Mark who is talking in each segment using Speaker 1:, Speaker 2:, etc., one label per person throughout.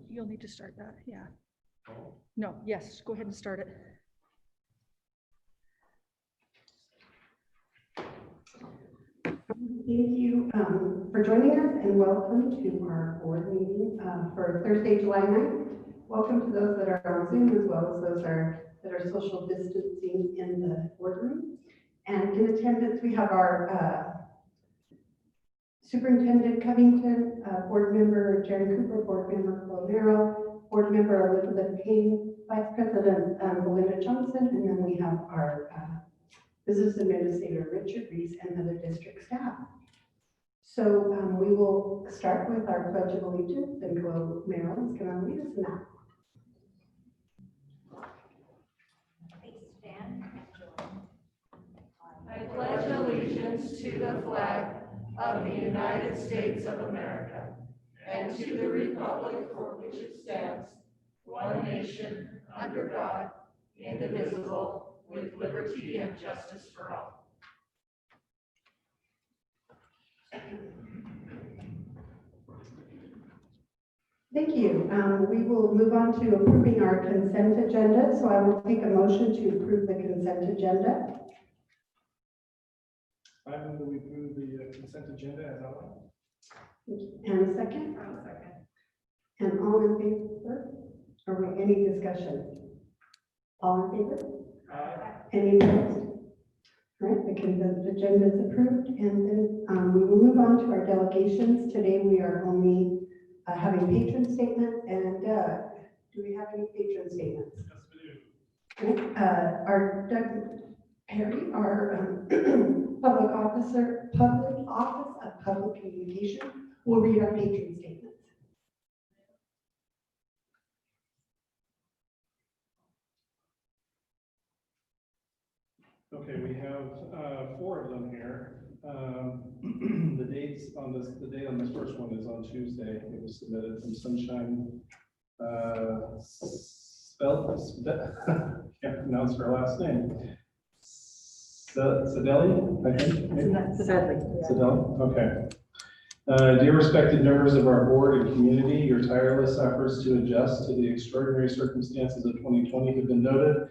Speaker 1: You'll need to start that, yeah. No, yes, go ahead and start it.
Speaker 2: Thank you for joining us and welcome to our board meeting for Thursday, July 9th. Welcome to those that are on Zoom as well as those that are social distancing in the boardroom. And in attendance, we have our Superintendent Covington, Board Member Jerry Cooper, Board Member Flo Merrill, Board Member Elizabeth Payne, Vice President Belinda Johnson, and then we have our Business Administrator Richard Reese and other district staff. So we will start with our Pledge of Allegiance, and Flo Merrill is going to lead us in that.
Speaker 3: Please stand and join. I pledge allegiance to the flag of the United States of America and to the republic for which it stands, one nation, under God, indivisible, with liberty and justice for all.
Speaker 2: Thank you. We will move on to approving our consent agenda. So I will take a motion to approve the consent agenda.
Speaker 4: I move that we approve the consent agenda as outlined.
Speaker 2: And a second?
Speaker 3: I'll second.
Speaker 2: And all in favor? Or wait, any discussion? All in favor?
Speaker 4: Aye.
Speaker 2: Any opposed? All right, the consent agenda is approved, and then we will move on to our delegations. Today we are only having patron statements, and do we have any patron statements?
Speaker 4: Yes, we do.
Speaker 2: Our Doug Perry, our public office of public communication, will read our patron statements.
Speaker 4: Okay, we have 4 of them here. The dates on this, the date on this first one is on Tuesday. It was submitted from Sunshine. Can't pronounce her last name. Sadeli, I think. Sadeli, okay. Dear respected members of our board and community, your tireless efforts to adjust to the extraordinary circumstances of 2020 have been noted.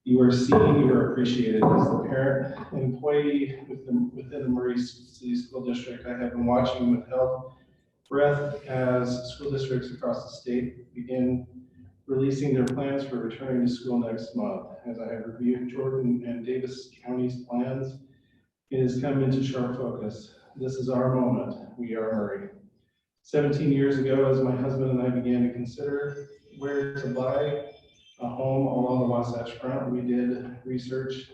Speaker 4: You are seen, you are appreciated. As the parent and employee within the Murray City School District, I have been watching with held breath as school districts across the state begin releasing their plans for returning to school next month. As I have reviewed Jordan and Davis County's plans, it has come into sharp focus. This is our moment. We are Murray. 17 years ago, as my husband and I began to consider where to buy a home along the Wasatch Front, we did research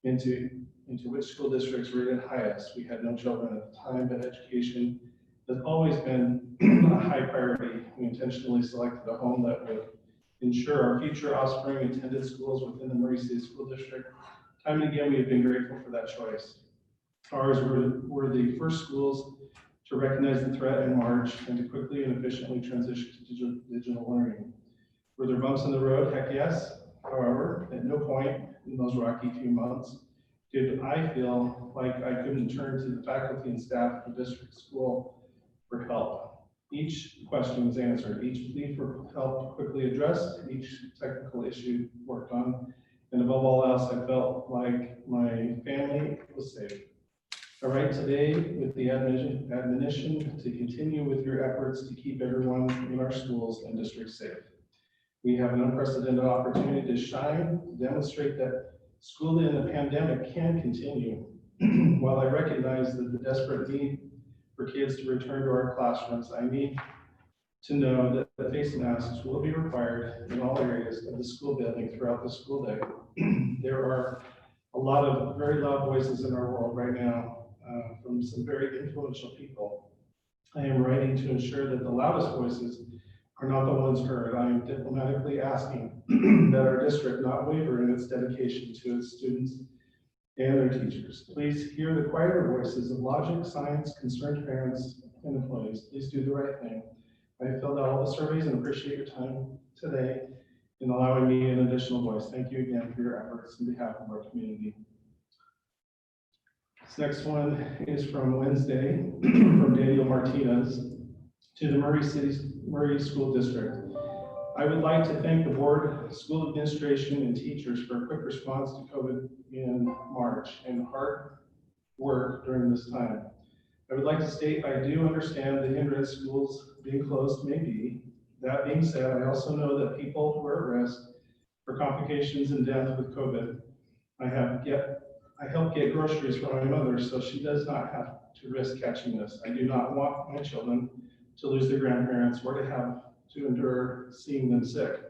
Speaker 4: into which school districts rated highest. We had no children at the time, but education has always been a high priority. We intentionally selected a home that would ensure our future offspring attended schools within the Murray City School District. Time and again, we have been grateful for that choice. Ours were the first schools to recognize the threat in March and to quickly and efficiently transition to digital learning. Were there bumps in the road? Heck yes. However, at no point in those rocky few months did I feel like I couldn't turn to the faculty and staff of the district school for help. Each question was answered, each plea for help quickly addressed, each technical issue worked on, and above all else, I felt like my family was safe. I write today with the admonition to continue with your efforts to keep everyone in our schools and districts safe. We have an unprecedented opportunity to shine, to demonstrate that school in the pandemic can continue. While I recognize that the desperate need for kids to return to our classrooms, I need to know that the face masks will be required in all areas of the school building throughout the school day. There are a lot of very loud voices in our world right now from some very influential people. I am writing to ensure that the loudest voices are not the ones heard. I am diplomatically asking that our district not waver in its dedication to its students and their teachers. Please hear the quieter voices of logic, science, concerned parents, and employees. Please do the right thing. I have filled out all the surveys and appreciate your time today in allowing me an additional voice. Thank you again for your efforts on behalf of our community. This next one is from Wednesday from Daniel Martinez to the Murray School District. I would like to thank the board, school administration, and teachers for a quick response to COVID in March and hard work during this time. I would like to state I do understand the hindrance schools being closed may be. That being said, I also know that people who are at risk for complications and death with COVID, I help get groceries for my mother so she does not have to risk catching this. I do not want my children to lose their grandparents or to have to endure seeing them sick.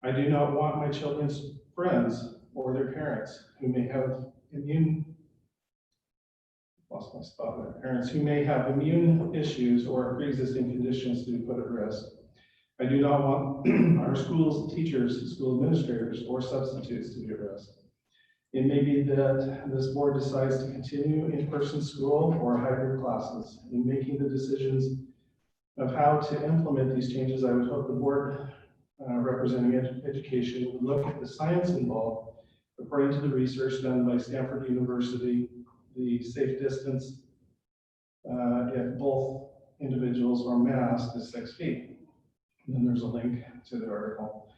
Speaker 4: I do not want my children's friends or their parents who may have immune issues or pre-existing conditions to be put at risk. I do not want our schools, teachers, school administrators, or substitutes to be at risk. It may be that this board decides to continue in-person school or hybrid classes. In making the decisions of how to implement these changes, I would hope the board representing education would look at the science involved. According to the research done by Stanford University, the safe distance if both individuals are masked is 6 feet. And then there's a link to the article.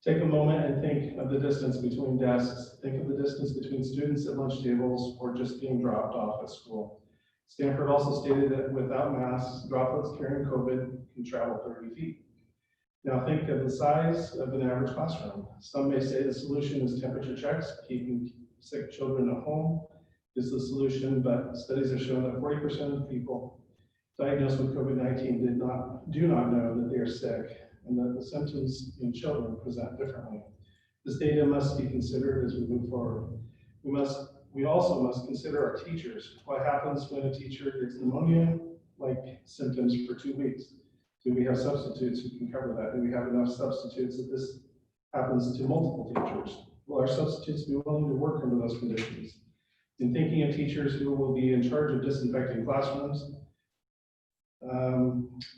Speaker 4: Take a moment and think of the distance between desks. Think of the distance between students at lunch tables or just being dropped off at school. Stanford also stated that without masks, droplets carrying COVID can travel 30 feet. Now think of the size of an average classroom. Some may say the solution is temperature checks, keeping sick children at home is the solution, but studies have shown that 40% of people diagnosed with COVID-19 do not know that they are sick, and that the symptoms in children present differently. This data must be considered as we move forward. We also must consider our teachers. What happens when a teacher gets pneumonia-like symptoms for 2 weeks? Do we have substitutes who can cover that? Do we have enough substitutes that this happens to multiple teachers? Will our substitutes be willing to work under those conditions? In thinking of teachers who will be in charge of disinfecting classrooms,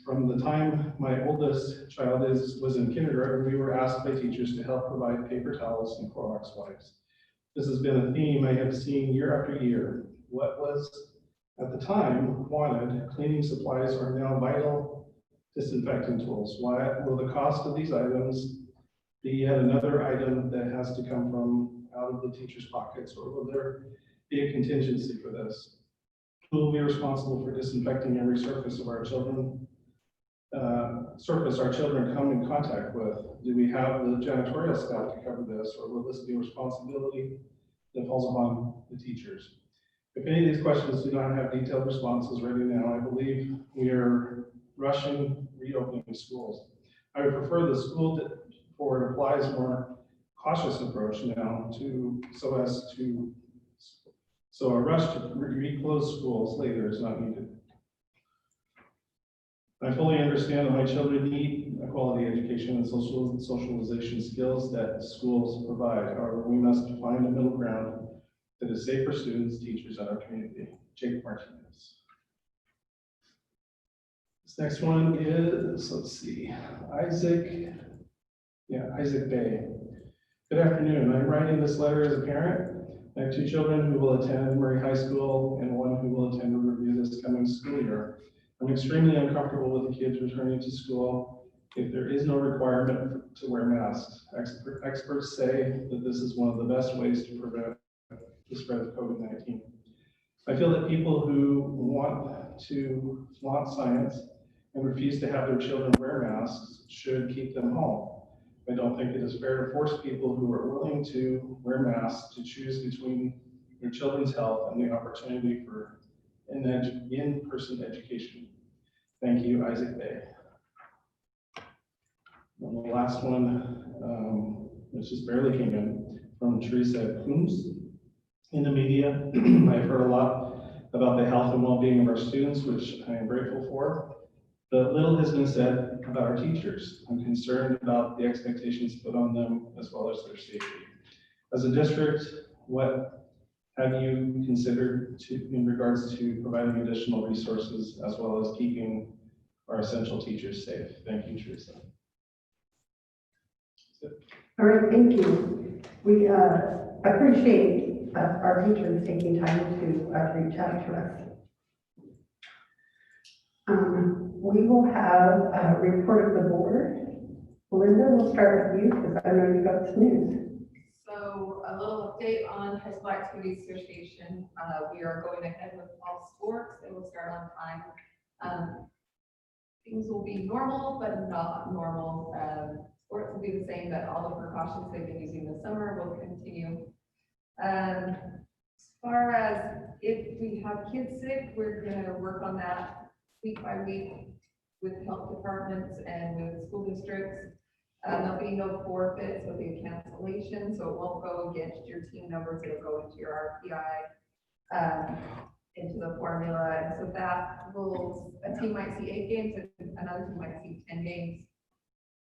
Speaker 4: from the time my oldest child was in kindergarten, we were asked by teachers to help provide paper towels and Clorox wipes. This has been a theme I have seen year after year. What was at the time wanted, cleaning supplies are now vital disinfecting tools. Why will the cost of these items be yet another item that has to come from out of the teacher's pockets, or will there be a contingency for this? Who will be responsible for disinfecting every surface of our children? Surface our children come in contact with? Do we have the janitorial staff to cover this, or will this be a responsibility that falls upon the teachers? If any of these questions do not have detailed responses ready now, I believe we are rushing reopening schools. I would prefer the school board applies more cautious approach now so a rush to reclose schools later is not needed. I fully understand that my children need a quality education and socialization skills that schools provide. However, we must find a middle ground that is safe for students, teachers, and our community. Jake Martinez. This next one is, let's see, Isaac Bay. Good afternoon. I'm writing this letter as a parent. I have 2 children who will attend Murray High School and one who will attend Riverview this coming school year. I'm extremely uncomfortable with the kids returning to school if there is no requirement to wear masks. Experts say that this is one of the best ways to prevent the spread of COVID-19. I feel that people who want to flaunt science and refuse to have their children wear masks should keep them home. I don't think it is fair to force people who are willing to wear masks to choose between their children's health and the opportunity for in-person education. Thank you, Isaac Bay. And the last one, which just barely came in, from Teresa Coombs. In the media, I've heard a lot about the health and well-being of our students, which I am grateful for. But little has been said about our teachers. I'm concerned about the expectations put on them as well as their safety. As a district, what have you considered in regards to providing additional resources as well as keeping our essential teachers safe? Thank you, Teresa.
Speaker 2: All right, thank you. We appreciate our teachers taking time to reach out to us. We will have a report of the board. Linda, we'll start with you because I know you got some news.
Speaker 3: So a little update on High School Activities Association. We are going ahead with all sports. They will start on time. Things will be normal, but not normal. Sports will be the same, but all the precautions they've been using this summer will continue. As far as if we have kids sick, we're going to work on that week by week with health departments and with school districts. There'll be no forfeits, there'll be a cancellation, so it won't go against your team numbers, it'll go into your RPI, into the formula. And so that will, a team might see 8 games, and another team might see 10 games,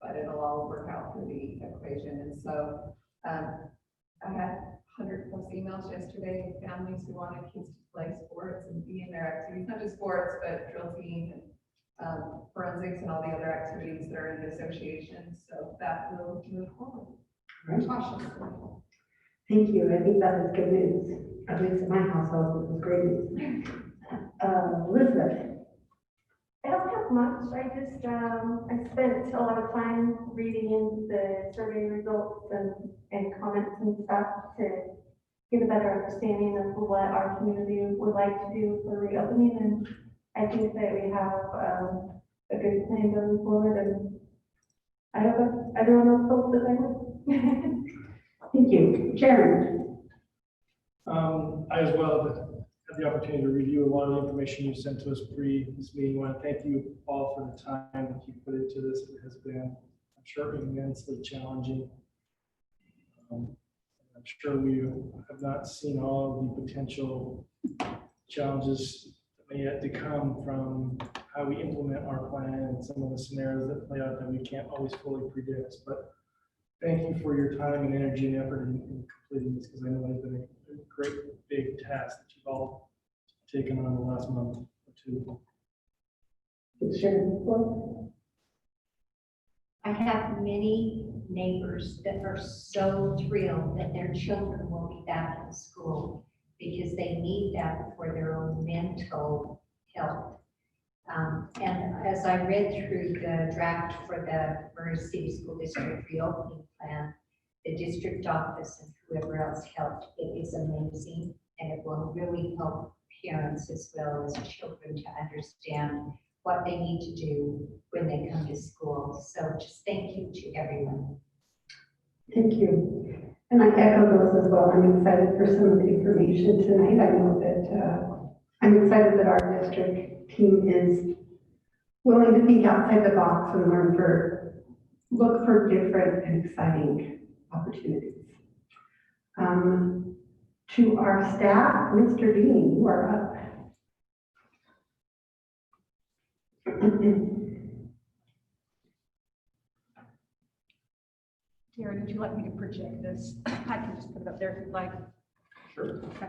Speaker 3: but it'll all work out through the equation. And so I had 100+ emails yesterday of families who wanted kids to play sports and be in their activities, not just sports, but drill team and forensics and all the other activities that are in the association. So that will move forward.
Speaker 2: Right.
Speaker 3: Cautiously.
Speaker 2: Thank you. I think that is good news. At least in my household, it was great news. Elizabeth.
Speaker 5: I don't have much. I just, I spent a lot of time reading in the survey results and comments and stuff to get a better understanding of what our community would like to do for reopening. And I think that we have a good plan going forward, and I hope everyone else hopes that they will.
Speaker 2: Thank you. Sharon.
Speaker 6: I as well had the opportunity to review a lot of the information you sent to us pre this meeting. I want to thank you all for the time that you put into this. It has been, I'm sure, immensely challenging. I'm sure we have not seen all of the potential challenges that may yet to come from how we implement our plan and some of the scenarios that play out that we can't always fully predict. But thank you for your time and energy and effort in completing this, because I know it's been a great big task that you've all taken on the last month or two.
Speaker 2: Sharon.
Speaker 7: I have many neighbors that are so thrilled that their children will be back in school because they need that for their own mental health. And as I read through the draft for the Murray City School District reopening plan, the district office and whoever else helped, it is amazing, and it will really help parents as well as children to understand what they need to do when they come to school. So just thank you to everyone.
Speaker 2: Thank you. And I echo those as well. I'm excited for some of the information tonight. I know that I'm excited that our district team is willing to think outside the box and look for different and exciting opportunities. To our staff, Mr. Dean, you are up.
Speaker 1: Darren, would you like me to project this? I can just put it up there if you'd like.
Speaker 4: Sure.
Speaker 1: Okay.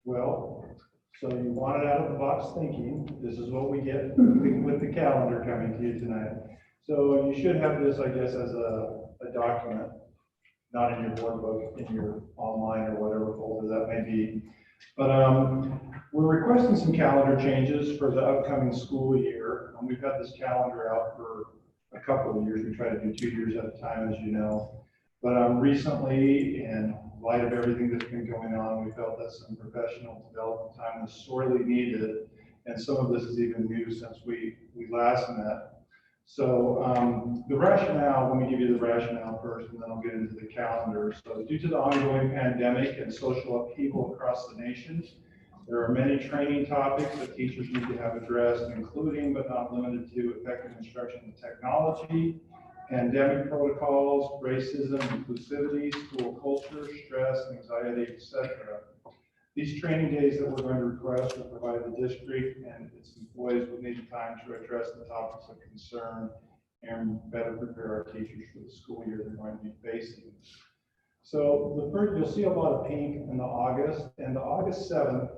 Speaker 8: Well, so you wanted out of the box thinking. This is what we get with the calendar coming to you tonight. So you should have this, I guess, as a document, not in your board book, in your online or whatever folder that may be. But we're requesting some calendar changes for the upcoming school year. We've had this calendar out for a couple of years. We try to do 2 years at a time, as you know. But recently, in light of everything that's been going on, we felt that some professional development time was sorely needed. And some of this is even new since we last met. So the rationale, let me give you the rationale first, and then I'll get into the calendar. So due to the ongoing pandemic and social upheaval across the nation, there are many training topics that teachers need to have addressed, including but not limited to effective instruction in technology, pandemic protocols, racism, inclusivity, school culture, stress, anxiety, etc. These training days that we're going to request will provide the district and its employees with needed time to address the topics of concern and better prepare our teachers for the school year they're going to be facing. So the first, you'll see a lot of pink in the August, and the August 7th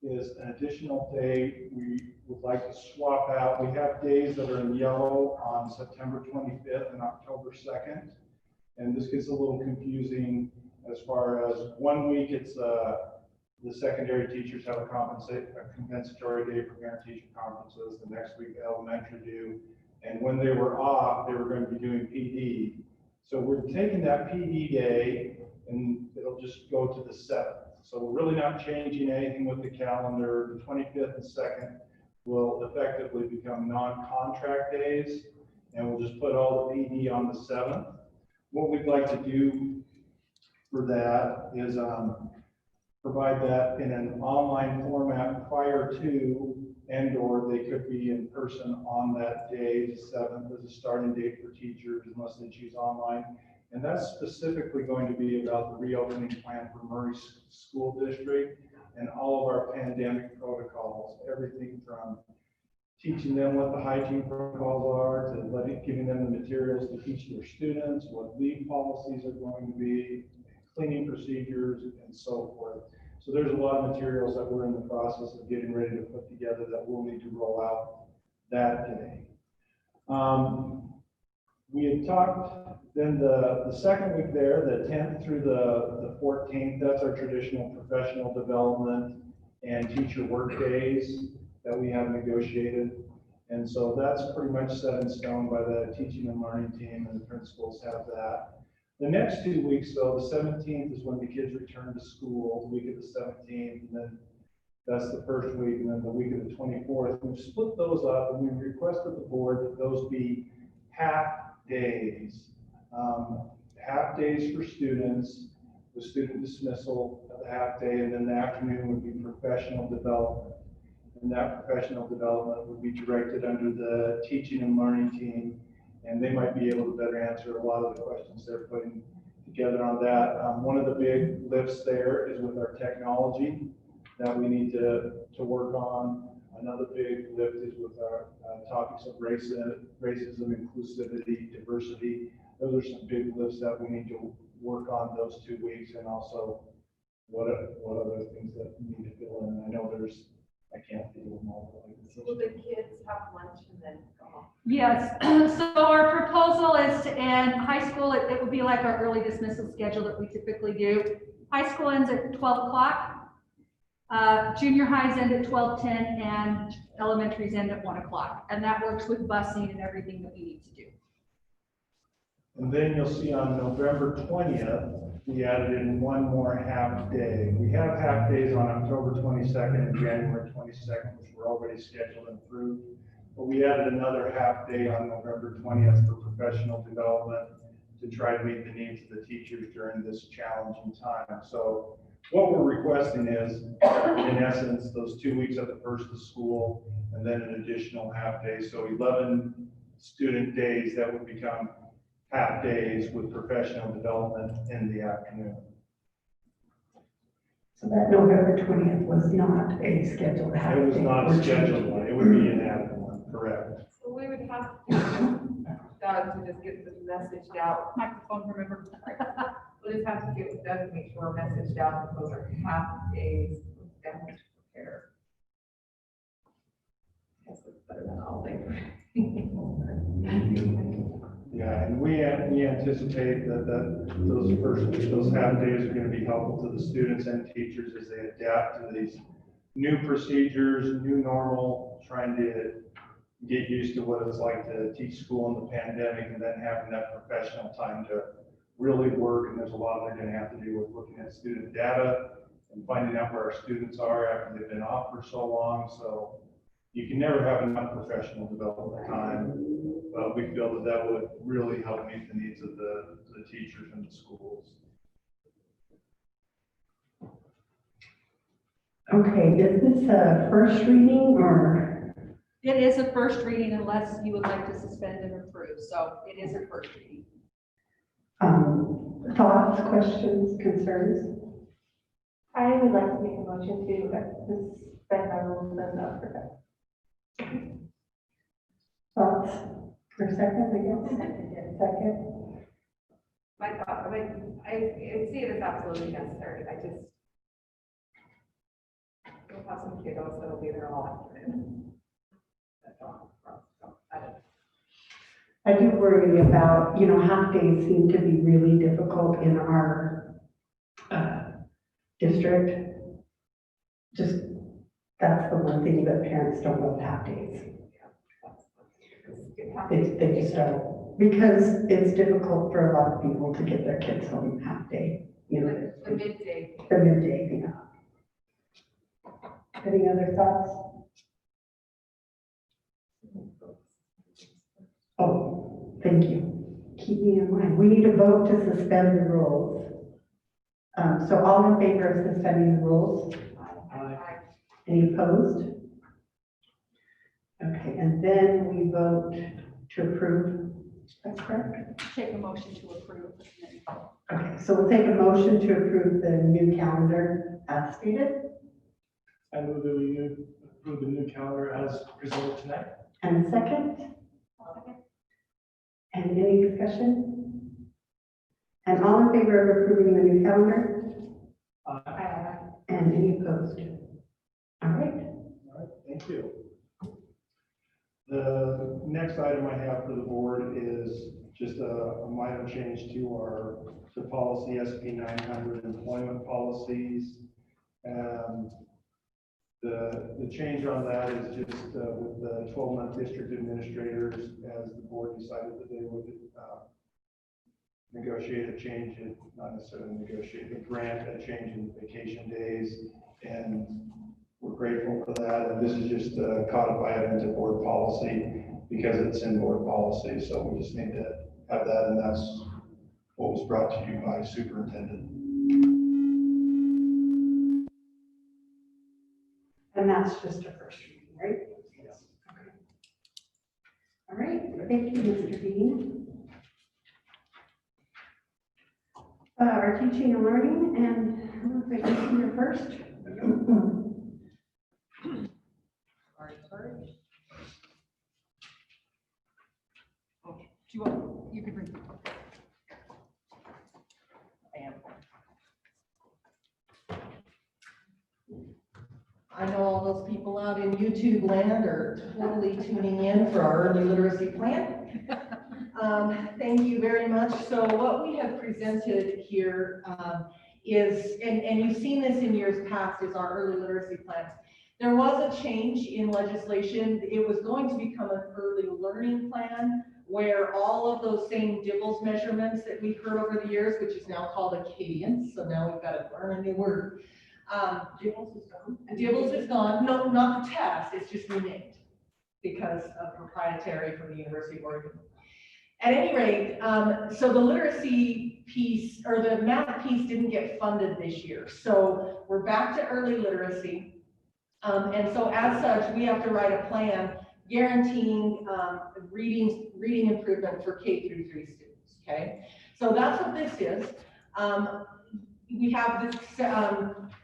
Speaker 8: is an additional day we would like to swap out. We have days that are in yellow on September 25th and October 2nd. And this gets a little confusing as far as 1 week it's the secondary teachers have a compensatory day for parent-teacher conferences. The next week, the elementary do. And when they were off, they were going to be doing PD. So we're taking that PD day and it'll just go to the 7th. So we're really not changing anything with the calendar. The 25th and 2nd will effectively become non-contract days, and we'll just put all the PD on the 7th. What we'd like to do for that is provide that in an online format prior to, and/or they could be in person on that day, the 7th, as a starting date for teachers unless they choose online. And that's specifically going to be about the reopening plan for Murray School District and all of our pandemic protocols, everything from teaching them what the hygiene protocols are, to giving them the materials to teach their students, what leave policies are going to be, cleaning procedures, and so forth. So there's a lot of materials that we're in the process of getting ready to put together that we'll need to roll out that day. We had talked, then the second week there, the 10th through the 14th, that's our traditional professional development and teacher work days that we have negotiated. And so that's pretty much set in stone by the teaching and learning team, and the principals have that. The next 2 weeks, though, the 17th is when the kids return to school, the week of the 17th, and then that's the first week, and then the week of the 24th. We've split those up, and we requested the board that those be half days. Half days for students, with student dismissal of the half day, and then the afternoon would be professional development. And that professional development would be directed under the teaching and learning team, and they might be able to better answer a lot of the questions they're putting together on that. One of the big lifts there is with our technology that we need to work on. Another big lift is with our topics of racism, inclusivity, diversity. Those are some big lifts that we need to work on those 2 weeks, and also what other things that we need to fill in. I know I can't deal with all of them.
Speaker 3: Will the kids have lunch and then go home?
Speaker 1: Yes, so our proposal is to end high school, it would be like our early dismissal schedule that we typically do. High school ends at 12 o'clock. Junior highs end at 12:10, and elementaries end at 1 o'clock. And that works with busing and everything that we need to do.
Speaker 8: And then you'll see on November 20th, we added in one more half day. We have half days on October 22nd and January 22nd, which were already scheduled and approved. But we added another half day on November 20th for professional development to try to meet the needs of the teachers during this challenging time. So what we're requesting is, in essence, those 2 weeks at the first of school and then an additional half day. So 11 student days that would become half days with professional development in the afternoon.
Speaker 2: So that November 20th was not a scheduled half day.
Speaker 8: It was not a scheduled one. It would be an added one, correct.
Speaker 3: So we would have to, Doug, to just get the message out.
Speaker 1: Microphone, remember.
Speaker 3: We'll just have to get with Doug to make sure we're messaged out that those are half days for them to prepare. Guess it's better than all day.
Speaker 8: Yeah, and we anticipate that those half days are going to be helpful to the students and teachers as they adapt to these new procedures, new normal, trying to get used to what it's like to teach school in the pandemic, and then having that professional time to really work. And there's a lot they're going to have to do with looking at student data and finding out where our students are after they've been off for so long. So You can never have enough professional development time, but we feel that that would really help meet the needs of the teachers and the schools.
Speaker 2: Okay, is this a first reading or?
Speaker 1: It is a first reading unless you would like to suspend and approve, so it is a first reading.
Speaker 2: Thoughts, questions, concerns?
Speaker 5: I would like to make a motion to suspend our rules and approve.
Speaker 2: Thoughts for a second, I guess? Second.
Speaker 3: My thought, I see it as absolutely necessary. We'll have some kiddos that'll be there all afternoon. That's all. So, I don't know.
Speaker 2: I do worry about, half days seem to be really difficult in our district. Just, that's the one thing that parents don't love, half days. They just don't, because it's difficult for a lot of people to get their kids home half day,
Speaker 3: The midday.
Speaker 2: the midday, yeah. Any other thoughts? Oh, thank you. Keep me in mind. We need a vote to suspend the rules. So all in favor of suspending the rules? Any opposed? Okay, and then we vote to approve. That's correct?
Speaker 1: Take a motion to approve.
Speaker 2: Okay, so we'll take a motion to approve the new calendar as stated.
Speaker 6: I move that we approve the new calendar as presented tonight.
Speaker 2: And a second? And any discussion? And all in favor of approving the new calendar? And any opposed? All right.
Speaker 8: All right, thank you. The next item I have for the board is just a minor change to the policy SP 900 employment policies. The change on that is just with the 12-month district administrators, as the board decided that they would negotiate a change in, not necessarily negotiate, but grant a change in vacation days. And we're grateful for that. And this is just codify it into board policy because it's in board policy. So we just need to have that, and that's what was brought to you by superintendent.
Speaker 2: And that's just a first reading, right?
Speaker 8: Yes.
Speaker 2: Okay. All right, thank you, Mr. Dean. Our teaching and learning, and I don't know if I can see your first.
Speaker 1: You could read.
Speaker 9: I know all those people out in YouTube land are totally tuning in for our early literacy plan. Thank you very much. So what we have presented here is, and you've seen this in years past, is our early literacy plans. There was a change in legislation. It was going to become an early learning plan where all of those same DIBELS measurements that we've heard over the years, which is now called a cadence, so now we've got to learn a new word. DIBELS is gone. DIBELS is gone. No, not the test. It's just renamed because of proprietary from the University of Oregon. At any rate, so the literacy piece or the math piece didn't get funded this year. So we're back to early literacy. And so as such, we have to write a plan guaranteeing reading improvement for K through 3 students, okay? So that's what this is. We have this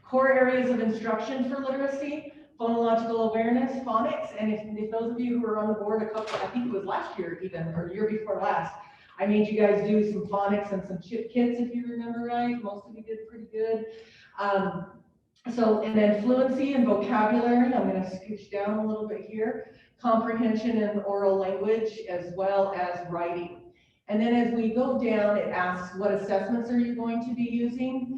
Speaker 9: core areas of instruction for literacy, phonological awareness, phonics, and if those of you who were on the board I think it was last year even, or year before last, I made you guys do some phonics and some chip kits, if you remember right. Most of you did pretty good. And then fluency and vocabulary, I'm gonna scooch down a little bit here, comprehension and oral language, as well as writing. And then as we go down, it asks what assessments are you going to be using?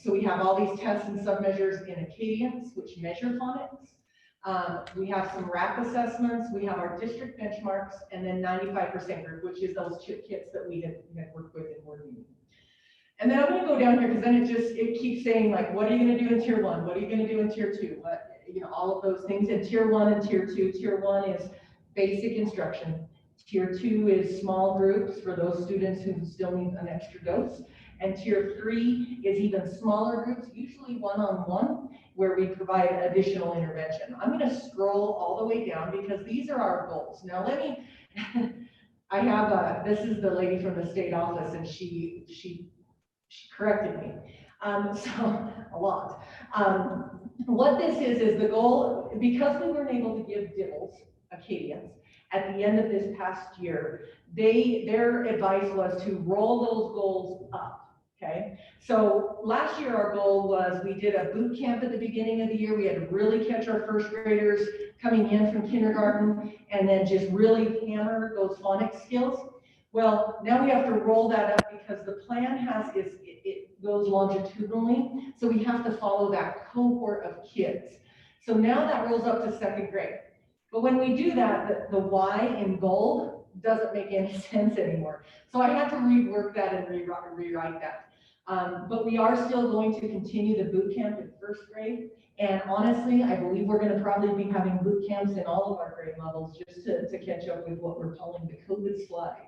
Speaker 9: So we have all these tests and submeasures in Acadience, which measure phonics. We have some RAP assessments, we have our district benchmarks, and then 95% group, which is those chip kits that we had worked with in board meeting. And then I'm gonna go down here, because then it keeps saying like, what are you gonna do in tier 1? What are you gonna do in tier 2? What, all of those things. And tier 1 and tier 2. Tier 1 is basic instruction. Tier 2 is small groups for those students who still need an extra dose. And tier 3 is even smaller groups, usually one-on-one, where we provide additional intervention. I'm gonna scroll all the way down because these are our goals. Now let me, I have this is the lady from the state office, and she corrected me. So a lot. What this is the goal, because we weren't able to give DIBELS, Acadians, at the end of this past year, their advice was to roll those goals up, okay? So last year, our goal was, we did a boot camp at the beginning of the year. We had to really catch our first graders coming in from kindergarten and then just really hammer those phonics skills. Well, now we have to roll that up because the plan it goes longitudinally. So we have to follow that cohort of kids. So now that rolls up to 2nd grade. But when we do that, the Y in gold doesn't make any sense anymore. So I had to rework that and rewrite that. But we are still going to continue the boot camp in 1st grade. And honestly, I believe we're going to probably be having boot camps in all of our grade levels just to catch up with what we're calling the COVID slide.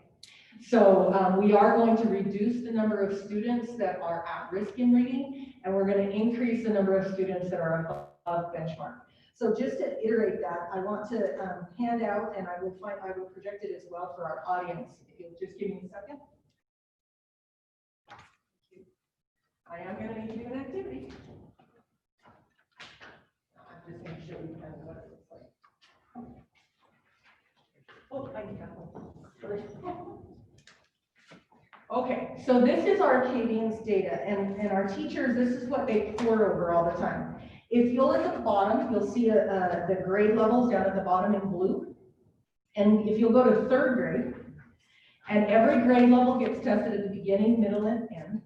Speaker 9: So we are going to reduce the number of students that are at risk in reading, and we're going to increase the number of students that are above benchmark. So just to iterate that, I want to hand out, and I will project it as well for our audience. If you'll just give me a second. I am going to need to do an activity. I'm just going to show you kind of what it looks like. Oh, I need that one. Okay, so this is our Acadians data, and our teachers, this is what they pour over all the time. If you'll look at the bottom, you'll see the grade levels down at the bottom in blue. And if you'll go to 3rd grade, and every grade level gets tested at the beginning, middle, and end.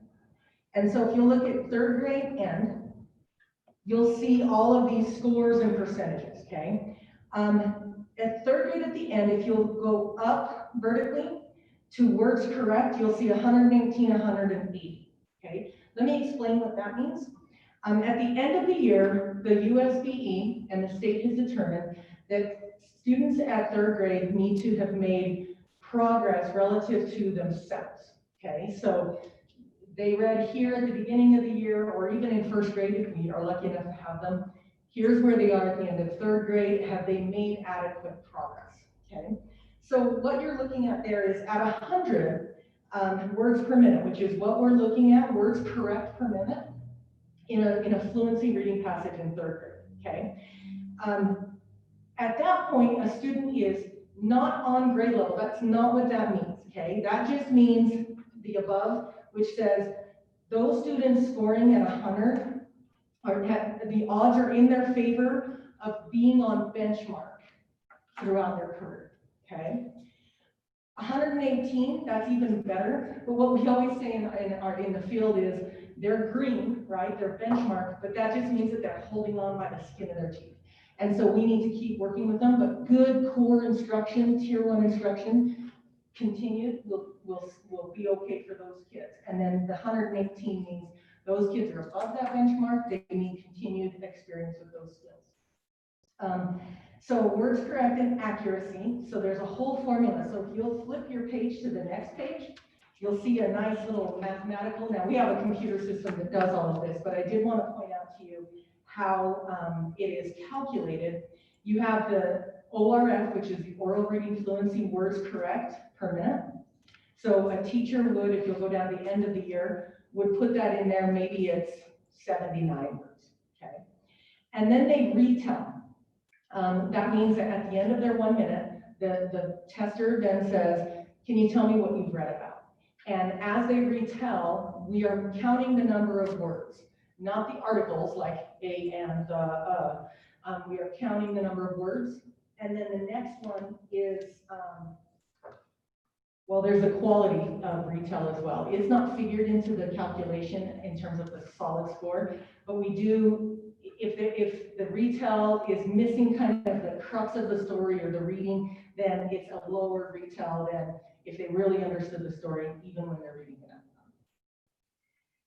Speaker 9: And so if you look at 3rd grade end, you'll see all of these scores and percentages, okay? At 3rd grade at the end, if you'll go up vertically to words correct, you'll see 118, 180, okay? Let me explain what that means. At the end of the year, the USBE and the state has determined that students at 3rd grade need to have made progress relative to themselves, okay? So they read here at the beginning of the year, or even in 1st grade, if we are lucky enough to have them. Here's where they are at the end of 3rd grade. Have they made adequate progress, okay? So what you're looking at there is at 100 words per minute, which is what we're looking at, words correct per minute, in a fluency reading passage in 3rd grade, okay? At that point, a student is not on grade level. That's not what that means, okay? That just means the above, which says those students scoring at 100 the odds are in their favor of being on benchmark throughout their career, okay? 118, that's even better, but what we always say in the field is they're green, right? They're benchmark, but that just means that they're holding on by the skin of their teeth. And so we need to keep working with them, but good core instruction, tier 1 instruction, continued will be okay for those kids. And then the 118 means those kids are above that benchmark. They need continued experience with those skills. So words correct and accuracy. So there's a whole formula. So if you'll flip your page to the next page, you'll see a nice little mathematical. Now we have a computer system that does all of this, but I did want to point out to you how it is calculated. You have the ORF, which is the oral reading fluency words correct per minute. So a teacher would, if you'll go down the end of the year, would put that in there, maybe it's 79 words, okay? And then they retell. That means that at the end of their 1 minute, the tester then says, can you tell me what you've read about? And as they retell, we are counting the number of words, not the articles like a and the. We are counting the number of words. And then the next one is, well, there's the quality of retell as well. It's not figured into the calculation in terms of the solid score, but we do, if the retell is missing kind of the crux of the story or the reading, then it's a lower retell than if they really understood the story, even when they're reading it out.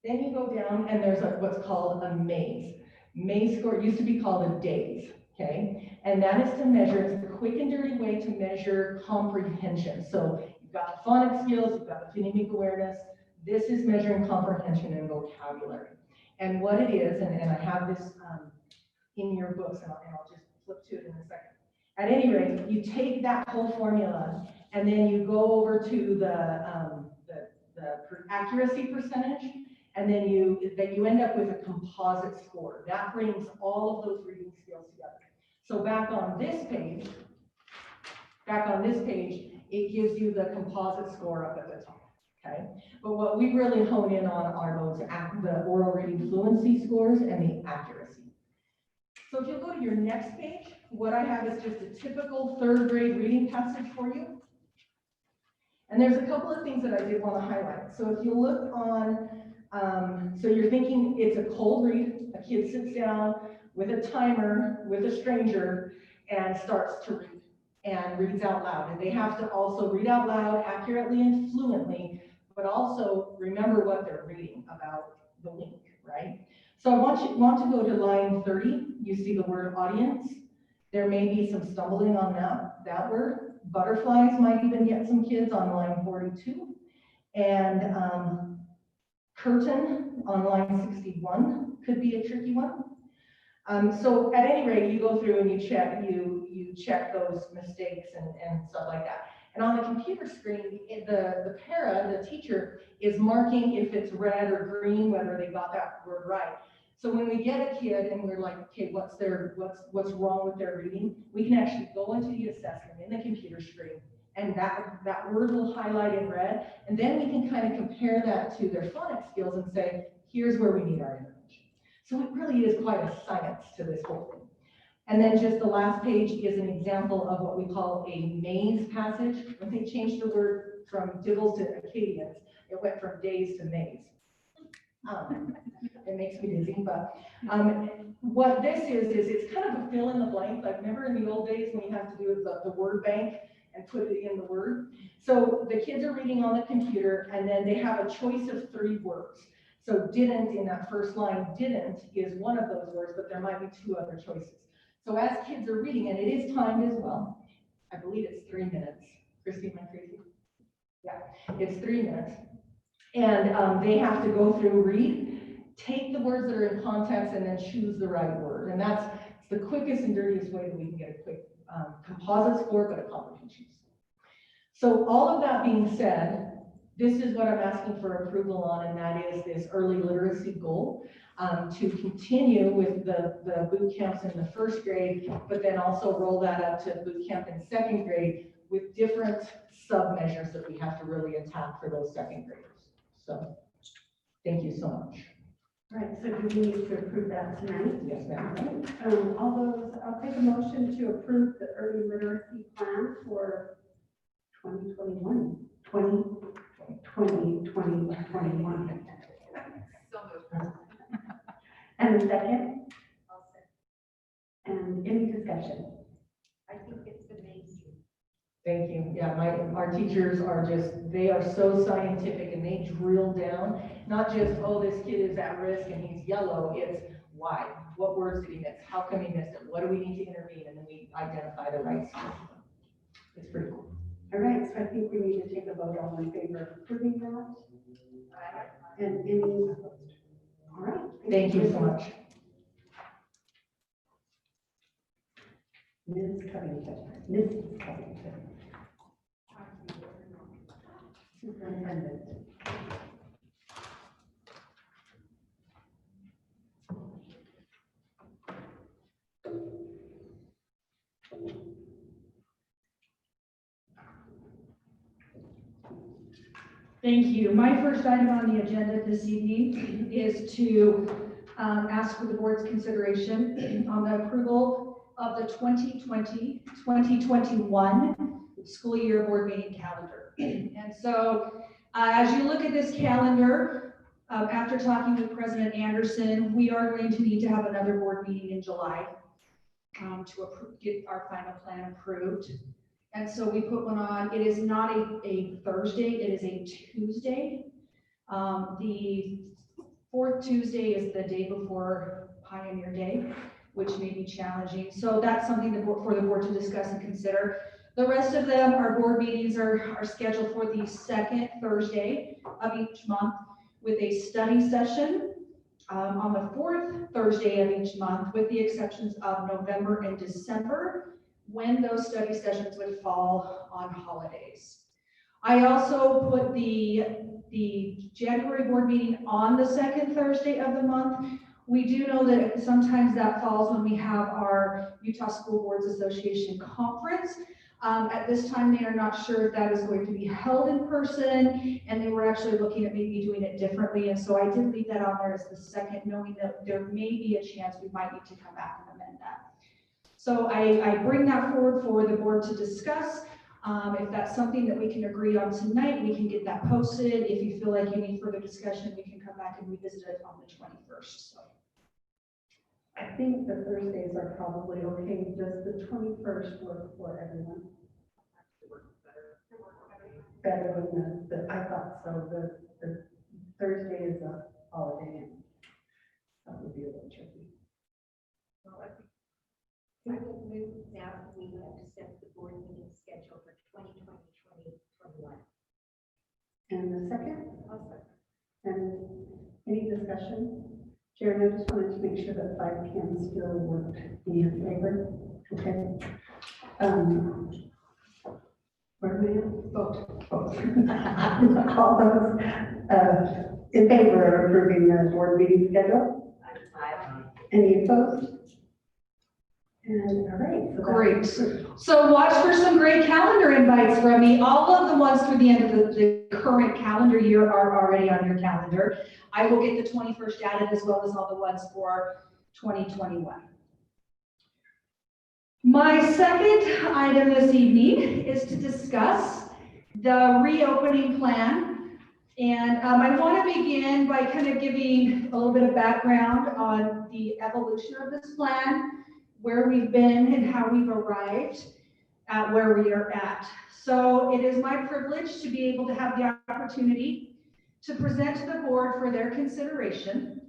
Speaker 9: Then you go down and there's what's called a maze. Maze score used to be called a days, okay? And that is to measure, it's a quick and dirty way to measure comprehension. So you've got the phonics skills, you've got the phonemic awareness. This is measuring comprehension and vocabulary. And what it is, and I have this in your books, and I'll just flip to it in a second. At any rate, you take that whole formula and then you go over to the accuracy percentage, and then you end up with a composite score. That brings all of those reading skills together. So back on this page, it gives you the composite score up at the top, okay? But what we really hone in on are those the oral reading fluency scores and the accuracy. So if you'll go to your next page, what I have is just a typical third grade reading passage for you. And there's a couple of things that I did want to highlight. So if you look on, so you're thinking it's a cold read, a kid sits down with a timer, with a stranger, and starts to read, and reads out loud. And they have to also read out loud accurately and fluently, but also remember what they're reading about the link, right? So I want to go to line 30. You see the word audience. There may be some stumbling on that word. Butterflies might even get some kids on line 42. And curtain on line 61 could be a tricky one. So at any rate, you go through and you check those mistakes and stuff like that. And on the computer screen, the para, the teacher, is marking if it's red or green, whether they got that word right. So when we get a kid and we're like, okay, what's wrong with their reading, we can actually go into the assessment in the computer screen, and that word will highlight in red, and then we can kind of compare that to their phonics skills and say, here's where we need our intervention. So it really is quite a science to this whole thing. And then just the last page is an example of what we call a maze passage. When they changed the word from Dibbles to Acadians, it went from days to maze. It makes me dizzy, but what this is it's kind of a fill in the blank. Like remember in the old days when you have to do the word bank and put it in the word? So the kids are reading on the computer, and then they have a choice of 3 words. So didn't in that first line, didn't is one of those words, but there might be 2 other choices. So as kids are reading, and it is timed as well, I believe it's 3 minutes. Christy, am I crazy? Yeah, it's 3 minutes. And they have to go through, read, take the words that are in context, and then choose the right word. And that's the quickest and dirtiest way that we can get a quick composite score, but a comprehension score. So all of that being said, this is what I'm asking for approval on, and that is this early literacy goal to continue with the boot camps in the first grade, but then also roll that up to boot camp in second grade with different sub-measures that we have to really attack for those second graders. So thank you so much.
Speaker 2: All right, so do we need to approve that tonight?
Speaker 9: Yes, ma'am.
Speaker 2: I'll take a motion to approve the early literacy plan for 2021.
Speaker 3: So moved.
Speaker 2: And a second? And any discussion?
Speaker 7: I think it's amazing.
Speaker 9: Thank you. Yeah, our teachers are they are so scientific, and they drill down, not just, oh, this kid is at risk and he's yellow, it's why, what words did he miss, how come he missed it, what do we need to intervene, and then we identify the right skills. It's pretty cool.
Speaker 2: All right, so I think we need to take a vote all in favor of approving that. And any opposed? All right.
Speaker 9: Thank you so much.
Speaker 2: Mrs. Covington. Superintendent.
Speaker 1: Thank you. My first item on the agenda this evening is to ask for the board's consideration on the approval of the 2020-2021 school year board meeting calendar. And so as you look at this calendar, after talking with President Anderson, we are going to need to have another board meeting in July to get our final plan approved. And so we put one on. It is not a Thursday, it is a Tuesday. The
Speaker 10: Fourth Tuesday is the day before Pioneer Day, which may be challenging. So that's something for the board to discuss and consider. The rest of them, our board meetings are scheduled for the second Thursday of each month with a study session on the fourth Thursday of each month, with the exceptions of November and December, when those study sessions would fall on holidays. I also put the January board meeting on the second Thursday of the month. We do know that sometimes that falls when we have our Utah School Boards Association conference. At this time, they are not sure if that is going to be held in person, and they were actually looking at maybe doing it differently. And so I did leave that on there as the second, knowing that there may be a chance we might need to come back and amend that. So I bring that forward for the board to discuss. If that's something that we can agree on tonight, we can get that posted. If you feel like you need further discussion, we can come back and revisit it on the 21st. So.
Speaker 2: I think the Thursdays are probably okay. Does the 21st work for everyone? Better than I thought so. The Thursday is a holiday, and that would be a little tricky.
Speaker 7: I would move that we accept the board meeting schedule for 2020-2021.
Speaker 2: And the second? And any discussion? Sharon, I just wanted to make sure that 5 p.m. still worked in your favor. Okay. Where am I at? Vote. All those in favor of approving the board meeting schedule? Any opposed? And all right. So
Speaker 10: Great. So watch for some great calendar invites from me. All of the ones through the end of the current calendar year are already on your calendar. I will get the 21st added, as well as all the ones for 2021. My second item this evening is to discuss the reopening plan. And I want to begin by kind of giving a little bit of background on the evolution of this plan, where we've been and how we've arrived at where we are at. So it is my privilege to be able to have the opportunity to present to the board for their consideration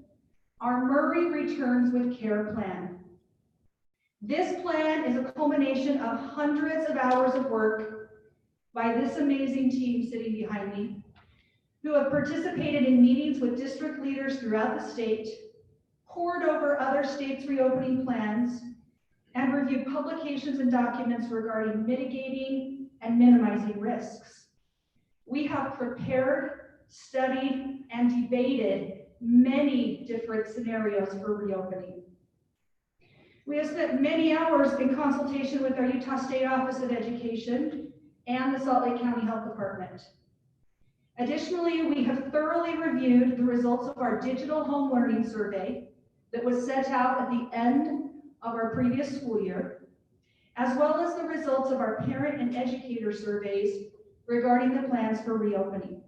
Speaker 10: our Murray Returns with Care plan. This plan is a culmination of hundreds of hours of work by this amazing team sitting behind me, who have participated in meetings with district leaders throughout the state, pored over other states' reopening plans, and reviewed publications and documents regarding mitigating and minimizing risks. We have prepared, studied, and debated many different scenarios for reopening. We have spent many hours in consultation with our Utah State Office of Education and the Salt Lake County Health Department. Additionally, we have thoroughly reviewed the results of our digital home learning survey that was sent out at the end of our previous school year, as well as the results of our parent and educator surveys regarding the plans for reopening.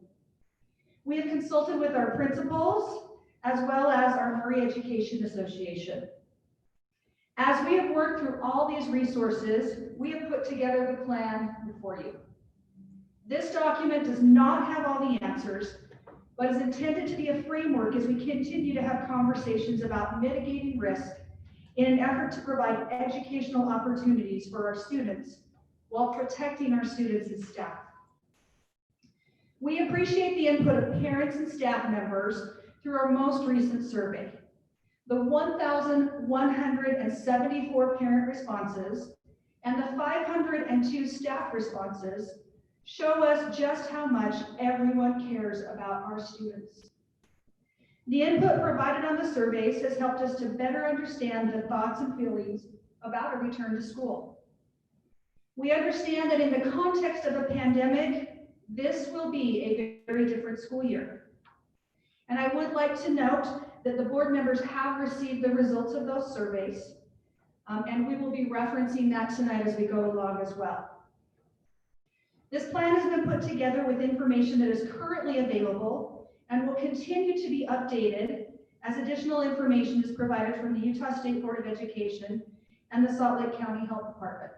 Speaker 10: We have consulted with our principals, as well as our Murray Education Association. As we have worked through all these resources, we have put together the plan before you. This document does not have all the answers, but is intended to be a framework as we continue to have conversations about mitigating risk in an effort to provide educational opportunities for our students while protecting our students and staff. We appreciate the input of parents and staff members through our most recent survey. The 1,174 parent responses and the 502 staff responses show us just how much everyone cares about our students. The input provided on the surveys has helped us to better understand the thoughts and feelings about a return to school. We understand that in the context of a pandemic, this will be a very different school year. And I would like to note that the board members have received the results of those surveys, and we will be referencing that tonight as we go along as well. This plan has been put together with information that is currently available and will continue to be updated as additional information is provided from the Utah State Board of Education and the Salt Lake County Health Department.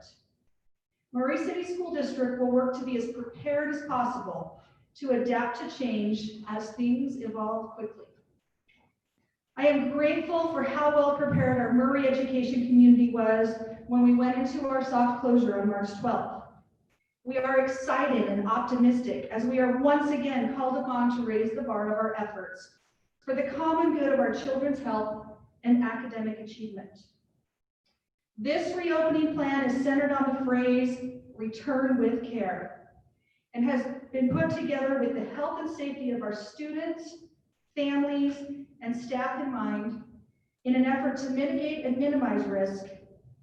Speaker 10: Murray City School District will work to be as prepared as possible to adapt to change as things evolve quickly. I am grateful for how well prepared our Murray education community was when we went into our soft closure on March 12th. We are excited and optimistic as we are once again called upon to raise the bar of our efforts for the common good of our children's health and academic achievement. This reopening plan is centered on the phrase, return with care, and has been put together with the health and safety of our students, families, and staff in mind in an effort to mitigate and minimize risk.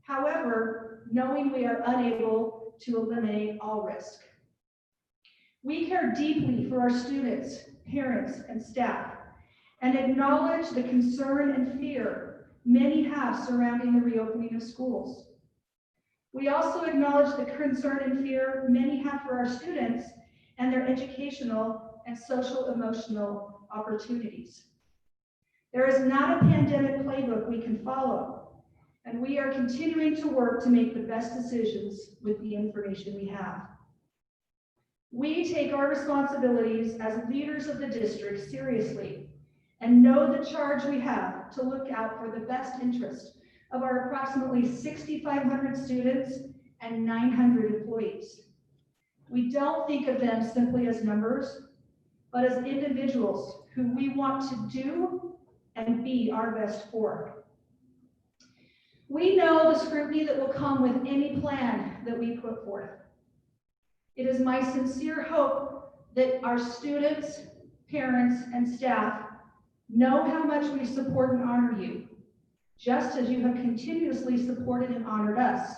Speaker 10: However, knowing we are unable to eliminate all risk. We care deeply for our students, parents, and staff, and acknowledge the concern and fear many have surrounding the reopening of schools. We also acknowledge the concern and fear many have for our students and their educational and social emotional opportunities. There is not a pandemic playbook we can follow, and we are continuing to work to make the best decisions with the information we have. We take our responsibilities as leaders of the district seriously and know the charge we have to look out for the best interest of our approximately 6,500 students and 900 employees. We don't think of them simply as numbers, but as individuals who we want to do and be our best for. We know the scrutiny that will come with any plan that we put forth. It is my sincere hope that our students, parents, and staff know how much we support and honor you, just as you have continuously supported and honored us.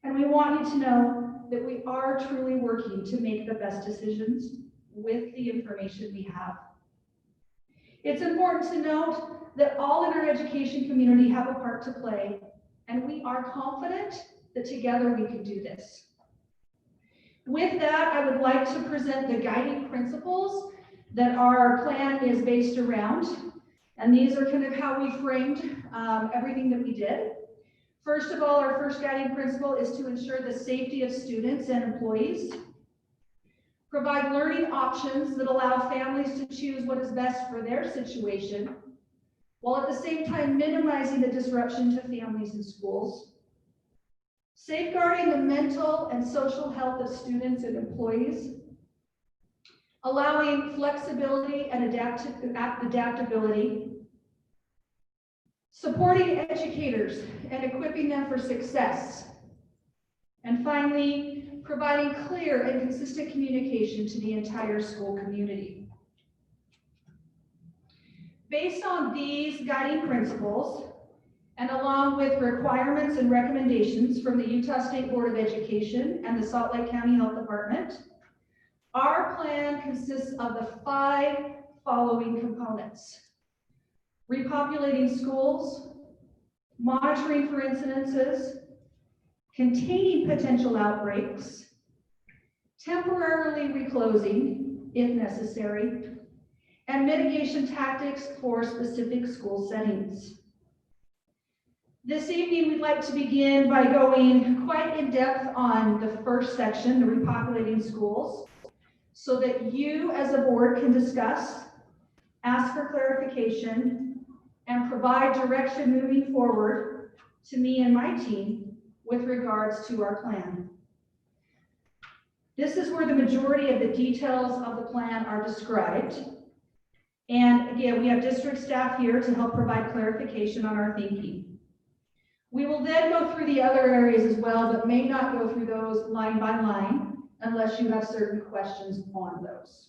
Speaker 10: And we want you to know that we are truly working to make the best decisions with the information we have. It's important to note that all in our education community have a part to play, and we are confident that together we can do this. With that, I would like to present the guiding principles that our plan is based around. And these are kind of how we framed everything that we did. First of all, our first guiding principle is to ensure the safety of students and employees. Provide learning options that allow families to choose what is best for their situation, while at the same time minimizing the disruption to families and schools. Safeguarding the mental and social health of students and employees. Allowing flexibility and adaptability. Supporting educators and equipping them for success. And finally, providing clear and consistent communication to the entire school community. Based on these guiding principles, and along with requirements and recommendations from the Utah State Board of Education and the Salt Lake County Health Department, our plan consists of the 5 following components: repopulating schools, monitoring for incidences, containing potential outbreaks, temporarily reclosing if necessary, and mitigation tactics for specific school settings. This evening, we'd like to begin by going quite in depth on the first section, the repopulating schools, so that you as a board can discuss, ask for clarification, and provide direction moving forward to me and my team with regards to our plan. This is where the majority of the details of the plan are described. And again, we have district staff here to help provide clarification on our thinking. We will then go through the other areas as well, but may not go through those line by line unless you have certain questions on those.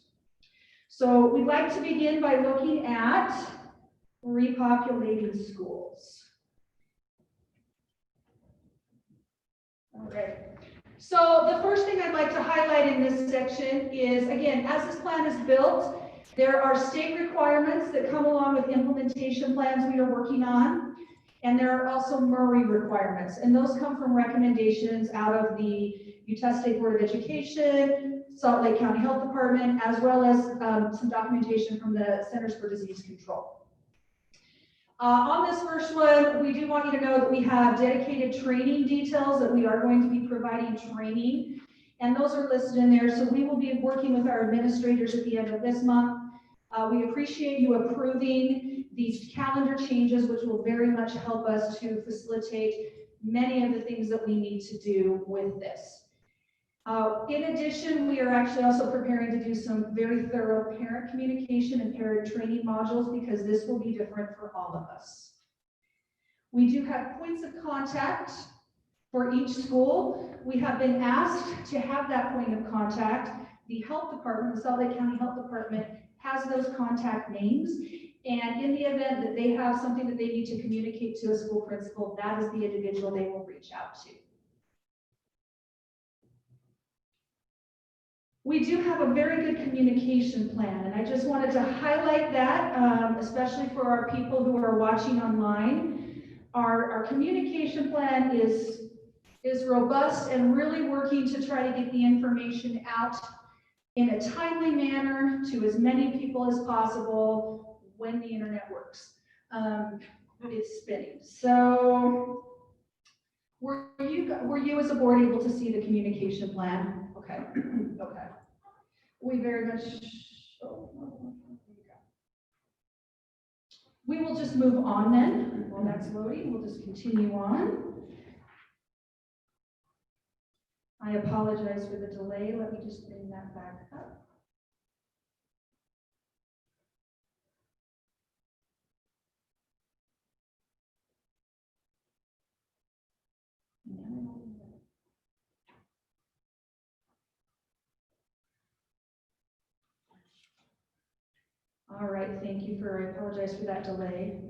Speaker 10: So we'd like to begin by looking at repopulating schools. All right. So the first thing I'd like to highlight in this section is, again, as this plan is built, there are state requirements that come along with implementation plans we are working on. And there are also Murray requirements, and those come from recommendations out of the Utah State Board of Education, Salt Lake County Health Department, as well as some documentation from the Centers for Disease Control. On this first one, we do want you to know that we have dedicated training details that we are going to be providing training, and those are listed in there. So we will be working with our administrators at the end of this month. We appreciate you approving these calendar changes, which will very much help us to facilitate many of the things that we need to do with this. In addition, we are actually also preparing to do some very thorough parent communication and parent training modules because this will be different for all of us. We do have points of contact for each school. We have been asked to have that point of contact. The health department, the Salt Lake County Health Department, has those contact names. And in the event that they have something that they need to communicate to a school principal, that is the individual they will reach out to. We do have a very good communication plan, and I just wanted to highlight that, especially for our people who are watching online. Our communication plan is robust and really working to try to get the information out in a timely manner to as many people as possible when the internet works. It's spinning. So were you as a board able to see the communication plan? Okay. Okay. We very much, we will just move on then. While that's loading, we'll just continue on. I apologize for the delay. Let me just bring that back up. All right, thank you I apologize for that delay.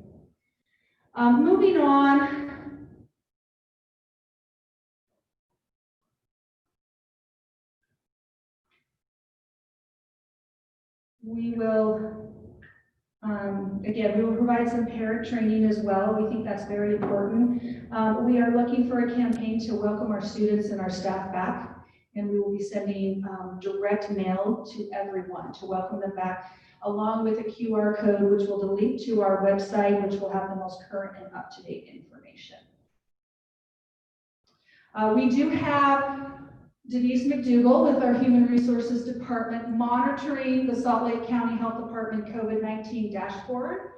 Speaker 10: Moving on. We will, again, we will provide some parent training as well. We think that's very important. We are looking for a campaign to welcome our students and our staff back, and we will be sending direct mail to everyone to welcome them back, along with a QR code, which will link to our website, which will have the most current and up-to-date information. We do have Denise McDougall with our Human Resources Department monitoring the Salt Lake County Health Department COVID-19 dashboard,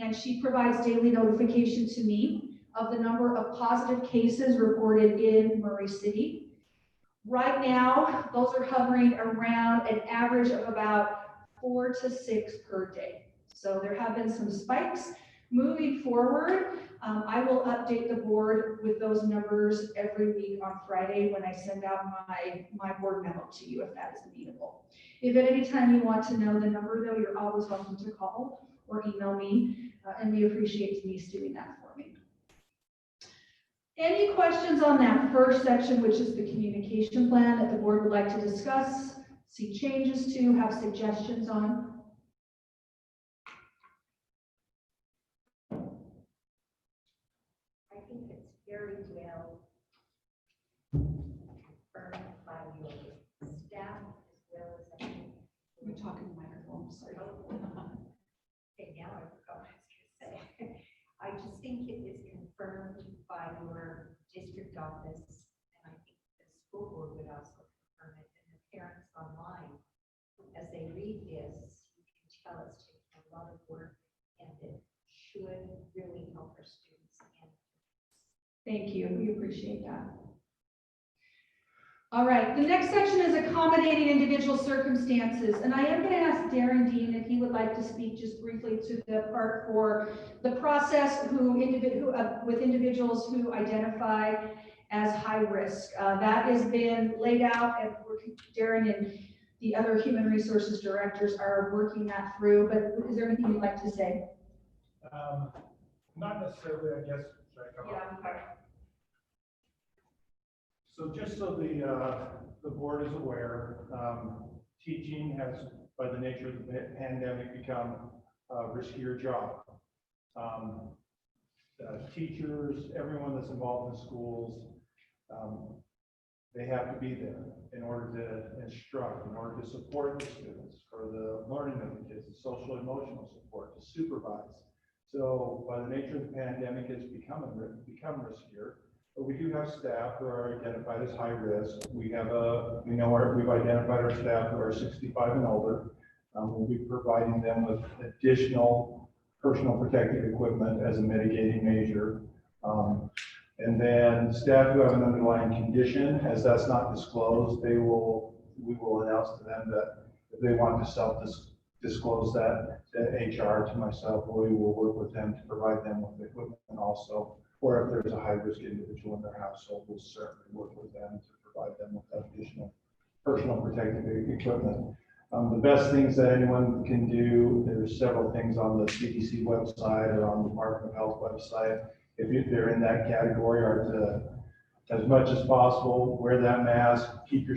Speaker 10: and she provides daily notification to me of the number of positive cases reported in Murray City. Right now, those are hovering around an average of about 4 to 6 per day. So there have been some spikes. Moving forward, I will update the board with those numbers every week on Friday when I send out my board memo to you, if that is amenable. If at any time you want to know the number, though, you're always welcome to call or email me, and we appreciate Denise doing that for me. Any questions on that first section, which is the communication plan, that the board would like to discuss, see changes to, have suggestions on?
Speaker 7: I think it's very well confirmed by your staff as well as I think.
Speaker 10: You're talking to the microphone, sorry.
Speaker 7: Okay, now I forgot what I was going to say. I just think it is confirmed by your district office, and I think the school board would also confirm it, and the parents online, as they read this, you can tell it's taking a lot of work, and it should really help our students.
Speaker 10: Thank you, we appreciate that. All right, the next section is accommodating individual circumstances, and I am going to ask Darren Dean if he would like to speak just briefly to the part for the process with individuals who identify as high risk. That has been laid out, and Darren and the other human resources directors are working that through, but is there anything you'd like to say?
Speaker 8: Not necessarily, I guess. Should I come up? So just so the board is aware, teaching has, by the nature of the pandemic, become a riskier job. Teachers, everyone that's involved in schools, they have to be there in order to instruct, in order to support the students, for the learning of the kids, the social emotional support, to supervise. So by the nature of the pandemic, it's become riskier. But we do have staff who are identified as high risk. We've identified our staff who are 65 and older. We'll be providing them with additional personal protective equipment as a mitigating measure. And then staff who have an underlying condition, as that's not disclosed, we will announce to them that if they want to self-disclose that to HR, to myself, we will work with them to provide them with equipment also. Or if there's a high-risk individual in their household, we'll certainly work with them to provide them with that additional personal protective equipment. The best things that anyone can do, there's several things on the CDC website or on the Department of Health website. If they're in that category, are to, as much as possible, wear that mask, keep your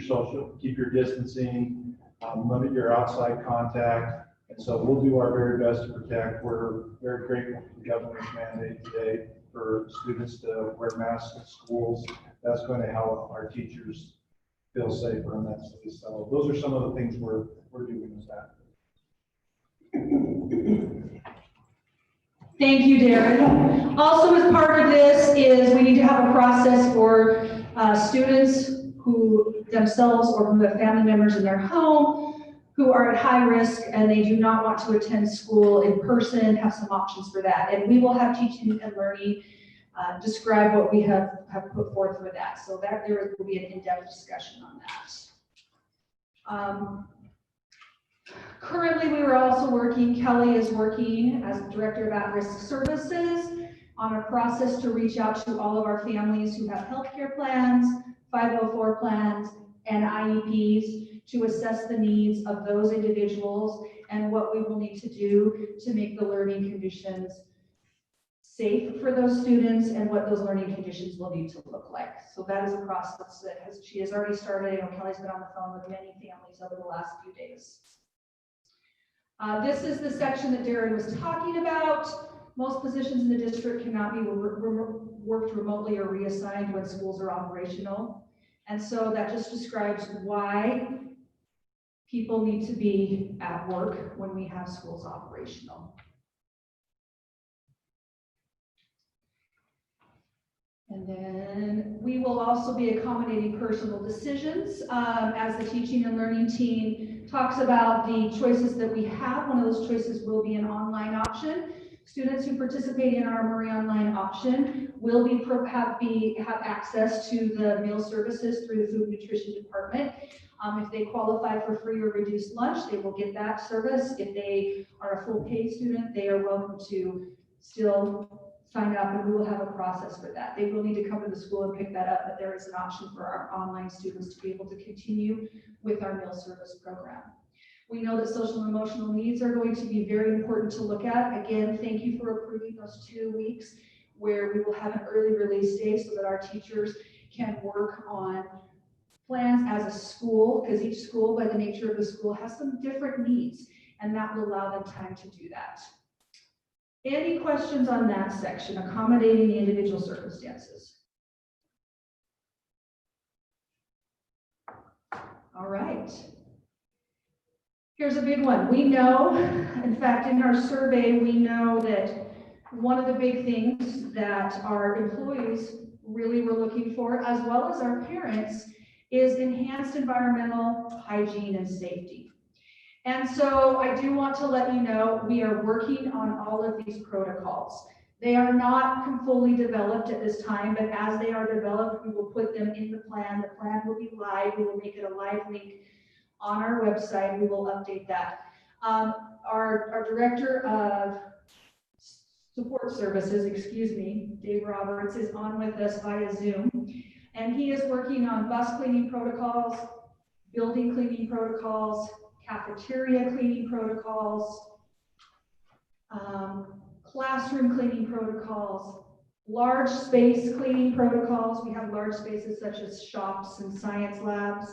Speaker 8: distancing, limit your outside contact. And so we'll do our very best to protect. We're very grateful for the governor's mandate today for students to wear masks in schools. That's going to help our teachers feel safer immensely. So those are some of the things we're doing with that.
Speaker 10: Thank you, Darren. Also, as part of this is we need to have a process for students who themselves or who have family members in their home who are at high risk and they do not want to attend school in person, have some options for that. And we will have teaching and learning describe what we have put forth for that. So that there will be an in-depth discussion on that. Currently, we were also working, Kelly is working as Director of At-Risk Services on a process to reach out to all of our families who have healthcare plans, 504 plans, and IEPs to assess the needs of those individuals and what we will need to do to make the learning conditions safe for those students and what those learning conditions will need to look like. So that is a process that she has already started. I know Kelly's been on the phone with many families over the last few days. This is the section that Darren was talking about. Most positions in the district cannot be worked remotely or reassigned when schools are operational. And so that just describes why people need to be at work when we have schools operational. And then we will also be accommodating personal decisions as the teaching and learning team talks about the choices that we have. One of those choices will be an online option. Students who participate in our Murray Online option will have access to the meal services through the Food and Nutrition Department. If they qualify for free or reduced lunch, they will get that service. If they are a full paid student, they are welcome to still sign up, and we will have a process for that. They will need to come to the school and pick that up, but there is an option for our online students to be able to continue with our meal service program. We know that social and emotional needs are going to be very important to look at. Again, thank you for approving those 2 weeks where we will have an early release day so that our teachers can work on plans as a school, because each school, by the nature of the school, has some different needs, and that will allow them time to do that. Any questions on that section, accommodating the individual circumstances? All right. Here's a big one. We know, in fact, in our survey, we know that one of the big things that our employees really were looking for, as well as our parents, is enhanced environmental hygiene and safety. And so I do want to let you know, we are working on all of these protocols. They are not fully developed at this time, but as they are developed, we will put them in the plan. The plan will be live. We will make it a live link on our website. We will update that. Our Director of Support Services, Dave Roberts, is on with us via Zoom. And he is working on bus cleaning protocols, building cleaning protocols, cafeteria cleaning protocols, classroom cleaning protocols, large space cleaning protocols. We have large spaces such as shops and science labs,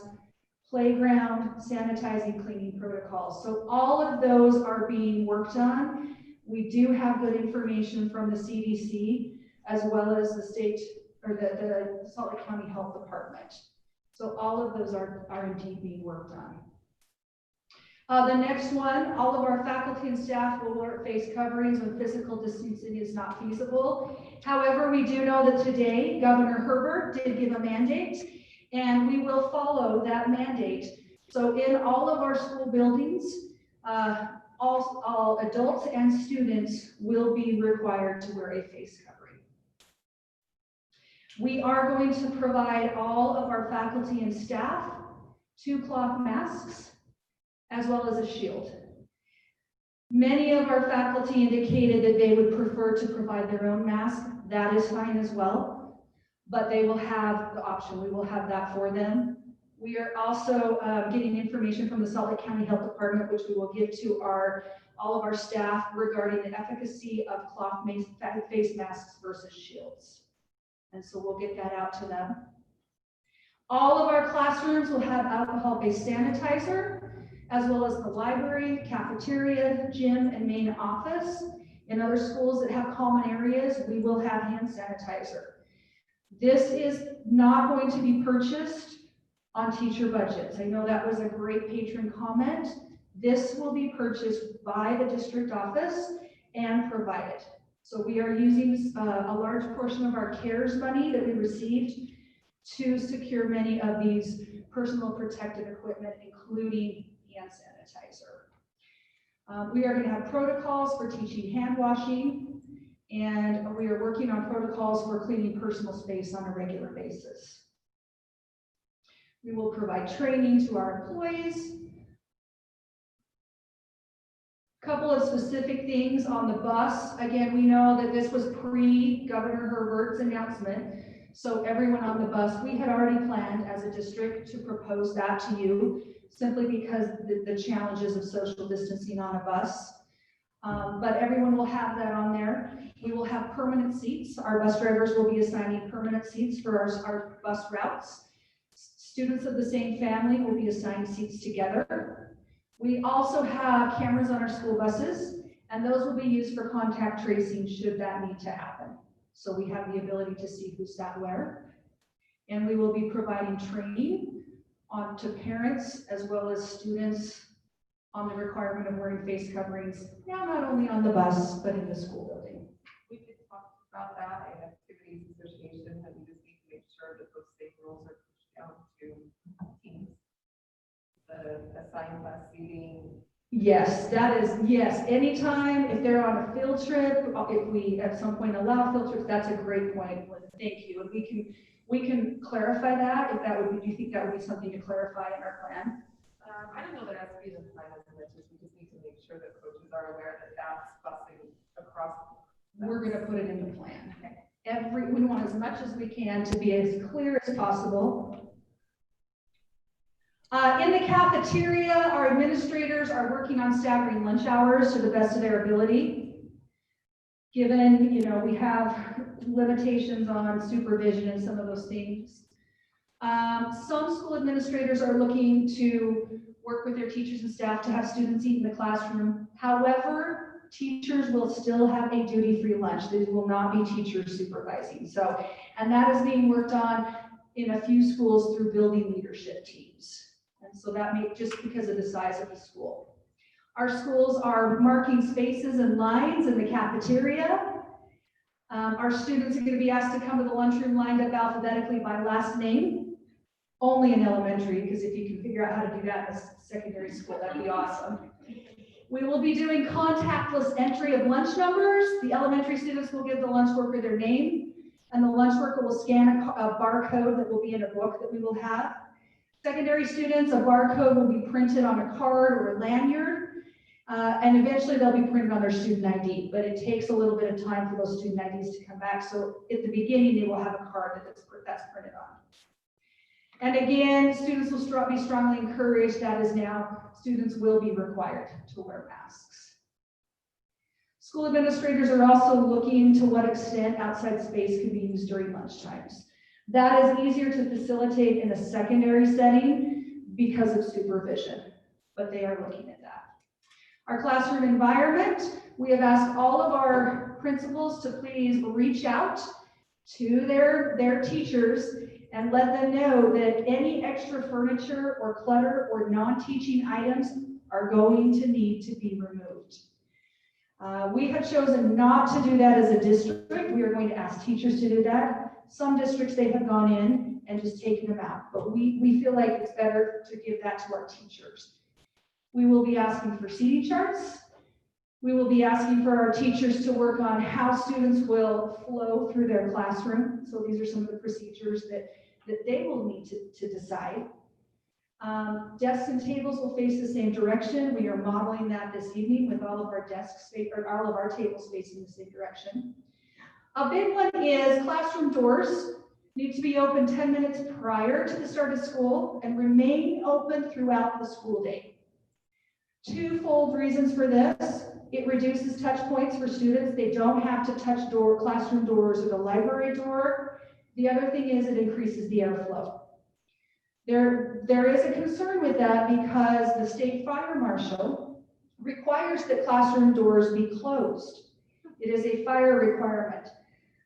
Speaker 10: playground sanitizing cleaning protocols. So all of those are being worked on. We do have good information from the CDC as well as the state or the Salt Lake County Health Department. So all of those are indeed being worked on. The next one, all of our faculty and staff will wear face coverings when physical distancing is not feasible. However, we do know that today Governor Herbert did give a mandate, and we will follow that mandate. So in all of our school buildings, all adults and students will be required to wear a face covering. We are going to provide all of our faculty and staff 2 cloth masks, as well as a shield. Many of our faculty indicated that they would prefer to provide their own mask. That is fine as well, but they will have the option. We will have that for them. We are also getting information from the Salt Lake County Health Department, which we will give to all of our staff regarding the efficacy of cloth face masks versus shields. And so we'll get that out to them. All of our classrooms will have alcohol-based sanitizer, as well as the library, cafeteria, gym, and main office. In other schools that have common areas, we will have hand sanitizer. This is not going to be purchased on teacher budgets. I know that was a great patron comment. This will be purchased by the district office and provided. So we are using a large portion of our CARES money that we received to secure many of these personal protective equipment, including hand sanitizer. We are going to have protocols for teaching hand washing, and we are working on protocols for cleaning personal space on a regular basis. We will provide training to our employees. Couple of specific things on the bus. Again, we know that this was pre-Governor Herbert's announcement. So everyone on the bus, we had already planned as a district to propose that to you, simply because the challenges of social distancing on a bus. But everyone will have that on there. We will have permanent seats. Our bus drivers will be assigning permanent seats for our bus routes. Students of the same family will be assigned seats together. We also have cameras on our school buses, and those will be used for contact tracing should that need to happen. So we have the ability to see who sat where. And we will be providing training to parents as well as students on the requirement of wearing face coverings, now not only on the bus, but in the school building.
Speaker 3: We did talk about that in Activities Association, and we just need to make sure that those same rules are pushed down to teams. The assigned class seating.
Speaker 10: Yes, that is, yes. Anytime, if they're on a field trip, if we at some point allow field trips, that's a great point. Thank you. And we can clarify that if that would be, do you think that would be something to clarify in our plan?
Speaker 3: I don't know that it has to be in the plan as much as we just need to make sure that coaches are aware that that's busing across.
Speaker 10: We're going to put it in the plan. We want as much as we can to be as clear as possible. In the cafeteria, our administrators are working on staggering lunch hours to the best of their ability. Given, we have limitations on supervision and some of those things. Some school administrators are looking to work with their teachers and staff to have students eat in the classroom. However, teachers will still have a duty-free lunch. They will not be teachers supervising. So, and that is being worked on in a few schools through building leadership teams. And so that may, just because of the size of the school. Our schools are marking spaces and lines in the cafeteria. Our students are going to be asked to come to the lunchroom lined up alphabetically by last name, only in elementary, because if you can figure out how to do that in a secondary school, that'd be awesome. We will be doing contactless entry of lunch numbers. The elementary students will give the lunch worker their name, and the lunch worker will scan a barcode that will be in a book that we will have. Secondary students, a barcode will be printed on a card or a lanyard, and eventually they'll be printed on their student ID, but it takes a little bit of time for those student IDs to come back. So at the beginning, they will have a card that's printed on. And again, students will be strongly encouraged, that is now, students will be required to wear masks. School administrators are also looking to what extent outside space can be used during lunch times. That is easier to facilitate in a secondary setting because of supervision, but they are looking at that. Our classroom environment, we have asked all of our principals to please reach out to their teachers and let them know that any extra furniture or clutter or non-teaching items are going to need to be removed. We have chosen not to do that as a district. We are going to ask teachers to do that. Some districts, they have gone in and just taken them out, but we feel like it's better to give that to our teachers. We will be asking for seating charts We will be asking for our teachers to work on how students will flow through their classroom. So these are some of the procedures that they will need to decide. Desks and tables will face the same direction. We are modeling that this evening with all of our desks, or all of our tables facing the same direction. A big one is classroom doors need to be open 10 minutes prior to the start of school and remain open throughout the school day. Twofold reasons for this. It reduces touch points for students. They don't have to touch classroom doors or the library door. The other thing is it increases the airflow. There is a concern with that because the state fire marshal requires that classroom doors be closed. It is a fire requirement.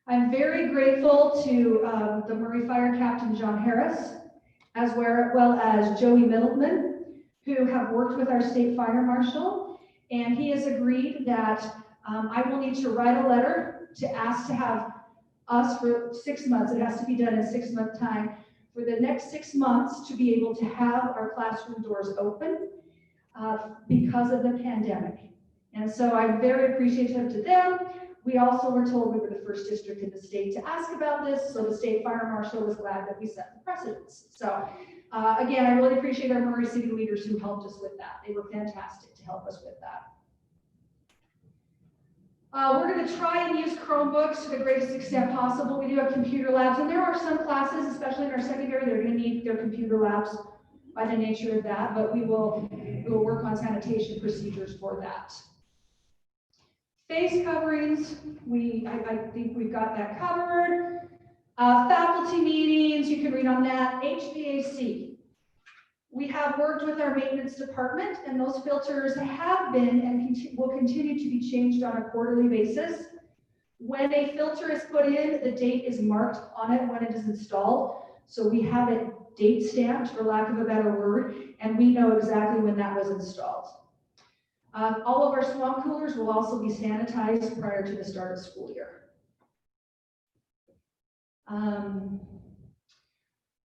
Speaker 10: I'm very grateful to the Murray Fire Captain John Harris, as well as Joey Middleman, who have worked with our state fire marshal, and he has agreed that I will need to write a letter to ask to have us for 6 months. It has to be done in 6 month time. For the next 6 months to be able to have our classroom doors open because of the pandemic. And so I'm very appreciative to them. We also were told we were the first district in the state to ask about this, so the state fire marshal was glad that we set the precedence. So again, I really appreciate our Murray City leaders who helped us with that. They were fantastic to help us with that. We're going to try and use Chromebooks to the greatest extent possible. We do have computer labs, and there are some classes, especially in our secondary, they're going to need their computer labs by the nature of that, but we will work on sanitation procedures for that. Face coverings, I think we've got that covered. Faculty meetings, you can read on that. HVAC. We have worked with our maintenance department, and those filters have been and will continue to be changed on a quarterly basis. When a filter is put in, the date is marked on it when it is installed. So we have it date stamped, for lack of a better word, and we know exactly when that was installed. All of our swamp coolers will also be sanitized prior to the start of school year.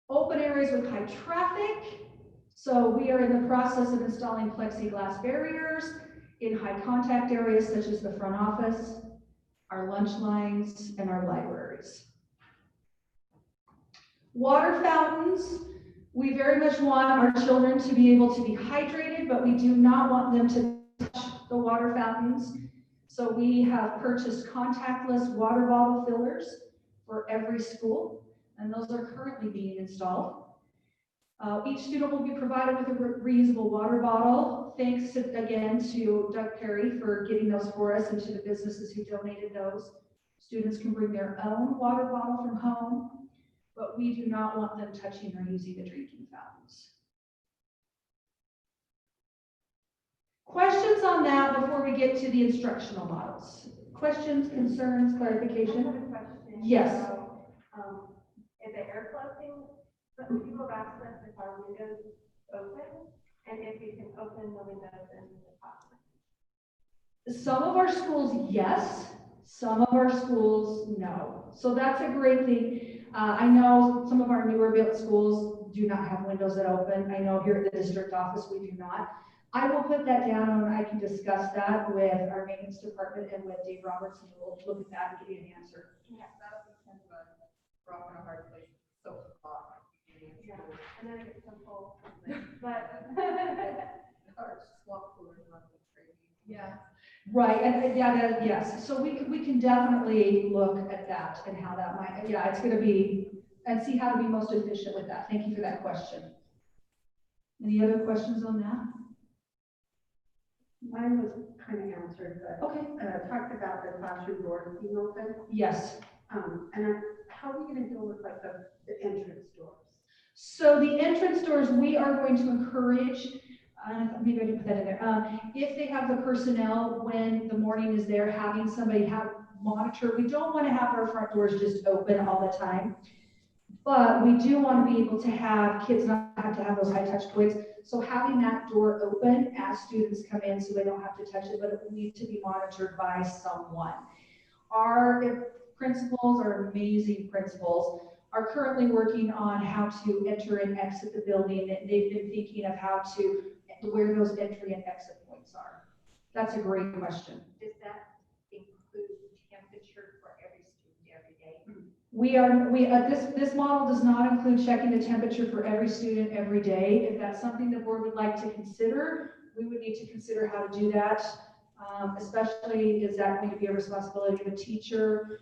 Speaker 10: Open areas with high traffic. So we are in the process of installing plexiglass barriers in high contact areas such as the front office, our lunch lines, and our libraries. Water fountains. We very much want our children to be able to be hydrated, but we do not want them to touch the water fountains. So we have purchased contactless water bottle fillers for every school, and those are currently being installed. Each student will be provided with a reusable water bottle. Thanks again to Doug Perry for getting those for us and to the businesses who donated those. Students can bring their own water bottle from home, but we do not want them touching or using the drinking fountains. Questions on that before we get to the instructional models? Questions, concerns, clarification?
Speaker 5: I have a question.
Speaker 10: Yes.
Speaker 5: So, is the airflow thing, but people have asked us if our windows open and if you can open the windows in the classroom.
Speaker 10: Some of our schools, yes. Some of our schools, no. So that's a great thing. I know some of our newer built schools do not have windows that open. I know here at the district office, we do not. I will put that down and I can discuss that with our maintenance department and with Dave Robertson. We'll look at that and give you an answer.
Speaker 9: Yeah, that would be kind of a rock and a hard place. So hot.
Speaker 5: Yeah, and then it gets so cold. But
Speaker 9: Our swamp coolers run crazy. Yeah.
Speaker 10: Right, and yeah, yes. So we can definitely look at that and how that might, yeah, it's going to be, and see how to be most efficient with that. Thank you for that question. Any other questions on that?
Speaker 2: Mine was kind of answered, but
Speaker 10: Okay.
Speaker 2: talked about the classroom doors being open.
Speaker 10: Yes.
Speaker 2: How are we going to deal with like the entrance doors?
Speaker 10: So the entrance doors, we are going to encourage, maybe I didn't put that in there. If they have the personnel when the morning is there, having somebody monitor. We don't want to have our front doors just open all the time, but we do want to be able to have kids not have to have those high touch points. So having that door open as students come in so they don't have to touch it, but it will need to be monitored by someone. Our principals, our amazing principals, are currently working on how to enter and exit the building. They've been thinking of where those entry and exit points are. That's a great question.
Speaker 7: Does that include temperature for every student every day?
Speaker 10: This model does not include checking the temperature for every student every day. If that's something the board would like to consider, we would need to consider how to do that. Especially, is that going to be a responsibility of a teacher?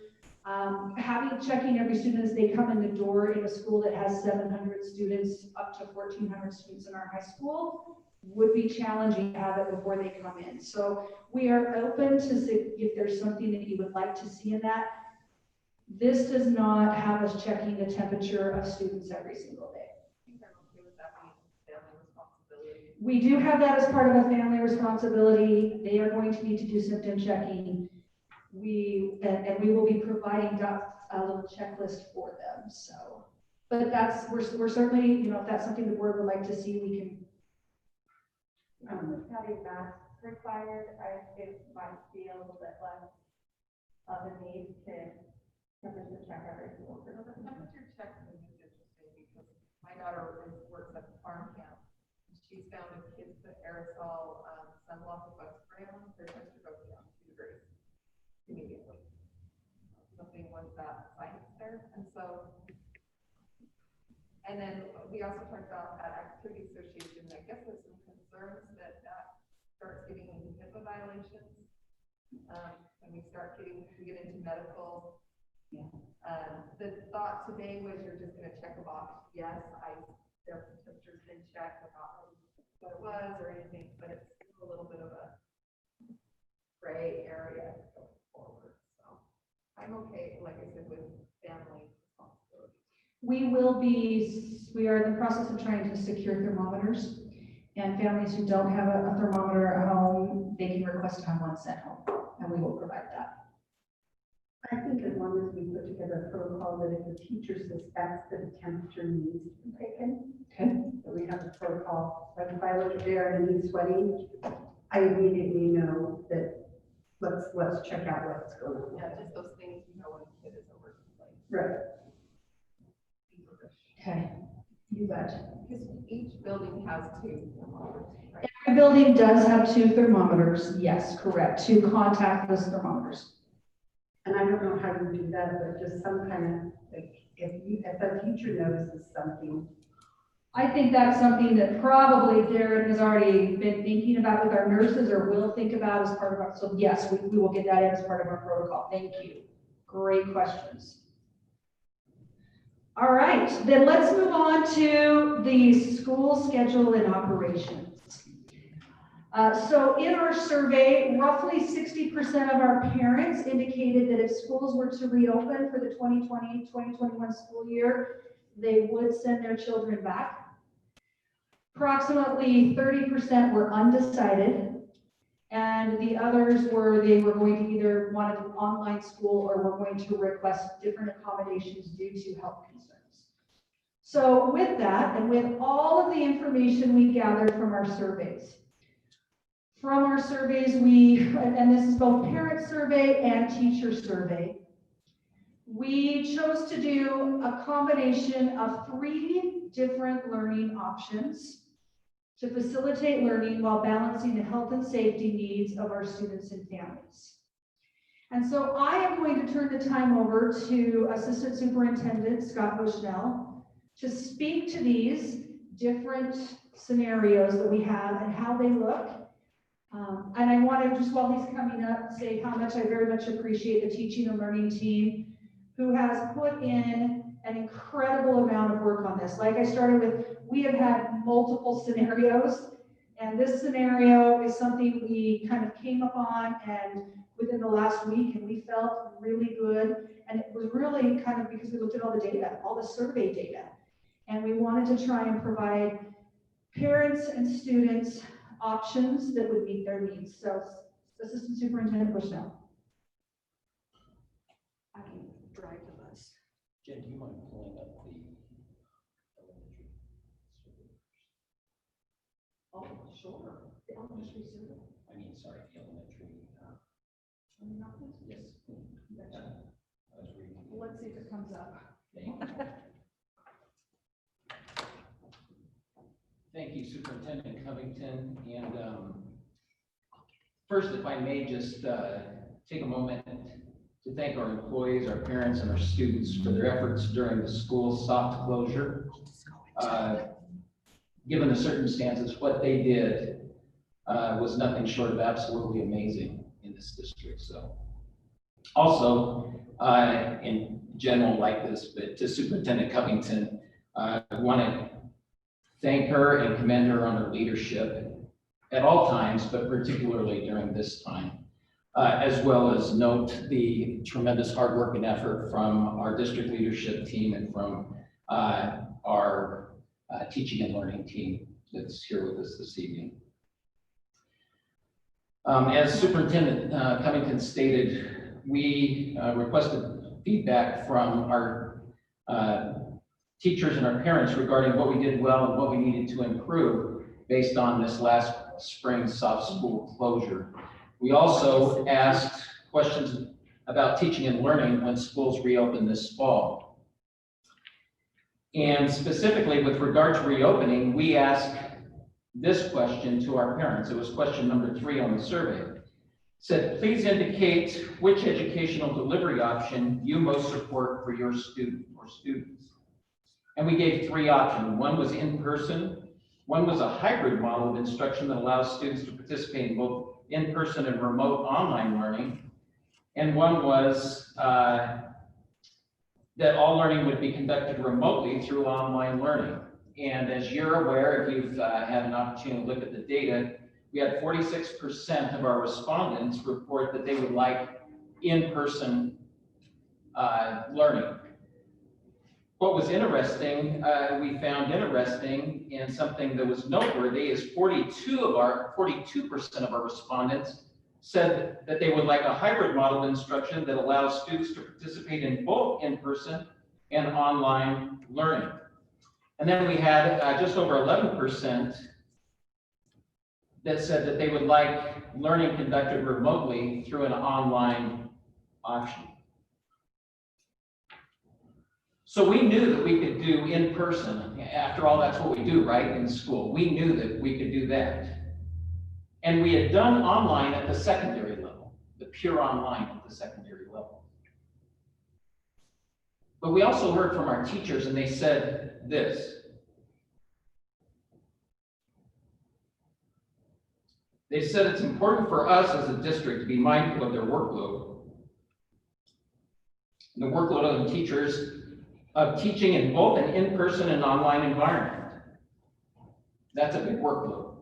Speaker 10: Checking every student as they come in the door in a school that has 700 students, up to 1,400 students in our high school, would be challenging to have it before they come in. So we are open to see if there's something that you would like to see in that. This does not have us checking the temperature of students every single day. We do have that as part of a family responsibility. They are going to need to do symptom checking. We will be providing a little checklist for them. So, but we're certainly, if that's something the board would like to see, we can.
Speaker 5: Having masks required, it might be a little bit less of a need to temperature check every single person.
Speaker 3: The temperature check is interesting because my daughter works at the farm camp. She's found if kids put aerosol sunblock bug spray on, their temperature goes down 2 degrees immediately. Something was that science there, and then we also talked about at Activity Association. I guess there's some concerns that starts getting into HIPAA violations, and we get into medical.
Speaker 10: Yeah.
Speaker 3: The thought today was you're just going to check a box. Yes, their temperature's been checked. I don't know what it was or anything, but it's a little bit of a gray area going forward. So I'm okay, like I said, with family responsibility.
Speaker 10: We are in the process of trying to secure thermometers, and families who don't have a thermometer at home, they can request to have one sent home, and we will provide that.
Speaker 2: I think as long as we put together a protocol that if the teacher suspects that a temperature needs to be taken,
Speaker 10: Okay.
Speaker 2: that we have a protocol, like if I look at there and he's sweating, I immediately know that let's check out what's going on.
Speaker 3: Yeah, just those things you know when a kid is over.
Speaker 2: Right.
Speaker 10: Okay, you bet.
Speaker 3: Because each building has 2 thermometers, right?
Speaker 10: Every building does have 2 thermometers, yes, correct, 2 contactless thermometers.
Speaker 2: And I don't know how you do that, but just some kind of, like, if a teacher notices something.
Speaker 10: I think that's something that probably Darren has already been thinking about with our nurses or will think about as part of our, so yes, we will get that in as part of our protocol. Thank you. Great questions. All right, then let's move on to the school schedule and operations. So in our survey, roughly 60% of our parents indicated that if schools were to reopen for the 2020-2021 school year, they would send their children back. Approximately 30% were undecided, and the others they were going to either want to do online school or were going to request different accommodations due to health concerns. So with that, and with all of the information we gathered from our surveys, and this is both parent survey and teacher survey, we chose to do a combination of 3 different learning options to facilitate learning while balancing the health and safety needs of our students and families. And so I am going to turn the time over to Assistant Superintendent Scott Bushnell to speak to these different scenarios that we have and how they look. And I want to, just while he's coming up, say how much I very much appreciate the teaching and learning team who has put in an incredible amount of work on this. Like I started with, we have had multiple scenarios, and this scenario is something we kind of came upon and within the last week, and we felt really good. And it was really kind of because we looked at all the data, all the survey data, and we wanted to try and provide parents and students options that would meet their needs. So Assistant Superintendent Bushnell.
Speaker 11: I can drive the bus. Jen, do you mind pulling up the elementary survey?
Speaker 10: Oh, sure. The elementary survey.
Speaker 11: I mean, sorry, the elementary. Yes. I was reading.
Speaker 10: Let's see if it comes up.
Speaker 11: Thank you. Thank you, Superintendent Covington, and First, if I may just take a moment to thank our employees, our parents, and our students for their efforts during the school soft closure. Given the circumstances, what they did was nothing short of absolutely amazing in this district. So also, in general like this, but to Superintendent Covington, I want to thank her and commend her on her leadership at all times, but particularly during this time, as well as note the tremendous hard work and effort from our district leadership team and from our teaching and learning team that's here with us this evening. As Superintendent Covington stated, we requested feedback from our teachers and our parents regarding what we did well and what we needed to improve based on this last spring soft school closure. We also asked questions about teaching and learning when schools reopen this fall. And specifically with regard to reopening, we asked this question to our parents. It was question number 3 on the survey. It said, please indicate which educational delivery option you most support for your student or students. And we gave 3 options. One was in person. One was a hybrid model of instruction that allows students to participate in both in-person and remote online learning. And one was that all learning would be conducted remotely through online learning. And as you're aware, if you've had an opportunity to look at the data, we had 46% of our respondents report that they would like in-person learning. What was interesting, we found interesting, and something that was noteworthy is 42% of our respondents said that they would like a hybrid model of instruction that allows students to participate in both in-person and online learning. And then we had just over 11% that said that they would like learning conducted remotely through an online option. So we knew that we could do in person. After all, that's what we do, right, in school. We knew that we could do that. And we had done online at the secondary level, the pure online at the secondary level. But we also heard from our teachers, and they said this. They said it's important for us as a district to be mindful of their workload, the workload of the teachers, of teaching in both an in-person and online environment. That's a big workload.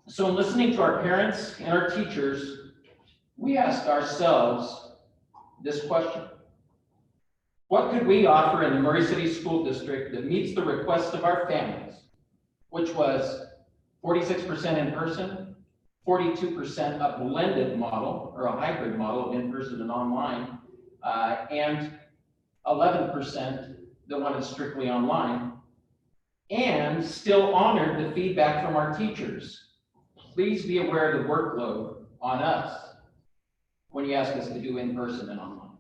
Speaker 11: So in listening to our parents and our teachers, we asked ourselves this question. What could we offer in the Murray City School District that meets the request of our families, which was 46% in person, 42% a blended model or a hybrid model of in-person and online, and 11% that wanted strictly online, and still honored the feedback from our teachers. Please be aware of the workload on us when you ask us to do in-person and online.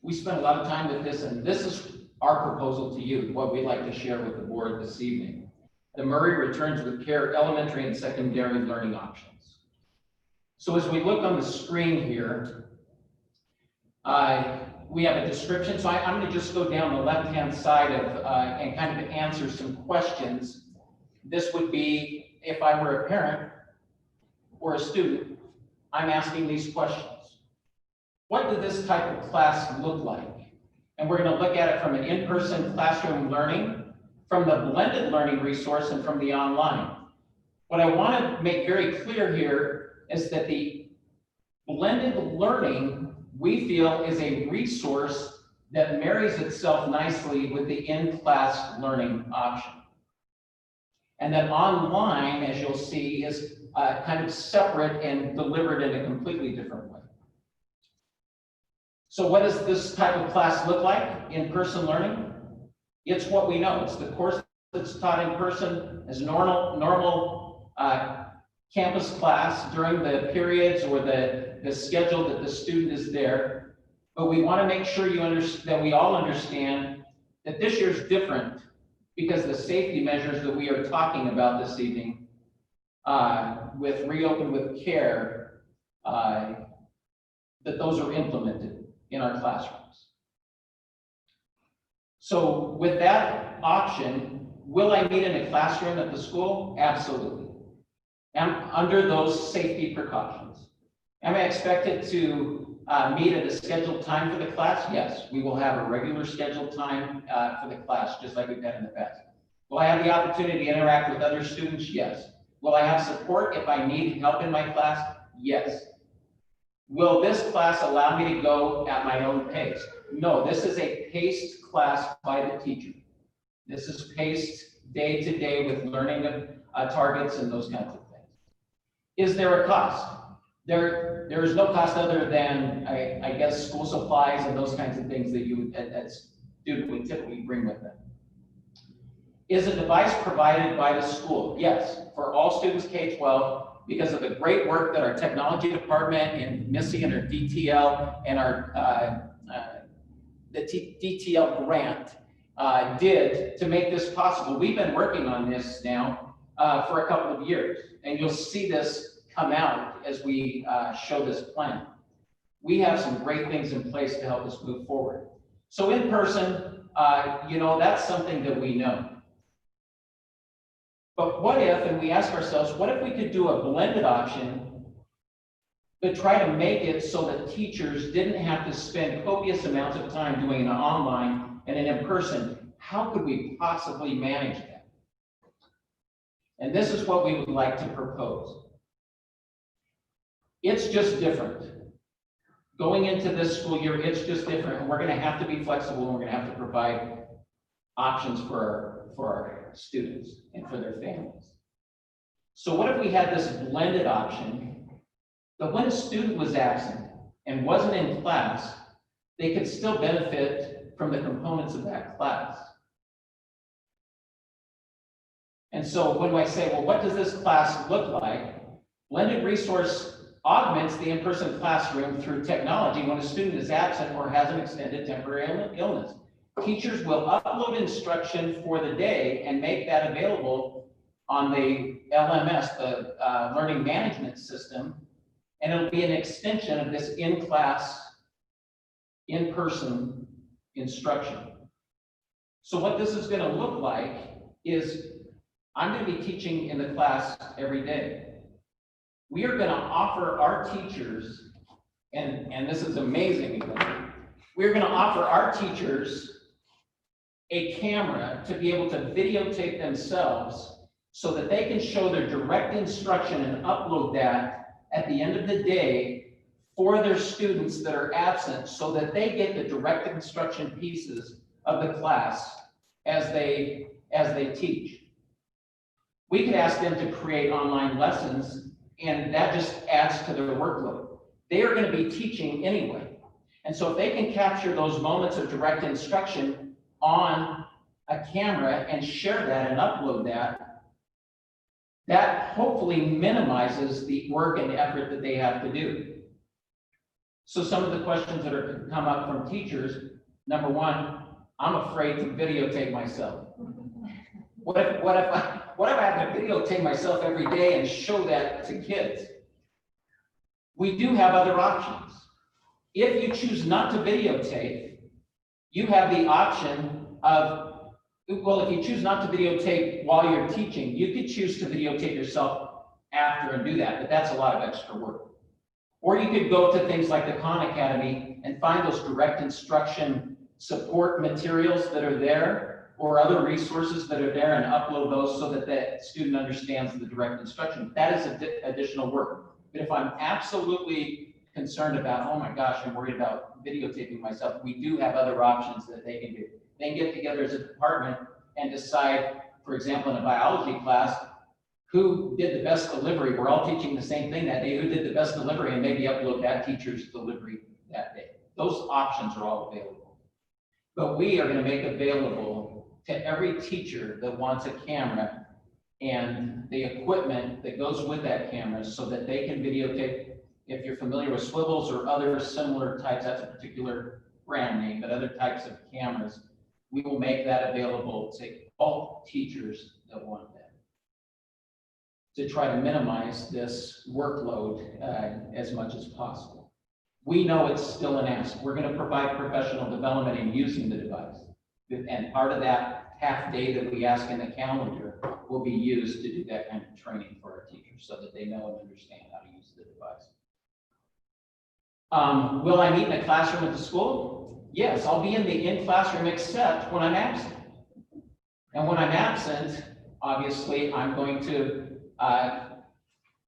Speaker 11: We spent a lot of time with this, and this is our proposal to you, what we'd like to share with the board this evening. The Murray Returns with Care elementary and secondary learning options. So as we look on the screen here, we have a description. So I'm going to just go down the left-hand side of and kind of answer some questions. This would be if I were a parent or a student, I'm asking these questions. What did this type of class look like? And we're going to look at it from an in-person classroom learning, from the blended learning resource, and from the online. What I want to make very clear here is that the blended learning, we feel, is a resource that marries itself nicely with the in-class learning option. And that online, as you'll see, is kind of separate and delivered in a completely different way. So what does this type of class look like? In-person learning? It's what we know. It's the course that's taught in person as normal campus class during the periods or the schedule that the student is there. But we want to make sure that we all understand that this year's different because the safety measures that we are talking about this evening with Reopen with Care, that those are implemented in our classrooms. So with that option, will I meet in a classroom at the school? Absolutely. And under those safety precautions. Am I expected to meet at a scheduled time for the class? Yes, we will have a regular scheduled time for the class, just like we've had in the past. Will I have the opportunity to interact with other students? Yes. Will I have support if I need help in my class? Yes. Will this class allow me to go at my own pace? No, this is a paced class by the teacher. This is paced day to day with learning targets and those kinds of things. Is there a cost? There is no cost other than, I guess, school supplies and those kinds of things that you, as student would typically bring with them. Is a device provided by the school? Yes, for all students K-12, because of the great work that our technology department and Missy and our DTL and our DTL grant did to make this possible. We've been working on this now for a couple of years, and you'll see this come out as we show this plan. We have some great things in place to help us move forward. So in person, that's something that we know. But what if, and we ask ourselves, what if we could do a blended option, but try to make it so that teachers didn't have to spend copious amounts of time doing an online and an in-person? How could we possibly manage that? And this is what we would like to propose. It's just different. Going into this school year, it's just different, and we're going to have to be flexible, and we're going to have to provide options for our students and for their families. So what if we had this blended option that when a student was absent and wasn't in class, they could still benefit from the components of that class? And so when I say, well, what does this class look like? Blended resource augments the in-person classroom through technology when a student is absent or has an extended temporary illness. Teachers will upload instruction for the day and make that available on the LMS, the Learning Management System, and it'll be an extension of this in-class, in-person instruction. So what this is going to look like is I'm going to be teaching in the class every day. We are going to offer our teachers, and this is amazing, we're going to offer our teachers a camera to be able to videotape themselves so that they can show their direct instruction and upload that at the end of the day for their students that are absent so that they get the direct instruction pieces of the class as they teach. We could ask them to create online lessons, and that just adds to their workload. They are going to be teaching anyway. And so if they can capture those moments of direct instruction on a camera and share that and upload that, that hopefully minimizes the work and effort that they have to do. So some of the questions that are come up from teachers, number one, I'm afraid to videotape myself. What if I have to videotape myself every day and show that to kids? We do have other options. If you choose not to videotape, you have the option of, well, if you choose not to videotape while you're teaching, you could choose to videotape yourself after and do that, but that's a lot of extra work. Or you could go to things like the Khan Academy and find those direct instruction support materials that are there, or other resources that are there, and upload those so that the student understands the direct instruction. That is additional work. But if I'm absolutely concerned about, oh my gosh, I'm worried about videotaping myself, we do have other options that they can do. They can get together as a department and decide, for example, in a biology class, who did the best delivery. We're all teaching the same thing that day. Who did the best delivery, and maybe upload that teacher's delivery that day. Those options are all available. But we are going to make available to every teacher that wants a camera and the equipment that goes with that camera so that they can videotape. If you're familiar with swivels or other similar types, that's a particular brand name, but other types of cameras, we will make that available to all teachers that want that, to try to minimize this workload as much as possible. We know it's still an ask. We're going to provide professional development in using the device. And part of that half day that we ask in the calendar will be used to do that kind of training for our teachers so that they know and understand how to use the device. Will I meet in a classroom at the school? Yes, I'll be in the in-classroom except when I'm absent. And when I'm absent, obviously, I'm going to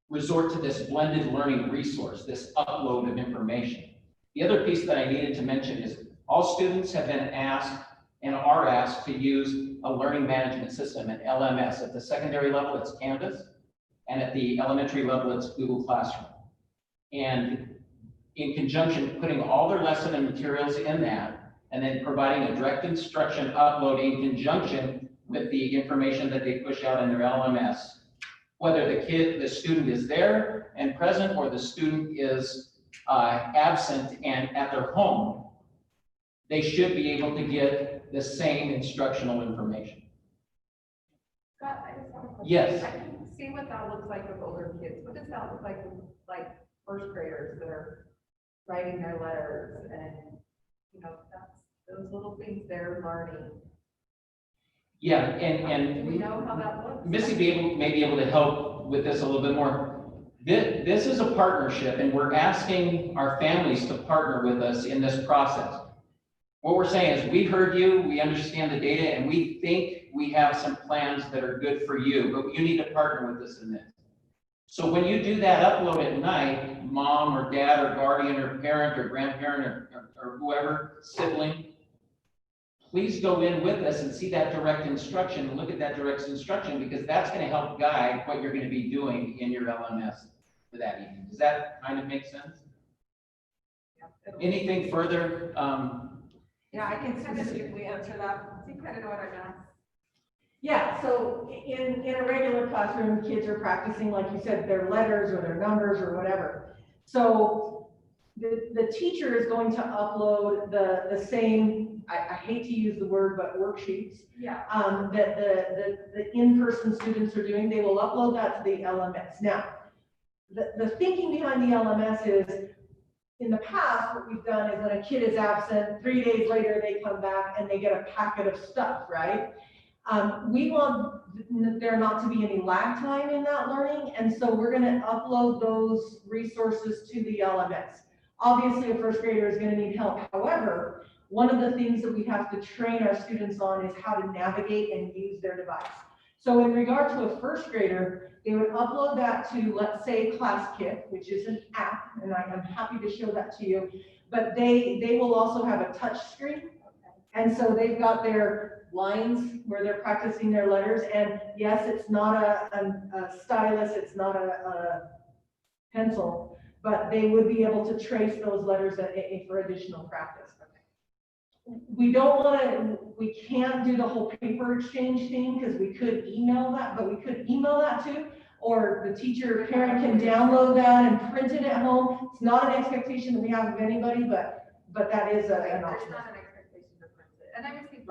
Speaker 11: resort to this blended learning resource, this upload of information. The other piece that I needed to mention is all students have been asked and are asked to use a learning management system, an LMS. At the secondary level, it's Canvas, and at the elementary level, it's Google Classroom. And in conjunction, putting all their lesson and materials in that, and then providing a direct instruction upload in conjunction with the information that they push out in their LMS. Whether the student is there and present, or the student is absent and at their home, they should be able to get the same instructional information.
Speaker 3: Scott, I just have a question.
Speaker 11: Yes.
Speaker 3: I can see what that looks like with older kids. What does that look like with first graders that are writing their letters and, that's those little things they're learning?
Speaker 11: Yeah,
Speaker 3: Do
Speaker 11: and
Speaker 3: we know how that looks?
Speaker 11: Missy may be able to help with this a little bit more. This is a partnership, and we're asking our families to partner with us in this process. What we're saying is, we heard you, we understand the data, and we think we have some plans that are good for you, but you need to partner with us in this. So when you do that upload at night, mom or dad or guardian or parent or grandparent or whoever, sibling, please go in with us and see that direct instruction and look at that direct instruction, because that's going to help guide what you're going to be doing in your LMS for that evening. Does that kind of make sense? Anything further?
Speaker 3: Yeah, I can specifically answer that. I think I know what I'm asking.
Speaker 9: Yeah, so in a regular classroom, kids are practicing, like you said, their letters or their numbers or whatever. So the teacher is going to upload the same, I hate to use the word, but worksheets.
Speaker 3: Yeah.
Speaker 9: That the in-person students are doing. They will upload that to the LMS. Now, the thinking behind the LMS is, in the past, what we've done is when a kid is absent, 3 days later, they come back and they get a packet of stuff, right? We want there not to be any lag time in that learning, and so we're going to upload those resources to the LMS. Obviously, a first grader is going to need help. However, one of the things that we have to train our students on is how to navigate and use their device. So in regard to a first grader, they would upload that to, let's say, ClassKit, which is an app, and I'm happy to show that to you, but they will also have a touch screen. And so they've got their lines where they're practicing their letters, and yes, it's not a stylus, it's not a pencil, but they would be able to trace those letters for additional practice. We don't want to, we can't do the whole paper exchange thing, because we could email that, but we could email that too, or the teacher or parent can download that and print it at home. It's not an expectation that we have of anybody, but that is an option.
Speaker 3: There's not an expectation to print it. And I was thinking,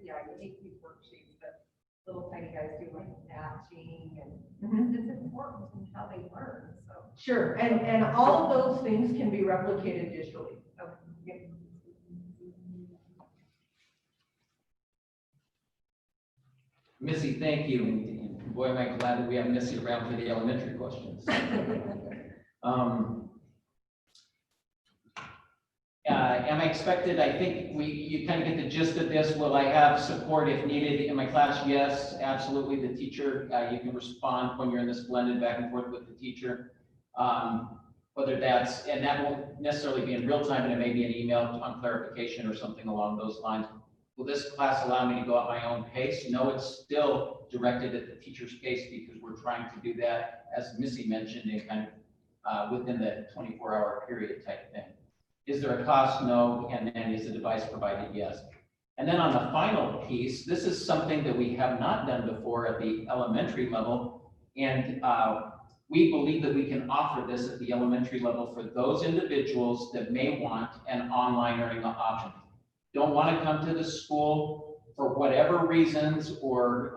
Speaker 3: you make these worksheets that little tiny guys do, like matching, and it's important in how they learn, so.
Speaker 9: Sure, and all of those things can be replicated digitally.
Speaker 3: Okay.
Speaker 11: Missy, thank you. And boy, am I glad that we have Missy around for the elementary questions. Am I expected? I think you kind of get the gist of this. Will I have support if needed in my class? Yes, absolutely. The teacher, you can respond when you're in this blended back and forth with the teacher. Whether that's, and that won't necessarily be in real time, and it may be an email on clarification or something along those lines. Will this class allow me to go at my own pace? No, it's still directed at the teacher's pace, because we're trying to do that, as Missy mentioned, in kind of within the 24-hour period type thing. Is there a cost? No. And then is the device provided? Yes. And then on the final piece, this is something that we have not done before at the elementary level. And we believe that we can offer this at the elementary level for those individuals that may want an online learning option. don't want to come to the school for whatever reasons, or,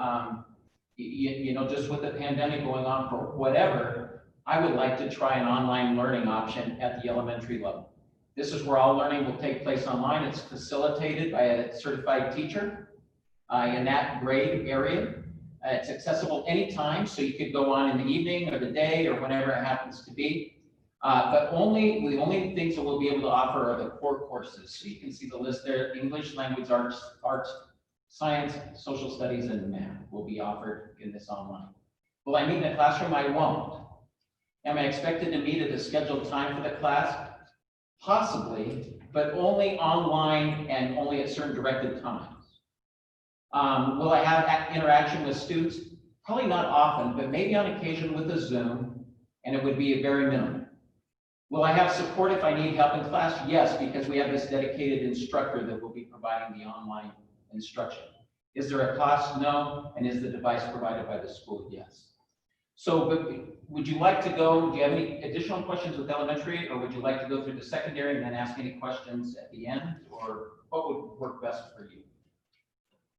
Speaker 11: just with the pandemic going on, for whatever, I would like to try an online learning option at the elementary level. This is where all learning will take place online. It's facilitated by a certified teacher in that grade area. It's accessible anytime, so you could go on in the evening or the day or whenever it happens to be. But the only things that we'll be able to offer are the core courses. So you can see the list there: English, language, arts, science, social studies, and math will be offered in this online. Will I meet in the classroom? I won't. Am I expected to meet at a scheduled time for the class? Possibly, but only online and only at certain directed times. Will I have interaction with students? Probably not often, but maybe on occasion with a Zoom, and it would be a very minimum. Will I have support if I need help in class? Yes, because we have this dedicated instructor that will be providing the online instruction. Is there a cost? No. And is the device provided by the school? Yes. So would you like to go, do you have any additional questions with elementary, or would you like to go through the secondary and then ask any questions at the end, or what would work best for you?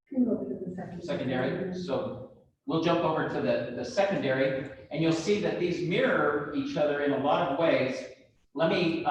Speaker 2: Can go to the
Speaker 11: Secondary. So we'll jump over to the secondary, and you'll see that these mirror each other in a lot of ways. Let me,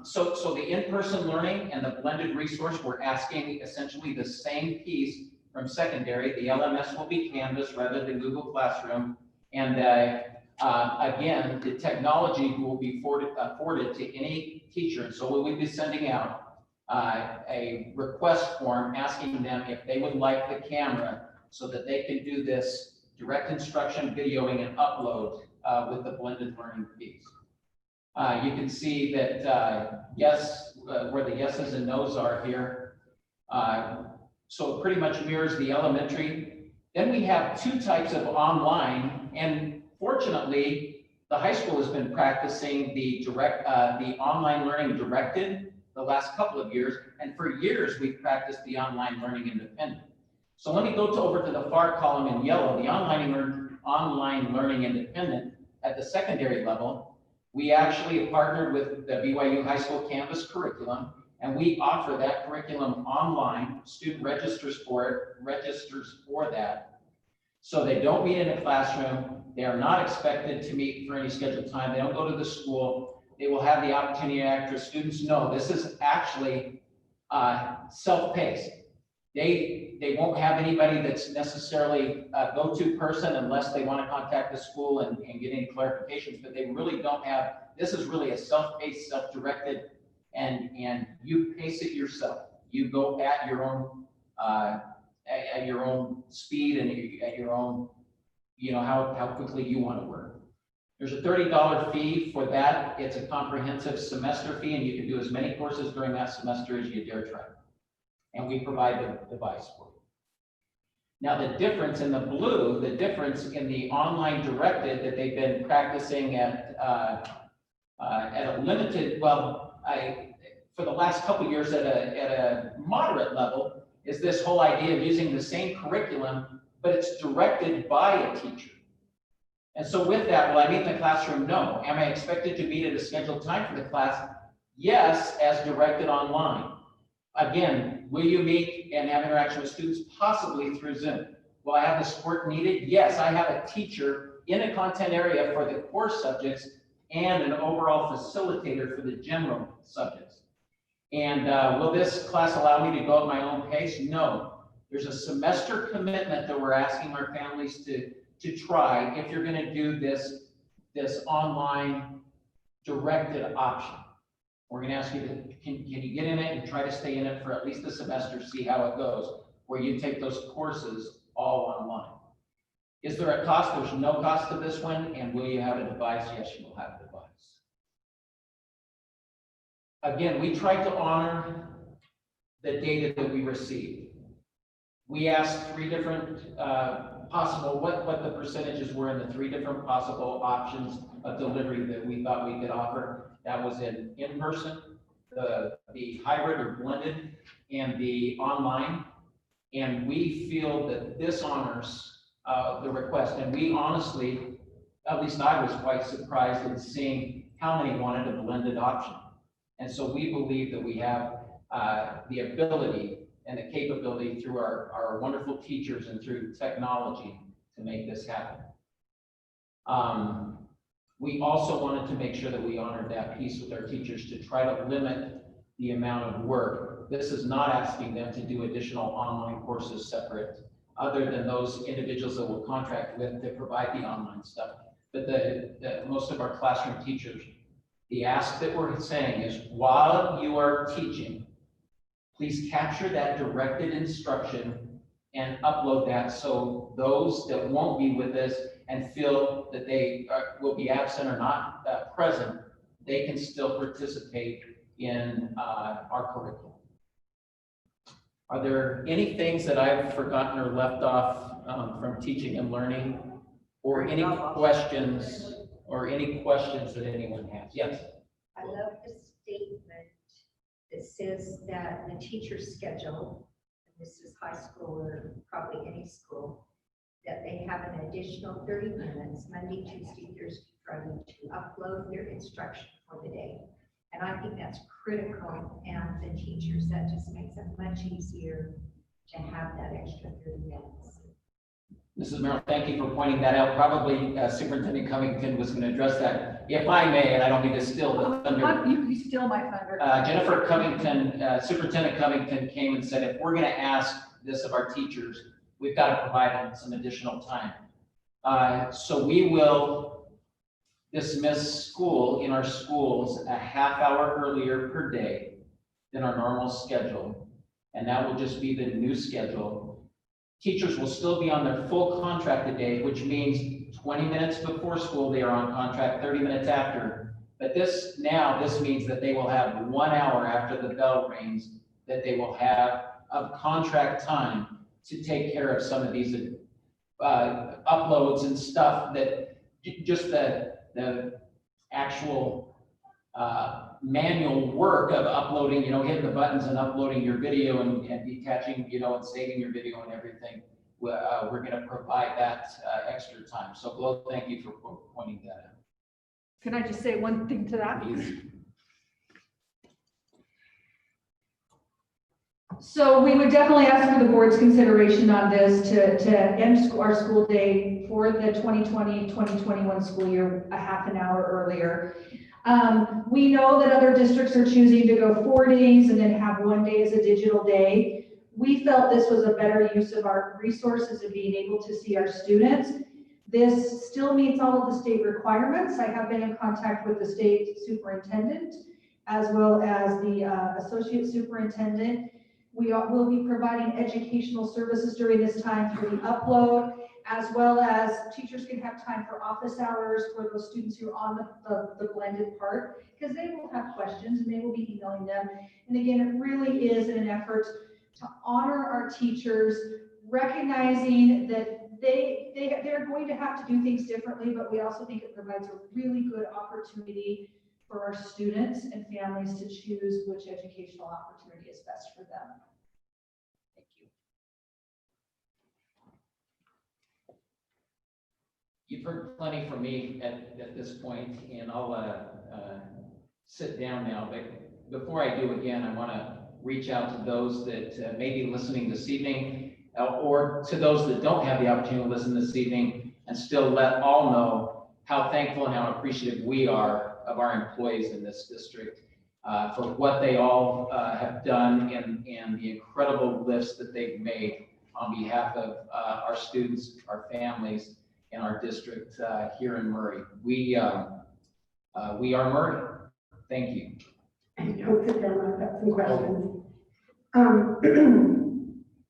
Speaker 11: so the in-person learning and the blended resource, we're asking essentially the same piece from secondary. The LMS will be Canvas rather than Google Classroom. And again, the technology will be afforded to any teacher. And so we'll be sending out a request form asking them if they would like the camera so that they can do this direct instruction videoing and upload with the blended learning piece. You can see that yes, where the yeses and nos are here. So it pretty much mirrors the elementary. Then we have two types of online, and fortunately, the high school has been practicing the online learning directed the last couple of years, and for years we've practiced the online learning independent. So let me go over to the far column in yellow, the online learning independent at the secondary level. We actually have partnered with the BYU High School Canvas curriculum, and we offer that curriculum online. Student registers for that. So they don't meet in a classroom. They are not expected to meet for any scheduled time. They don't go to the school. They will have the opportunity after students know this is actually self-paced. They won't have anybody that's necessarily a go-to person unless they want to contact the school and get any clarifications, but they really don't have, this is really a self-paced, self-directed, and you pace it yourself. You go at your own speed and at your own, how quickly you want to work. There's a $30 fee for that. It's a comprehensive semester fee, and you can do as many courses during that semester as you dare try. And we provide the device for you. Now the difference in the blue, the difference in the online directed that they've been practicing at a limited, for the last couple of years at a moderate level, is this whole idea of using the same curriculum, but it's directed by a teacher. And so with that, will I meet in the classroom? No. Am I expected to meet at a scheduled time for the class? Yes, as directed online. Again, will you meet and have interaction with students? Possibly through Zoom. Will I have the support needed? Yes, I have a teacher in a content area for the core subjects and an overall facilitator for the general subjects. And will this class allow me to go at my own pace? No. There's a semester commitment that we're asking our families to try if you're going to do this online directed option. We're going to ask you to, can you get in it and try to stay in it for at least a semester, see how it goes, where you take those courses all online. Is there a cost? There's no cost to this one. And will you have a device? Yes, you will have a device. Again, we try to honor the data that we receive. We asked three different possible, what the percentages were in the three different possible options of delivery that we thought we could offer. That was in person, the hybrid or blended, and the online. And we feel that this honors the request. And we honestly, at least I was quite surprised in seeing how many wanted a blended option. And so we believe that we have the ability and the capability through our wonderful teachers and through technology to make this happen. We also wanted to make sure that we honored that piece with our teachers to try to limit the amount of work. This is not asking them to do additional online courses separate, other than those individuals that we'll contract with to provide the online stuff. But most of our classroom teachers, the ask that we're saying is, while you are teaching, please capture that directed instruction and upload that so those that won't be with us and feel that they will be absent or not present, they can still participate in our curriculum. Are there any things that I've forgotten or left off from teaching and learning, or any questions that anyone has? Yes.
Speaker 7: I love the statement that says that the teacher's schedule, and this is high school or probably any school, that they have an additional 30 minutes, Monday, Tuesday, Thursday, Friday, to upload their instruction for the day. And I think that's critical, and the teachers, that just makes it much easier to have that extra 30 minutes.
Speaker 11: Mrs. Merrill, thank you for pointing that out. Probably Superintendent Covington was going to address that. If I may, and I don't mean to steal the thunder.
Speaker 1: You steal my thunder.
Speaker 11: Jennifer Covington, Superintendent Covington came and said, if we're going to ask this of our teachers, we've got to provide them some additional time. So we will dismiss school in our schools a half hour earlier per day than our normal schedule. And that will just be the new schedule. Teachers will still be on their full contracted day, which means 20 minutes before school, they are on contract, 30 minutes after. But this means that they will have 1 hour after the bell rings that they will have of contract time to take care of some of these uploads and stuff that just the actual manual work of uploading, hitting the buttons and uploading your video and detaching, and saving your video and everything. We're going to provide that extra time. So, Glo, thank you for pointing that out.
Speaker 1: Can I just say one thing to that?
Speaker 11: Please.
Speaker 10: So we would definitely ask for the board's consideration on this to end our school day for the 2020-2021 school year a half an hour earlier. We know that other districts are choosing to go 4 days and then have 1 day as a digital day. We felt this was a better use of our resources and being able to see our students. This still meets all of the state requirements. I have been in contact with the state superintendent as well as the associate superintendent. We will be providing educational services during this time for the upload, as well as teachers can have time for office hours for those students who are on the blended part, because they will have questions and they will be emailing them. And again, it really is in an effort to honor our teachers, recognizing that they're going to have to do things differently, but we also think it provides a really good opportunity for our students and families to choose which educational opportunity is best for them.
Speaker 11: Thank you. You've heard plenty from me at this point, and I'll sit down now. But before I do again, I want to reach out to those that may be listening this evening, or to those that don't have the opportunity to listen this evening, and still let all know how thankful and how appreciative we are of our employees in this district for what they all have done and the incredible lifts that they've made on behalf of our students, our families, and our district here in Murray. We are Murray. Thank you.
Speaker 2: Don't sit down, I've got some questions.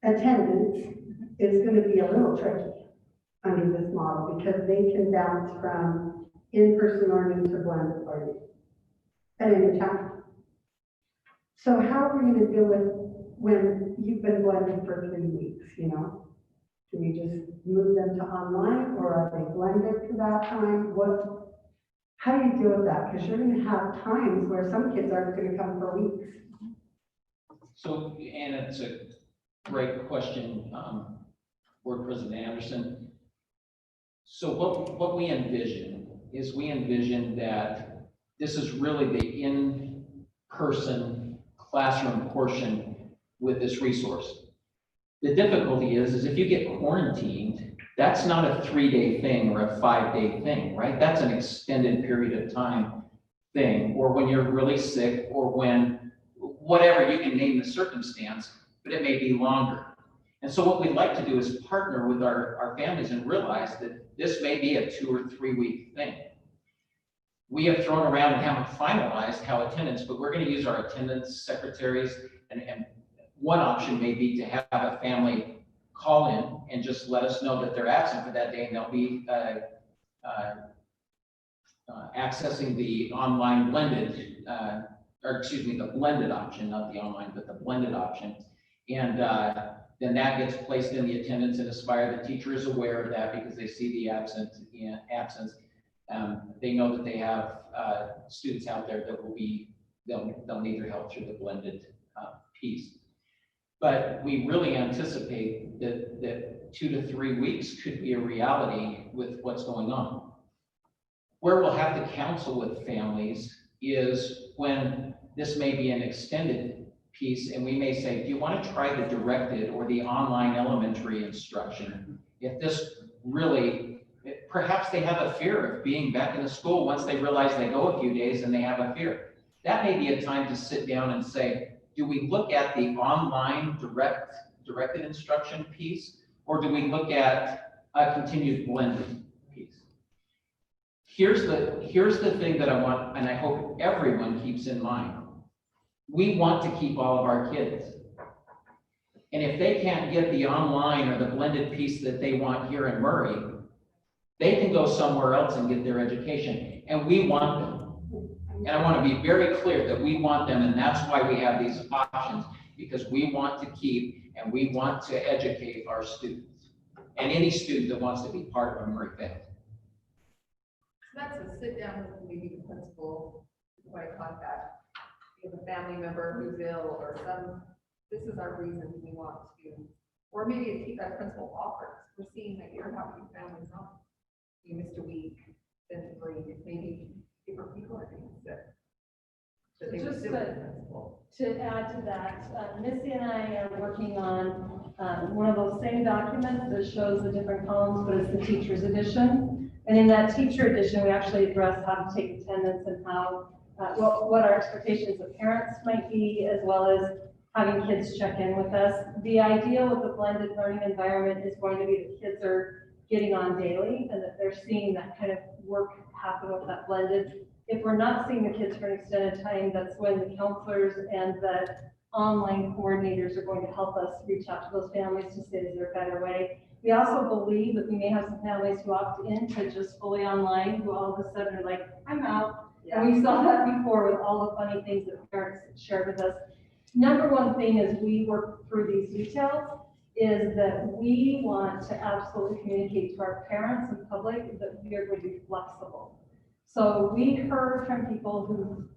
Speaker 2: Attendance is going to be a little tricky under this model because they can bounce from in-person learning to blended learning at any time. So how are we going to deal with when you've been blended for 3 weeks, Do we just move them to online, or are they blended for that time? How do you deal with that? Because you're going to have times where some kids aren't going to come for weeks.
Speaker 11: So, Anna, it's a great question, Board President Anderson. So what we envision is that this is really the in-person classroom portion with this resource. The difficulty is if you get quarantined, that's not a 3-day thing or a 5-day thing, right? That's an extended period of time thing, or when you're really sick, or when, whatever, you can name the circumstance, but it may be longer. And so what we'd like to do is partner with our families and realize that this may be a 2 or 3 week thing. We have thrown around and haven't finalized how attendance, but we're going to use our attendance secretaries, and one option may be to have a family call in and just let us know that they're absent for that day, and they'll be accessing the online blended, the blended option, not the online, but the blended option. And then that gets placed in the attendance and Aspire. The teacher is aware of that because they see the absence. They know that they have students out there that will be, they'll need their help through the blended piece. But we really anticipate that 2 to 3 weeks could be a reality with what's going on. Where we'll have to counsel with families is when this may be an extended piece, and we may say, do you want to try the directed or the online elementary instruction? If this really, perhaps they have a fear of being back in the school once they realize they go a few days and they have a fear. That may be a time to sit down and say, do we look at the online directed instruction piece, or do we look at a continued blended piece? Here's the thing that I want, and I hope everyone keeps in mind. We want to keep all of our kids. And if they can't get the online or the blended piece that they want here in Murray, they can go somewhere else and get their education. And we want them. And I want to be very clear that we want them, and that's why we have these options, because we want to keep and we want to educate our students and any student that wants to be part of a Murray family.
Speaker 3: That's a sit down with maybe the principal, by contact. You have a family member who's ill or this is our reason we want to, or maybe a principal offers. We're seeing that you're helping families on. You missed a week, then 3, maybe different people are being sick. That they would
Speaker 12: Just
Speaker 3: sit with the principal.
Speaker 12: to add to that, Missy and I are working on one of those same documents that shows the different columns, but it's the teacher's edition. And in that teacher edition, we actually address how to take attendance and how, what our expectations of parents might be, as well as having kids check in with us. The idea with the blended learning environment is going to be that kids are getting on daily and that they're seeing that kind of work happen with that blended. If we're not seeing the kids for an extended time, that's when the counselors and the online coordinators are going to help us reach out to those families to say, is there a better way? We also believe that we may have some families who opt in to just fully online, who all of a sudden are like, I'm out.
Speaker 3: Yeah.
Speaker 12: And we saw that before with all the funny things that parents shared with us. Number one thing as we work through these details is that we want to absolutely communicate to our parents and public that we are going to be flexible. So we heard from people who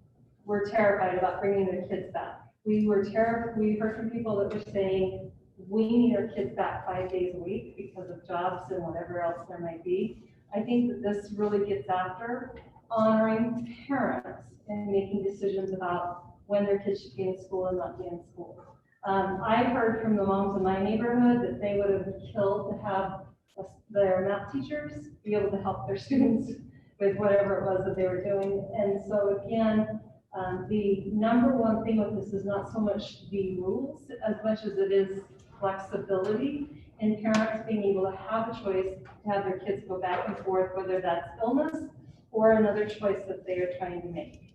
Speaker 12: were terrified about bringing their kids back. We heard from people that were saying, we need our kids back 5 days a week because of jobs and whatever else there might be. I think that this really gets after honoring parents and making decisions about when their kids should be in school and not be in school. I heard from the moms in my neighborhood that they would have killed to have their math teachers be able to help their students with whatever it was that they were doing. And so again, the number one thing with this is not so much the rules as much as it is flexibility and parents being able to have a choice to have their kids go back and forth, whether that's illness or another choice that they are trying to make.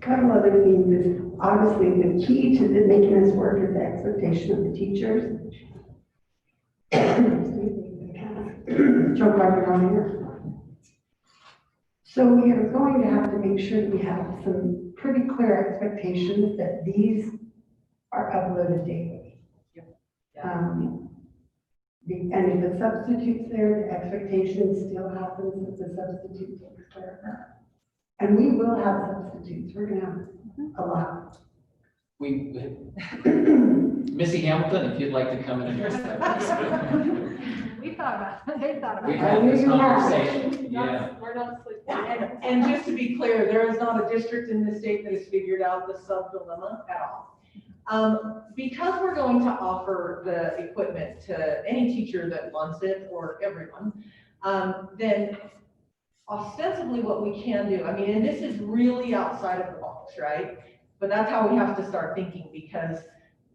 Speaker 2: Couple other things is obviously the key to making this work is the expectation of the teachers. Choke like on here. So we are going to have to make sure we have some pretty clear expectations that these are uploaded daily. And if a substitute's there, the expectation still happens that the substitute takes care of that. And we will have substitutes. We're gonna have a lot.
Speaker 11: Missy Hamilton, if you'd like to come and address that.
Speaker 1: We thought about it, they thought about
Speaker 11: We've
Speaker 1: it.
Speaker 11: had this
Speaker 2: You have.
Speaker 11: conversation, yeah.
Speaker 12: We're not asleep.
Speaker 9: And just to be clear, there is not a district in the state that has figured out the sub dilemma at all. Because we're going to offer the equipment to any teacher that wants it or everyone, then ostensibly what we can do, I mean, and this is really outside of the box, right? But that's how we have to start thinking because,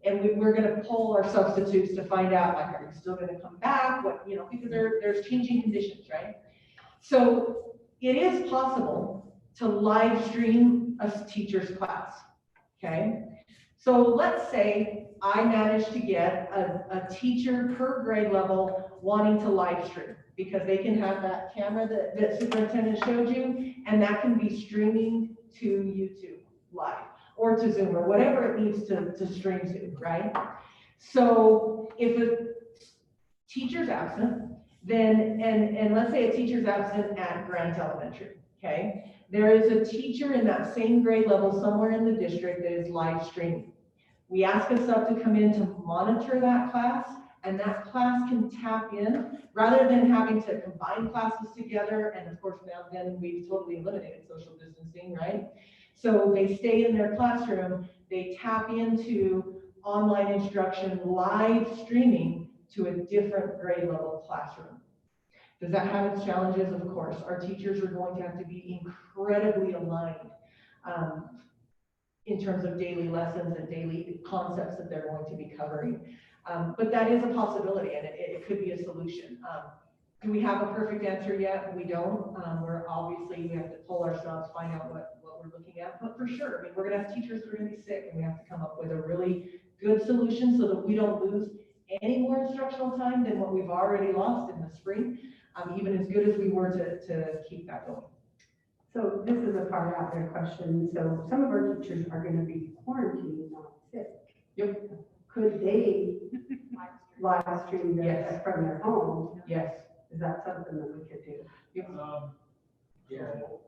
Speaker 9: and we're gonna poll our substitutes to find out, like, are you still gonna come back? What, you know, because there's changing conditions, right? So it is possible to live stream a teacher's class, okay? So let's say I managed to get a teacher per grade level wanting to live stream because they can have that camera that superintendent showed you, and that can be streaming to YouTube live or to Zoom or whatever it needs to stream to, right? So if a teacher's absent, then, and let's say a teacher's absent at Grant Elementary, okay? There is a teacher in that same grade level somewhere in the district that is live streaming. We ask a sub to come in to monitor that class, and that class can tap in, rather than having to combine classes together, and of course now then we've totally eliminated social distancing, right? So they stay in their classroom, they tap into online instruction, live streaming to a different grade level classroom. Does that have its challenges? Of course. Our teachers are going to have to be incredibly aligned in terms of daily lessons and daily concepts that they're going to be covering. But that is a possibility, and it could be a solution. Do we have a perfect answer yet? We don't. We're obviously, we have to pull ourselves, find out what we're looking at, but for sure, I mean, we're gonna have teachers who are gonna be sick, and we have to come up with a really good solution so that we don't lose any more instructional time than what we've already lost in the spring, even as good as we were to keep that going.
Speaker 2: So this is a far out there question. So some of our teachers are going to be quarantined, not sick.
Speaker 9: Yep.
Speaker 2: Could they live stream this
Speaker 9: Yes.
Speaker 2: from their home?
Speaker 9: Yes.
Speaker 2: Is that something that we could do?
Speaker 8: So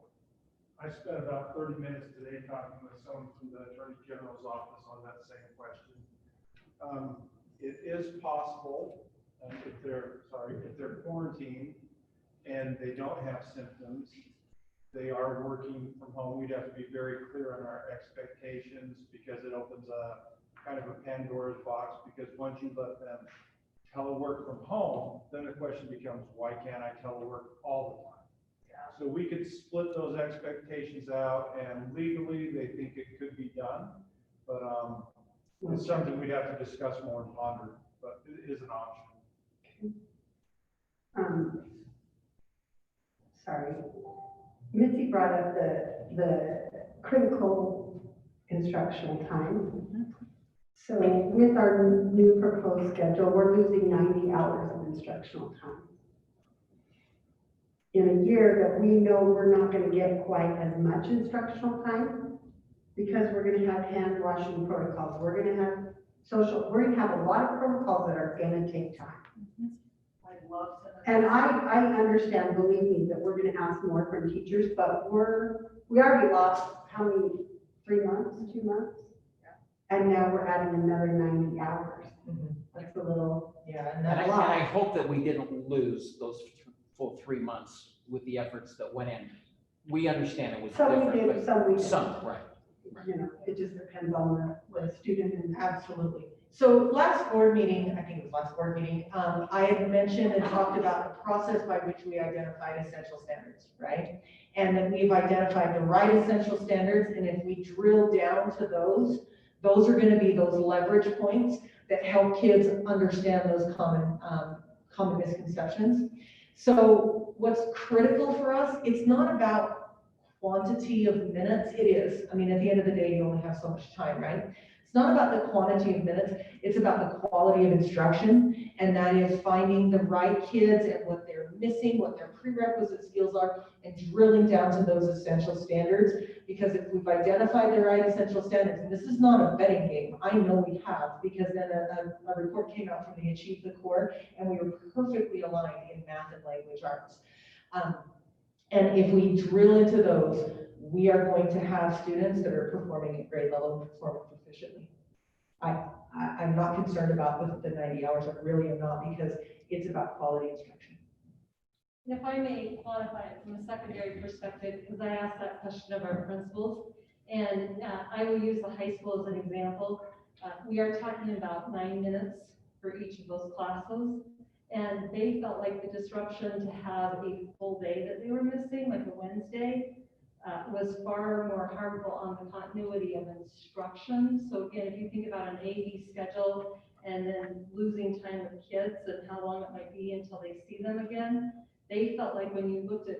Speaker 8: I spent about 30 minutes today talking with someone from the Attorney General's office on that same question. It is possible if they're quarantined and they don't have symptoms, they are working from home. We'd have to be very clear on our expectations because it opens a kind of a Pandora's box, because once you let them telework from home, then the question becomes, why can't I telework all the time? So we could split those expectations out, and legally they think it could be done, but it's something we'd have to discuss more and ponder, but it is an option.
Speaker 2: Sorry. Mitzi brought up the critical instructional time. So with our new proposed schedule, we're losing 90 hours of instructional time in a year that we know we're not going to get quite as much instructional time, because we're going to have hand washing protocols. We're going to have we're going to have a lot of protocols that are going to take time.
Speaker 12: I'd love to.
Speaker 2: And I understand, believe me, that we're going to ask more from teachers, but we already lost how many, 3 months, 2 months? And now we're adding another 90 hours. That's a little,
Speaker 9: Yeah,
Speaker 11: And
Speaker 9: and that's
Speaker 11: I hope that we didn't lose those full 3 months with the efforts that went in. We understand it was
Speaker 2: some we
Speaker 11: different,
Speaker 2: did, some we
Speaker 11: but
Speaker 2: didn't.
Speaker 11: some, right.
Speaker 2: You know, it just depends on the student and
Speaker 9: absolutely. So last board meeting, I think it was last board meeting, I had mentioned and talked about the process by which we identified essential standards, right? And then we've identified the right essential standards, and if we drill down to those are going to be those leverage points that help kids understand those common misconceptions. So what's critical for us, it's not about quantity of minutes. It is. I mean, at the end of the day, you only have so much time, right? It's not about the quantity of minutes. It's about the quality of instruction. And that is finding the right kids and what they're missing, what their prerequisite skills are, and drilling down to those essential standards. Because if we've identified the right essential standards, and this is not a betting game, I know we have, because then a report came out from the Achieve the Core, and we were perfectly aligned in math and language arts. And if we drill into those, we are going to have students that are performing at grade level and performing proficiently. I'm not concerned about the 90 hours, I really am not, because it's about quality instruction.
Speaker 12: And if I may qualify it from a secondary perspective, because I asked that question of our principals, and I will use the high school as an example. We are talking about 9 minutes for each of those classes, and they felt like the disruption to have a full day that they were missing, like a Wednesday, was far more harmful on the continuity of instruction. So again, if you think about an A/B schedule and then losing time with kids and how long it might be until they see them again, they felt like when you looked at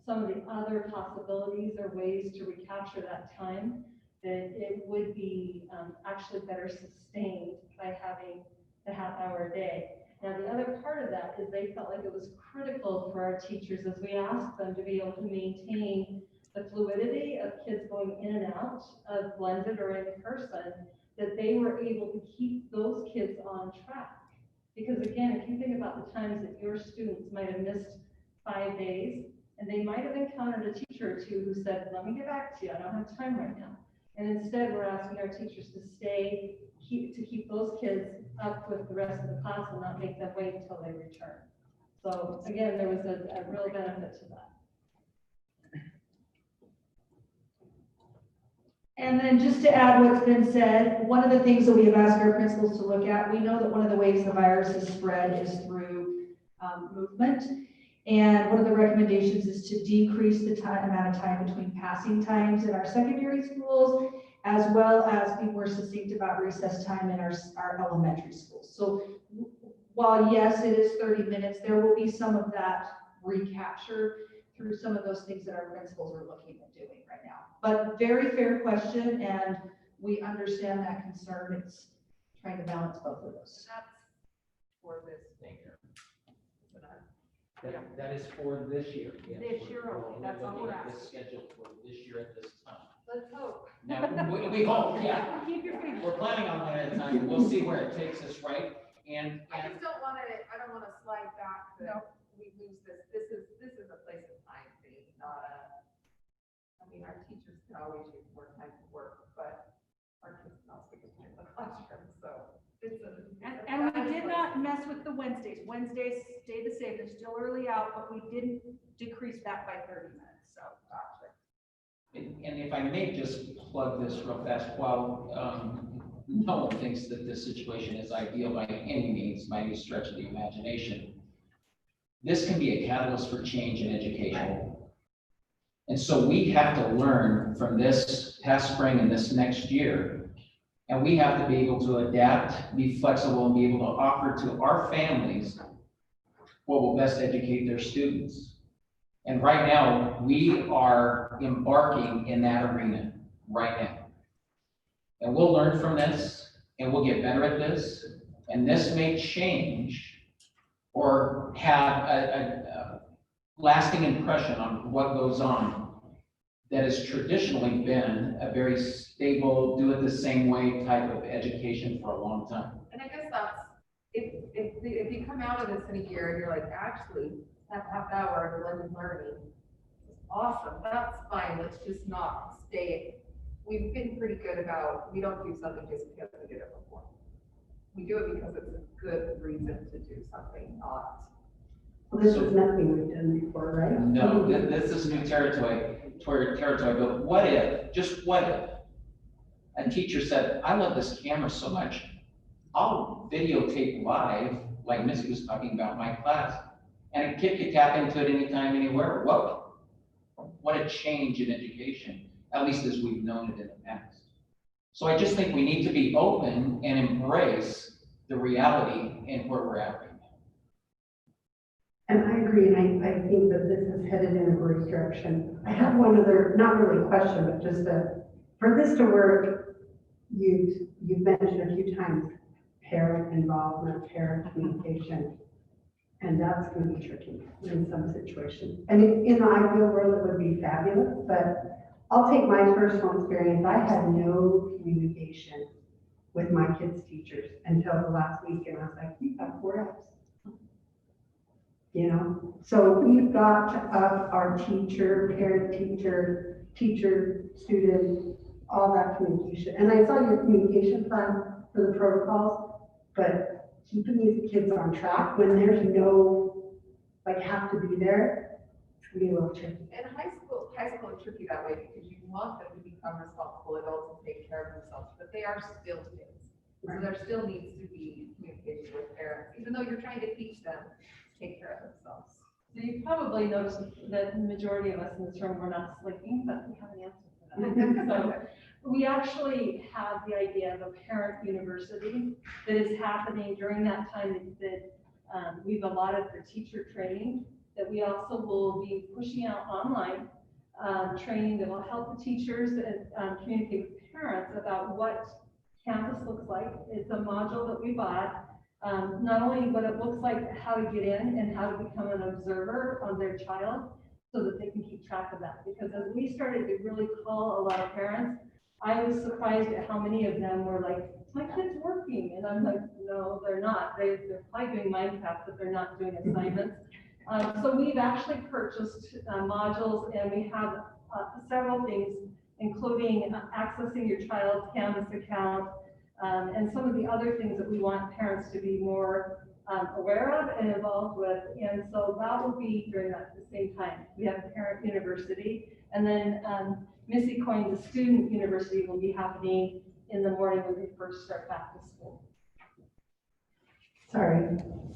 Speaker 12: some of the other possibilities or ways to recapture that time, that it would be actually better sustained by having the half-hour day. Now, the other part of that is they felt like it was critical for our teachers as we asked them to be able to maintain the fluidity of kids going in and out of blended or in person, that they were able to keep those kids on track. Because again, if you think about the times that your students might have missed 5 days, and they might have encountered a teacher or two who said, let me get back to you, I don't have time right now. And instead, we're asking our teachers to keep those kids up with the rest of the class and not make them wait until they return. So again, there was a real benefit to that.
Speaker 10: And then just to add what's been said, one of the things that we have asked our principals to look at, we know that one of the ways the virus is spread is through movement. And one of the recommendations is to decrease the amount of time between passing times in our secondary schools, as well as be more succinct about recess time in our elementary schools. So while yes, it is 30 minutes, there will be some of that recapture through some of those things that our principals are looking at doing right now. But very fair question, and we understand that concern. It's trying to balance both of those.
Speaker 3: That's for this year.
Speaker 11: That is for this year. Yes.
Speaker 3: This year only, that's all we're
Speaker 11: This
Speaker 3: asking.
Speaker 11: schedule for this year at this time.
Speaker 3: Let's hope.
Speaker 11: Now, we hope, yeah.
Speaker 3: Keep your fingers.
Speaker 11: We're planning on one at a time. We'll see where it takes us, right? And
Speaker 3: I just don't want to, I don't want to slide back that we lose this. This is a place of time thing, not a, I mean, our teachers can always use more time to work, but our kids can also get time in the classroom, so.
Speaker 1: And we did not mess with the Wednesdays. Wednesdays stay the same. They're still early out, but we didn't decrease that by 30 minutes, so.
Speaker 11: And if I may just plug this real fast, while no one thinks that this situation is ideal by any means, by any stretch of the imagination, this can be a catalyst for change in education. And so we have to learn from this past spring and this next year. And we have to be able to adapt, be flexible, and be able to offer to our families what will best educate their students. And right now, we are embarking in that arena right now. And we'll learn from this, and we'll get better at this, and this may change or have a lasting impression on what goes on that has traditionally been a very stable, do it the same way type of education for a long time.
Speaker 3: And I guess that's, if you come out of this in a year and you're like, actually, that half hour of blended learning is awesome, that's fine, let's just not stay. We've been pretty good about, we don't do something just because we did it before. We do it because it's a good reason to do something, not.
Speaker 2: Well, this is nothing we've done before, right?
Speaker 11: No, this is new territory, but what if, just what if, a teacher said, I love this camera so much, I'll videotape live, like Missy was talking about my class, and a kid could tap into it anytime, anywhere. What a change in education, at least as we've known it in the past. So I just think we need to be open and embrace the reality and where we're at right now.
Speaker 2: And I agree, and I think that this is headed in a great direction. I have one other, not really question, but just for this to work, you've mentioned a few times parent involvement, parent communication, and that's going to be tricky in some situations. And in the ideal world, it would be fabulous, but I'll take my personal experience. I had no communication with my kids' teachers until the last week, and I was like, you've got 4 apps. You know, so we've got to up our teacher, parent, teacher, student all that communication. And I saw your communication plan for the protocols, but keeping these kids on track when there's no, like, have to be there, it's gonna be a little tricky.
Speaker 3: And high school is tricky that way because you want them to become responsible adults and take care of themselves, but they are still kids. So there still needs to be communication with parents, even though you're trying to teach them to take care of themselves.
Speaker 12: So you probably noticed that the majority of us in this room were not sleeping, but we have an answer for that. So we actually have the idea of a parent university that is happening during that time that we've allotted for teacher training, that we also will be pushing out online training that will help the teachers and communicate with parents about what campus looks like. It's a module that we bought. Not only what it looks like, how to get in and how to become an observer on their child so that they can keep track of that. Because as we started to really call a lot of parents, I was surprised at how many of them were like, my kid's working. And I'm like, no, they're not. They're probably doing Minecraft, but they're not doing assignments. So we've actually purchased modules, and we have several things, including accessing your child's Canvas account, and some of the other things that we want parents to be more aware of and involved with. And so that will be during that the same time. We have a parent university, and then Missy coined the student university will be happening in the morning when they first start back to school.
Speaker 2: Sorry,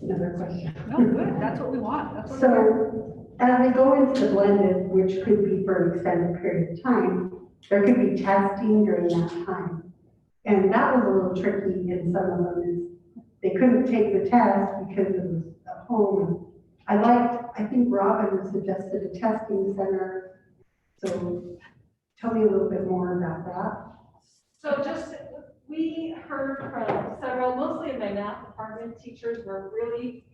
Speaker 2: another question.
Speaker 1: No, good, that's what we want. That's what we're
Speaker 2: So as we go into the blended, which could be for an extended period of time, there could be testing during that time. And that was a little tricky in some of them is they couldn't take the test because it was at home. I think Robin suggested a testing center. So tell me a little bit more about that.
Speaker 12: So we heard from several, mostly in my math department, teachers were really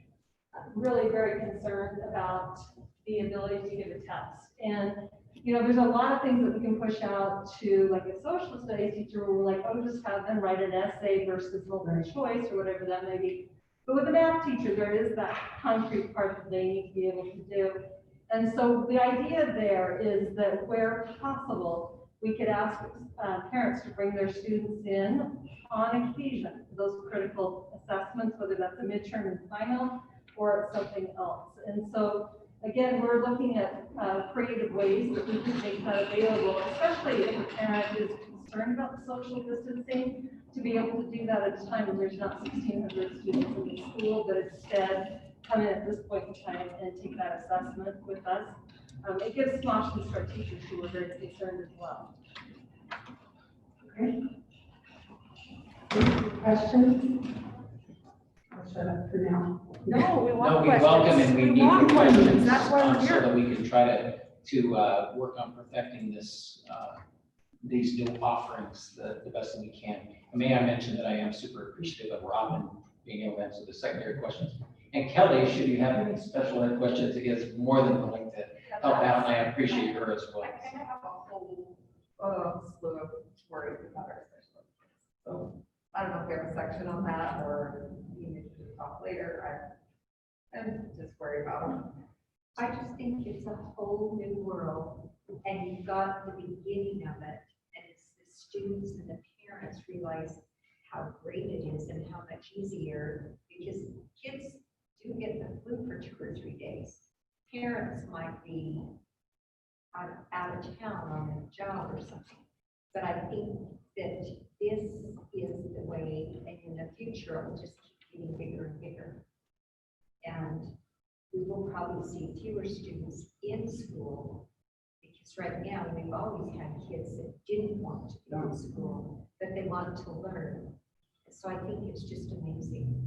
Speaker 12: very concerned about the ability to give a test. And, you know, there's a lot of things that we can push out to like a social studies teacher where we're like, oh, just have them write an essay versus multiple choice or whatever that may be. But with a math teacher, there is that concrete part that they need to be able to do. And so the idea there is that where possible, we could ask parents to bring their students in on occasion, those critical assessments, whether that's a midterm and final or something else. And so, again, we're looking at creative ways that we can make that available, especially if a parent is concerned about the social distancing, to be able to do that at a time when there's not 1,600 students in the school, but instead come in at this point in time and take that assessment with us. It gives some options for our teachers who are very concerned as well.
Speaker 2: Okay. Any questions? I'll shut up for now.
Speaker 1: No, we want
Speaker 11: No, we
Speaker 1: questions.
Speaker 11: welcome and we need
Speaker 1: want
Speaker 11: the questions
Speaker 1: That's why we're
Speaker 11: so
Speaker 1: here.
Speaker 11: that we can try to work on perfecting this, these new offerings the best that we can. And may I mention that I am super appreciative of Robin being able to answer the secondary questions. And Kelly, should you have any special ed questions, is more than willing to help out, and I appreciate her as well.
Speaker 3: I kind of have a whole slew of worries about our special ed. So I don't know if we have a section on that or you need to talk later. I'm just worried about them.
Speaker 7: I just think it's a whole new world, and you've got the beginning of it, and it's the students and the parents realize how great it is and how much easier, because kids do get the flu for 2 or 3 days. Parents might be out of town on a job or something, but I think that this is the way, and in the future, it will just keep getting bigger and bigger. And we will probably see fewer students in school, because right now, we've always had kids that didn't want to be in school, but they wanted to learn. So I think it's just amazing.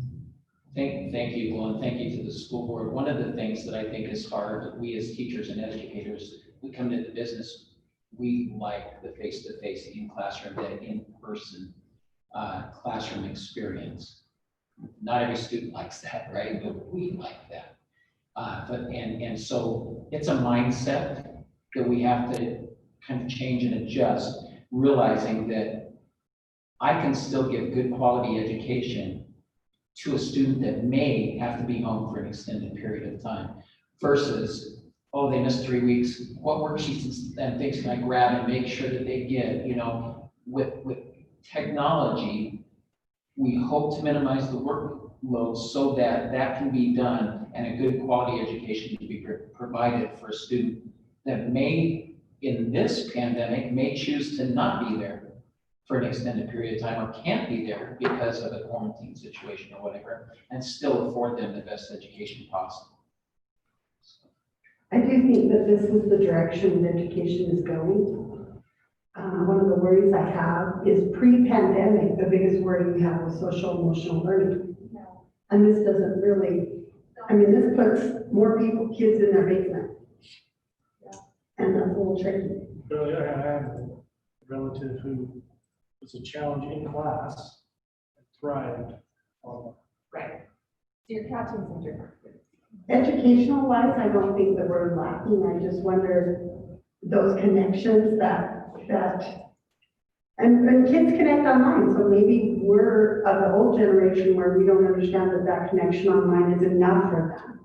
Speaker 11: Thank you, Glenn. Thank you to the school board. One of the things that I think is hard, we as teachers and educators, we come into the business, we like the face-to-face in classroom, that in-person classroom experience. Not every student likes that, right? But we like that. And so it's a mindset that we have to kind of change and adjust, realizing that I can still give good quality education to a student that may have to be home for an extended period of time versus, oh, they missed 3 weeks. What worksheets and things can I grab and make sure that they get, you know? with technology, we hope to minimize the workload so that that can be done and a good quality education can be provided for a student that may, in this pandemic, may choose to not be there for an extended period of time or can't be there because of a quarantine situation or whatever, and still afford them the best education possible.
Speaker 2: I do think that this is the direction education is going. One of the worries I have is pre-pandemic, the biggest worry we have was social emotional learning. And this doesn't really, I mean, this puts more kids in their basement. And that's a little tricky.
Speaker 6: Really, I have a relative who was a challenge in class and thrived on.
Speaker 9: Right. So you're catching some different.
Speaker 2: Educational wise, I don't think that we're lacking. I just wonder those connections and kids connect online. So maybe we're of the old generation where we don't understand that connection online is enough for them.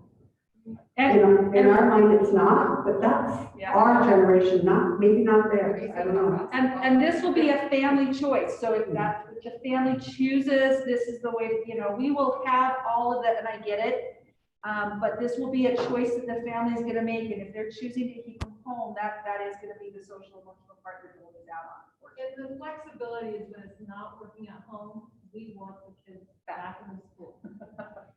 Speaker 2: In our mind, it's not, but that's our generation, maybe not theirs. I don't know.
Speaker 1: And this will be a family choice. So if the family chooses, this is the way, we will have all of that, and I get it. But this will be a choice that the family is going to make. And if they're choosing to keep them home, that is going to be the social emotional part that we'll lose out on.
Speaker 12: And the flexibility is when it's not working at home, we want the kids back in the school.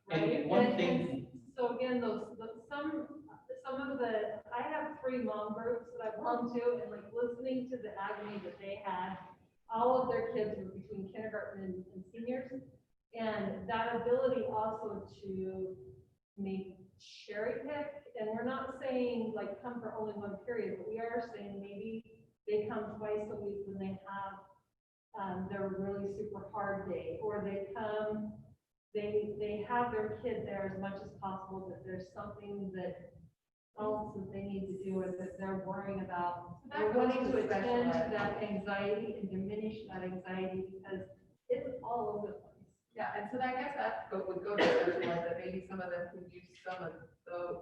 Speaker 12: Right?
Speaker 11: And one thing.
Speaker 12: So again, some of the, I have 3 mom groups that I belong to, and like listening to the agony that they had, all of their kids were between kindergarten and seniors. And that ability also to maybe cherry pick, and we're not saying like come for only one period, but we are saying maybe they come twice a week when they have their really super hard day, or they come, they have their kid there as much as possible, that there's something that else that they need to do, or that they're worrying about. They're wanting to attend to that anxiety and diminish that anxiety because it's all over the place.
Speaker 3: Yeah, and so I guess that would go to special ed, that maybe some of them could use some of those.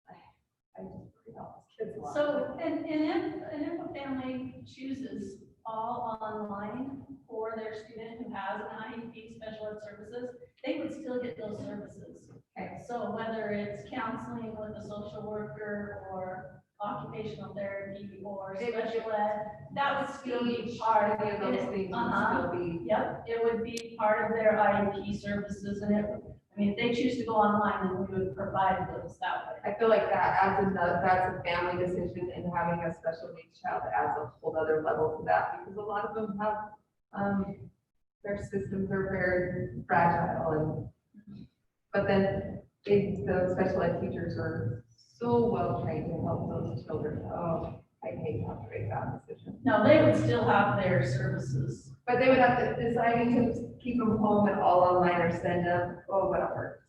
Speaker 3: I just worry about these kids a lot.
Speaker 13: So, and if a family chooses all online for their student who has an IEP special ed services, they would still get those services.
Speaker 3: Okay.
Speaker 13: So whether it's counseling with a social worker or occupational therapy or special ed, that would still be part of it.
Speaker 3: Those things would still be.
Speaker 13: Yep, it would be part of their IEP services, and if they choose to go online, then we would provide those that way.
Speaker 3: I feel like that's a family decision, and having a special needs child adds a whole other level to that, because a lot of them have, their systems are very fragile, but then the special ed teachers are so well trained to help those children. Oh, I hate to have to make that decision.
Speaker 13: No, they would still have their services.
Speaker 3: But they would have to decide to keep them home and all online or send them, whatever.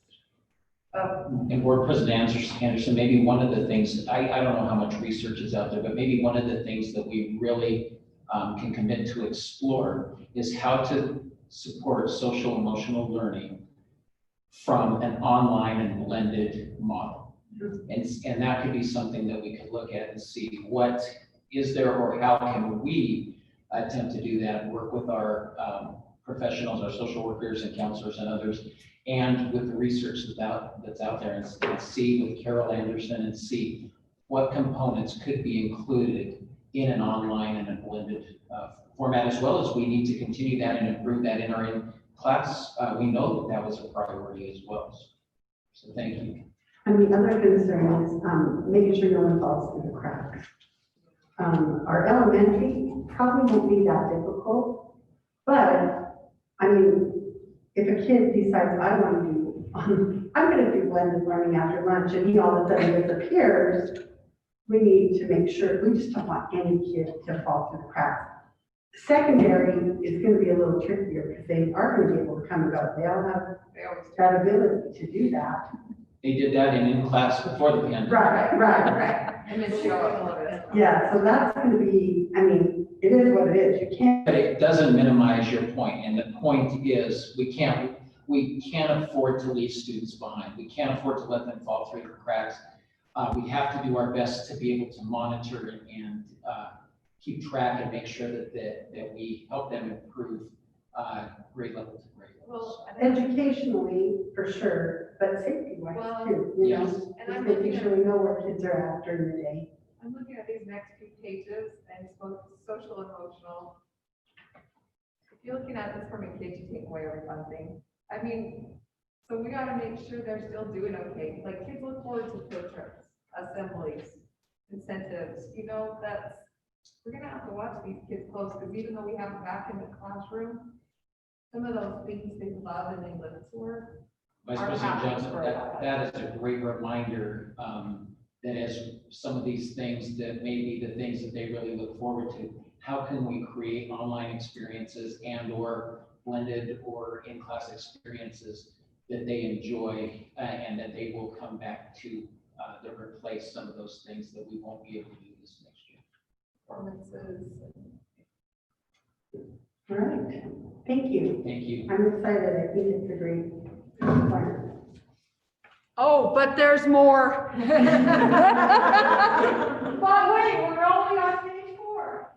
Speaker 11: And Board President Anderson, maybe one of the things, I don't know how much research is out there, but maybe one of the things that we really can commit to explore is how to support social emotional learning from an online and blended model. And that could be something that we could look at and see what is there, or how can we attempt to do that, work with our professionals, our social workers and counselors and others, and with the research that's out there, and see with Carol Anderson, and see what components could be included in an online and a blended format, as well as we need to continue that and improve that in our in-class. We know that was a priority as well. So thank you.
Speaker 2: And the other concern is making sure no one falls through the cracks. Our elementary probably won't be that difficult, but I mean, if a kid decides I'm going to do blended learning after lunch, and he all of a sudden disappears, we need to make sure, we just don't want any kid to fall through the cracks. Secondary is going to be a little trickier because they are going to be able to come and go. They all have that ability to do that.
Speaker 11: They did that in class before the pandemic.
Speaker 2: Right.
Speaker 3: And then show up a little bit.
Speaker 2: Yeah, so that's going to be, I mean, it is what it is. You can't.
Speaker 11: But it doesn't minimize your point, and the point is we can't afford to leave students behind. We can't afford to let them fall through the cracks. We have to do our best to be able to monitor and keep track and make sure that we help them improve grade level to grade level.
Speaker 3: Well,
Speaker 2: Educationally, for sure, but safety-wise
Speaker 3: Well,
Speaker 2: too, you
Speaker 11: yes.
Speaker 2: know,
Speaker 3: and I'm
Speaker 2: just making
Speaker 3: looking
Speaker 2: sure
Speaker 3: at,
Speaker 2: we know where kids are at during the day.
Speaker 3: I'm looking at these next few pages and it's both social, emotional. If you're looking at this from a kid, you take away every fun thing. I mean, so we gotta make sure they're still doing okay. Like kids look forward to field trips, assemblies, incentives, you know, we're gonna have to watch these kids close, because even though we have them back in the classroom, some of those things they love and they live for.
Speaker 11: Vice
Speaker 3: are
Speaker 11: President
Speaker 3: happening
Speaker 11: Johnson,
Speaker 3: for a while.
Speaker 11: that is a great reminder, that as some of these things that may be the things that they really look forward to, how can we create online experiences and or blended or in-class experiences that they enjoy and that they will come back to replace some of those things that we won't be able to do this next year.
Speaker 3: Performances.
Speaker 2: All right, thank you.
Speaker 11: Thank you.
Speaker 2: I'm excited. I think it's a great plan.
Speaker 1: Oh, but there's more. But wait, we're only on page 4.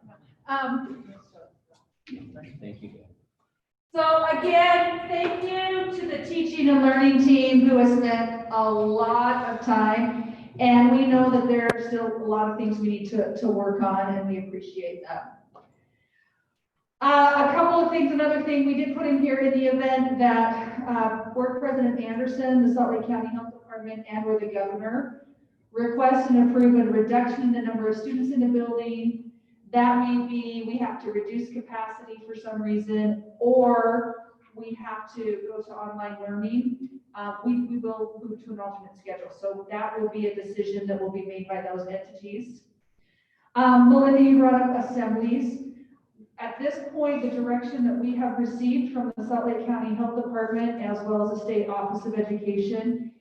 Speaker 11: Thank you.
Speaker 10: So again, thank you to the teaching and learning team who has spent a lot of time. And we know that there are still a lot of things we need to work on, and we appreciate that. A couple of things, another thing we did put in here in the event that Board President Anderson, the Salt Lake County Health Department, and or the governor request and approve a reduction in the number of students in the building. That may be we have to reduce capacity for some reason, or we have to go to online learning. We will move to an alternate schedule. So that will be a decision that will be made by those entities. Melinda, you brought up assemblies. At this point, the direction that we have received from the Salt Lake County Health Department, as well as the State Office of Education,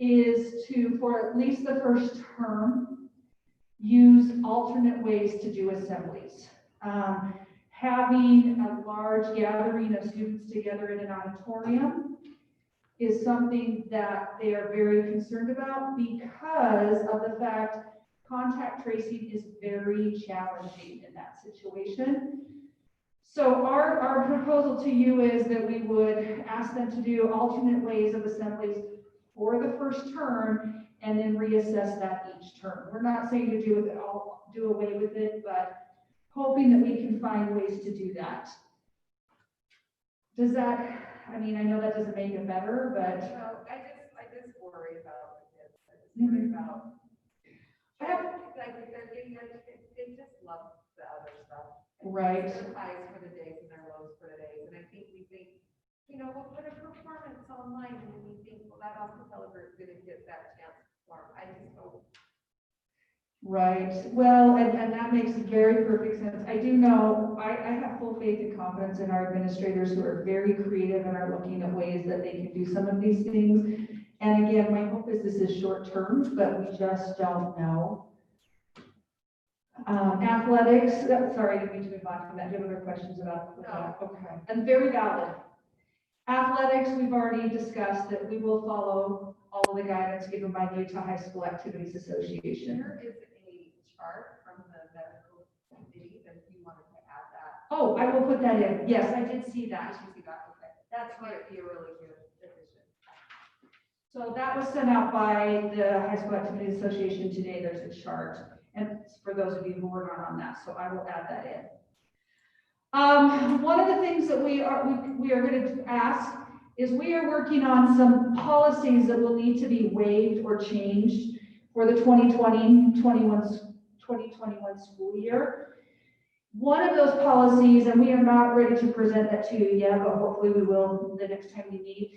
Speaker 10: is to, for at least the first term, use alternate ways to do assemblies. Having a large gathering of students together in an auditorium is something that they are very concerned about because of the fact contact tracing is very challenging in that situation. So our proposal to you is that we would ask them to do alternate ways of assemblies for the first term and then reassess that each term. We're not saying to do away with it, but hoping that we can find ways to do that. Does that, I mean, I know that doesn't make it better, but.
Speaker 3: No, I just worry about the kids. I just worry about. Like if they're getting educated, they just love the other stuff.
Speaker 10: Right.
Speaker 3: Their highs for the days and their lows for the days. And I think we think, you know, we'll put a performance online and then we think, well, that acapella group didn't get that chance to perform. I just hope.
Speaker 10: Right. Well, and that makes very perfect sense. I do know, I have full faith and confidence in our administrators who are very creative and are looking at ways that they can do some of these things. And again, my hope is this is short term, but we just don't know. Athletics, sorry, I didn't mean to move on from that. Do you have other questions about that? Okay. And very valid. Athletics, we've already discussed that we will follow all of the guidance given by the Utah High School Activities Association.
Speaker 3: There is a chart from the medical committee that if you wanted to add that.
Speaker 10: Oh, I will put that in. Yes, I did see that.
Speaker 3: Did you see that? Okay.
Speaker 10: That's
Speaker 3: Might be a really good addition.
Speaker 10: So that was sent out by the High School Activities Association today. There's a chart. And for those of you who were not on that, so I will add that in. One of the things that we are going to ask is we are working on some policies that will need to be waived or changed for the 2021 school year. One of those policies, and we are not ready to present that to you yet, but hopefully we will the next time we meet.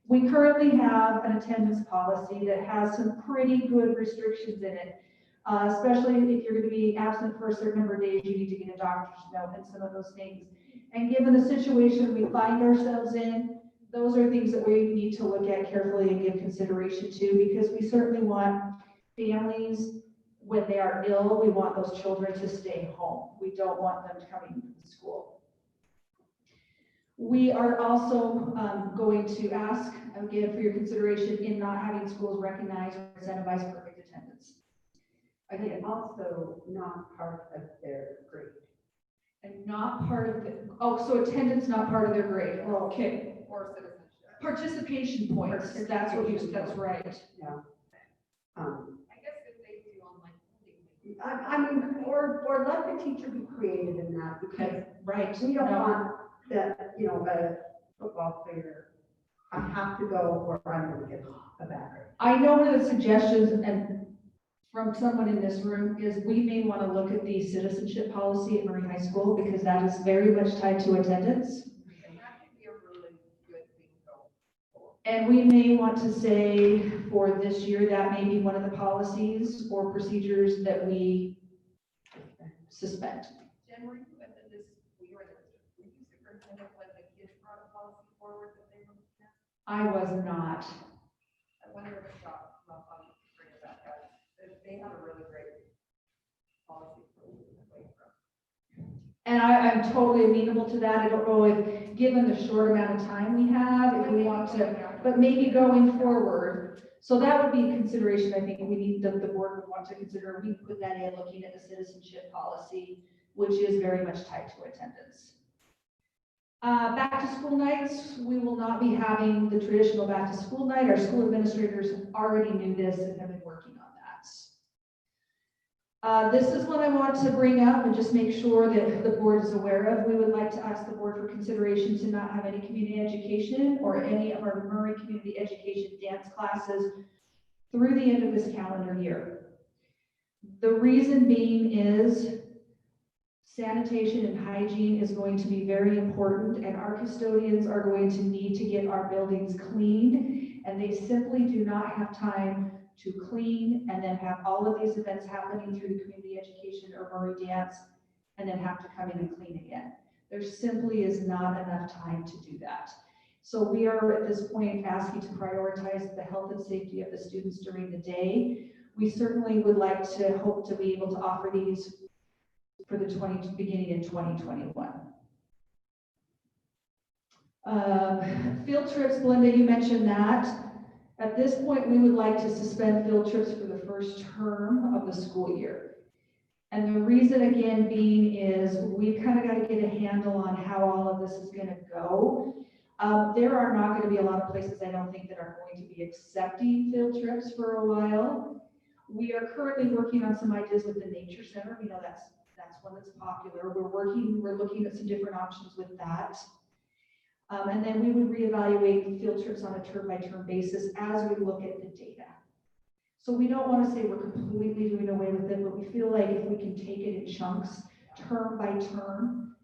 Speaker 10: We currently have an attendance policy that has some pretty good restrictions in it. Especially if you're going to be absent for a certain number of days, you need to get a doctor's note and some of those things. And given the situation we find ourselves in, those are things that we need to look at carefully and give consideration to, because we certainly want families, when they are ill, we want those children to stay home. We don't want them coming to school. We are also going to ask, again, for your consideration in not having schools recognize or incentivize perfect attendance.
Speaker 2: Again, also not part of their grade.
Speaker 10: And not part of the, oh, so attendance not part of their grade, okay.
Speaker 3: Or citizenship.
Speaker 10: Participation points, that's what you, that's right.
Speaker 2: Yeah.
Speaker 3: I guess if they do online.
Speaker 2: I mean, or let the teacher be creative in that, because
Speaker 10: Right.
Speaker 2: we don't
Speaker 10: No.
Speaker 2: want that, you know, a football player, I have to go or I'm gonna get a bad grade.
Speaker 10: I know one of the suggestions, and from someone in this room, is we may want to look at the citizenship policy at Murray High School, because that is very much tied to attendance.
Speaker 3: And that could be a really good thing though.
Speaker 10: And we may want to say for this year, that may be one of the policies or procedures that we suspend.
Speaker 3: Jen, were you at this, were you superintendent when the kids brought a policy forward that they were looking at?
Speaker 10: I was not.
Speaker 3: I wonder if Scott, bring it back up. They have a really great policy for away from.
Speaker 10: And I'm totally amenable to that. I don't know if, given the short amount of time we have, if we want to, but maybe going forward. So that would be a consideration, I think we need, the board would want to consider. We can put that in, looking at the citizenship policy, which is very much tied to attendance. Back to school nights, we will not be having the traditional back to school night. Our school administrators already knew this and have been working on that. This is what I want to bring up and just make sure that the board is aware of. We would like to ask the board for consideration to not have any community education or any of our Murray community education dance classes through the end of this calendar year. The reason being is sanitation and hygiene is going to be very important, and our custodians are going to need to get our buildings cleaned, and they simply do not have time to clean and then have all of these events happening through the community education or Murray dance and then have to come in and clean again. There simply is not enough time to do that. So we are at this point asking to prioritize the health and safety of the students during the day. We certainly would like to hope to be able to offer these for the beginning in 2021. Field trips, Belinda, you mentioned that. At this point, we would like to suspend field trips for the first term of the school year. And the reason again being is we've kind of got to get a handle on how all of this is going to go. There are not going to be a lot of places, I don't think, that are going to be accepting field trips for a while. We are currently working on some ideas with the Nature Center. We know that's one that's popular. We're looking at some different options with that. And then we would reevaluate field trips on a term-by-term basis as we look at the data. So we don't want to say we're completely doing away with it, but we feel like if we can take it in chunks, term by term.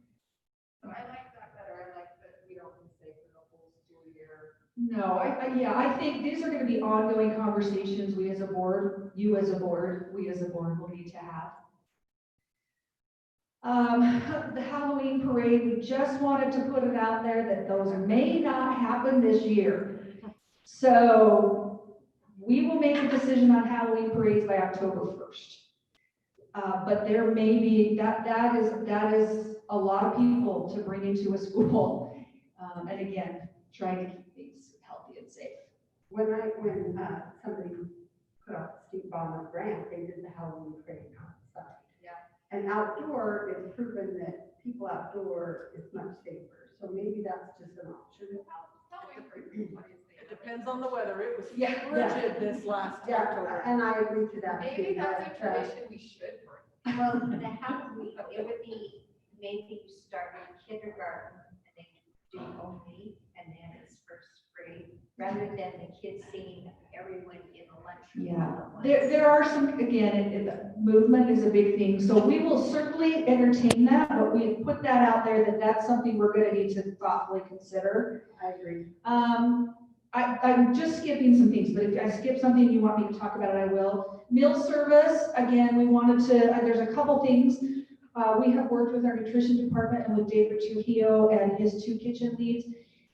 Speaker 3: I like that better. I like that we don't say for the whole school year.
Speaker 10: No, I think these are going to be ongoing conversations we as a board, you as a board, we as a board will need to have. The Halloween parade, we just wanted to put it out there that those may not happen this year. So we will make a decision on Halloween parades by October 1st. But there may be, that is a lot of people to bring into a school. And again, trying to keep things healthy and safe.
Speaker 2: When somebody put out Steve Ballmer grant, they did the Halloween parade outside.
Speaker 3: Yeah.
Speaker 2: And outdoor, it's proven that people outdoor is much safer. So maybe that's just an option.
Speaker 9: It depends on the weather. It was
Speaker 10: Yeah.
Speaker 9: frigid this last
Speaker 2: Yeah,
Speaker 9: October.
Speaker 2: and I agree to that.
Speaker 3: Maybe
Speaker 2: too,
Speaker 3: that's a
Speaker 2: but,
Speaker 3: tradition we should bring.
Speaker 7: Well, the Halloween, it would be, maybe you start in kindergarten and they do only, and then it's first grade, rather than the kids seeing everyone in the lunchroom.
Speaker 10: Yeah,
Speaker 7: all at once.
Speaker 10: there are some, again, movement is a big thing, so we will certainly entertain that, but we put that out there that that's something we're gonna need to thoughtfully consider.
Speaker 2: I agree.
Speaker 10: I'm just skipping some things, but if I skip something you want me to talk about it, I will. Meal service, again, we wanted to, there's a couple things. We have worked with our nutrition department and with David Trujillo and his 2 kitchen leads,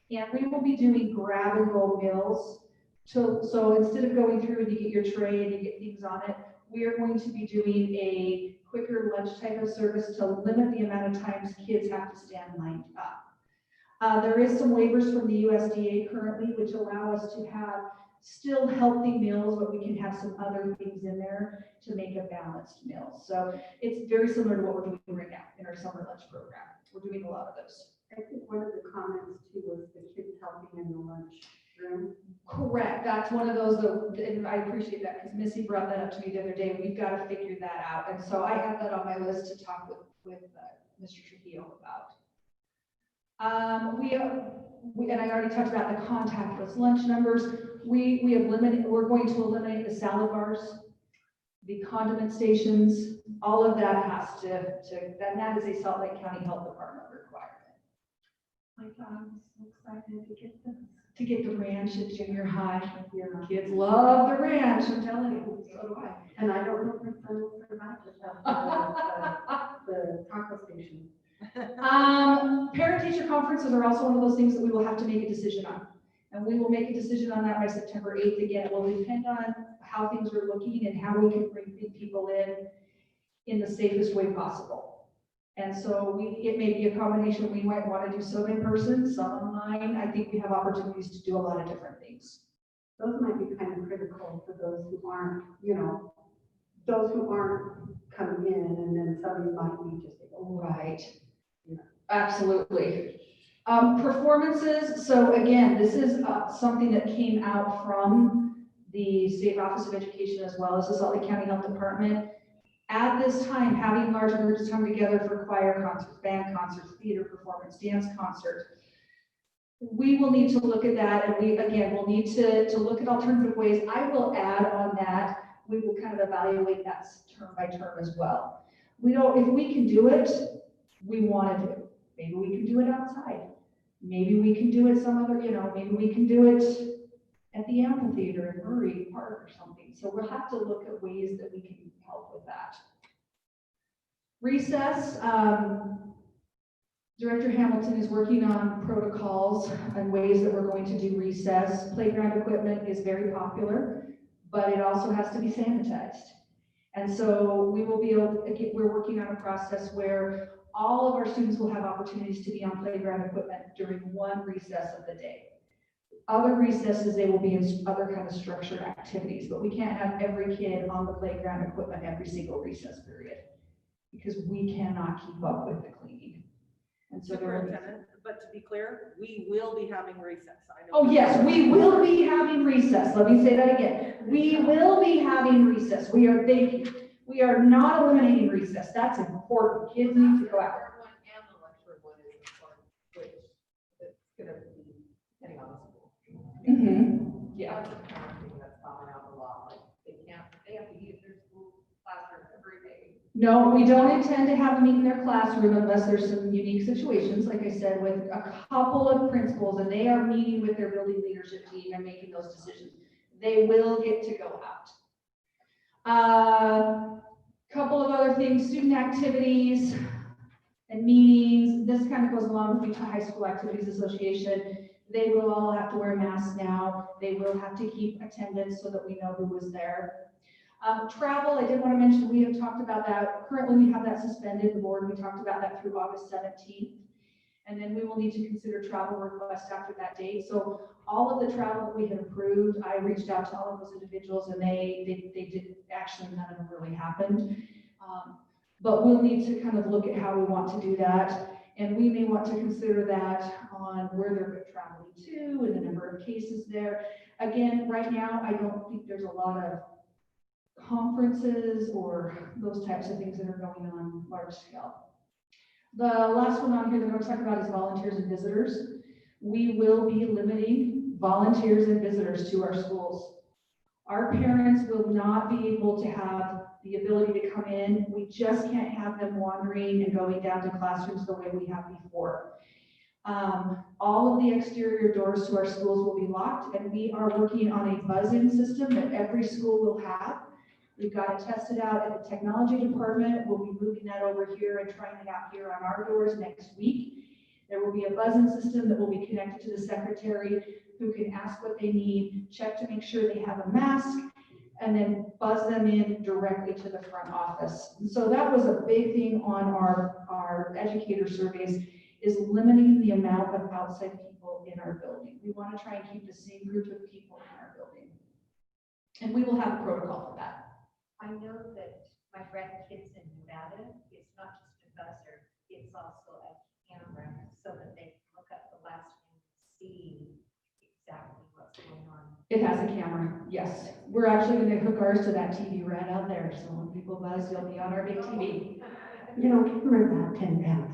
Speaker 10: and we will be doing grab and go meals. So instead of going through and you get your tray and you get things on it, we are going to be doing a quicker lunch type of service to limit the amount of times kids have to stand lined up. There is some waivers from the USDA currently, which allow us to have still healthy meals, but we can have some other things in there to make a balanced meal. So it's very similar to what we're doing right now in our summer lunch program. We're doing a lot of those.
Speaker 2: I think one of the comments too was the kids helping in the lunch room.
Speaker 10: Correct. That's one of those, and I appreciate that because Missy brought that up to me the other day. We've got to figure that out. And so I have that on my list to talk with Mr. Trujillo about. And I already talked about the contactless lunch numbers. We're going to eliminate the salad bars, the condiment stations, all of that has to, and that is a Salt Lake County Health Department requirement.
Speaker 5: My God, I'm so excited to get this.
Speaker 10: To get the ranch at junior high. Kids love the ranch, I'm telling you, so do I.
Speaker 2: And I don't know if my son will survive without the taco station.
Speaker 10: Parent-teacher conferences are also one of those things that we will have to make a decision on. And we will make a decision on that by September 8th. Again, it will depend on how things are looking and how we can bring people in the safest way possible. And so it may be a combination. We might want to do some in person, some online. I think we have opportunities to do a lot of different things.
Speaker 2: Those might be kind of critical for those who aren't, those who aren't coming in, and then somebody might be just,
Speaker 10: Right. Absolutely. Performances. So again, this is something that came out from the State Office of Education as well as the Salt Lake County Health Department. At this time, having large groups come together for choir concerts, band concerts, theater performance, dance concert, we will need to look at that, and we'll need to look at alternative ways. I will add on that, we will kind of evaluate that term by term as well. If we can do it, we want to do. Maybe we can do it outside. Maybe we can do it some other, maybe we can do it at the amphitheater in Murray Park or something. So we'll have to look at ways that we can help with that. Recess, Director Hamilton is working on protocols and ways that we're going to do recess. Playground equipment is very popular, but it also has to be sanitized. And so we're working on a process where all of our students will have opportunities to be on playground equipment during one recess of the day. Other recesses, they will be in other kind of structured activities, but we can't have every kid on the playground equipment every single recess period because we cannot keep up with the cleaning. And so
Speaker 9: Superintendent, but to be clear, we will be having recess. I know.
Speaker 10: Oh yes, we will be having recess. Let me say that again. We will be having recess. We are not eliminating recess. That's important. Kids need to go out.
Speaker 9: And the lecture one is important, which it's gonna be depending on the school.
Speaker 10: Yeah.
Speaker 9: That's the kind of thing that's coming out a lot, like they have to use their school classroom every day.
Speaker 10: No, we don't intend to have them meet in their classroom unless there's some unique situations, like I said, with a couple of principals, and they are meeting with their building leadership team and making those decisions. They will get to go out. Couple of other things, student activities and meetings. This kind of goes along with the High School Activities Association. They will all have to wear masks now. They will have to keep attendance so that we know who was there. Travel, I did want to mention, we have talked about that. Currently, we have that suspended, the board. We talked about that through August 17th. And then we will need to consider travel requests after that date. So all of the travel that we had approved, I reached out to all of those individuals and they did, actually none of them really happened. But we'll need to kind of look at how we want to do that. And we may want to consider that on where they're traveling to and the number of cases there. Again, right now, I don't think there's a lot of conferences or those types of things that are going on large scale. The last one on here that I'm going to talk about is volunteers and visitors. We will be limiting volunteers and visitors to our schools. Our parents will not be able to have the ability to come in. We just can't have them wandering and going down to classrooms the way we have before. All of the exterior doors to our schools will be locked, and we are working on a buzzing system that every school will have. We've got it tested out at the technology department. We'll be moving that over here and trying it out here on our doors next week. There will be a buzzing system that will be connected to the secretary who can ask what they need, check to make sure they have a mask, and then buzz them in directly to the front office. And so that was a big thing on our educator surveys, is limiting the amount of outside people in our building. We want to try and keep the same group of people in our building. And we will have a protocol for that.
Speaker 7: I know that my grandkids in Nevada, it's not just a buzzer, it's also a camera so that they can look up the last name and see exactly what's going on.
Speaker 10: It has a camera, yes. We're actually going to hook ours to that TV right out there. So when people buzz, you'll be on our big TV.
Speaker 2: You know, camera's about 10 pounds.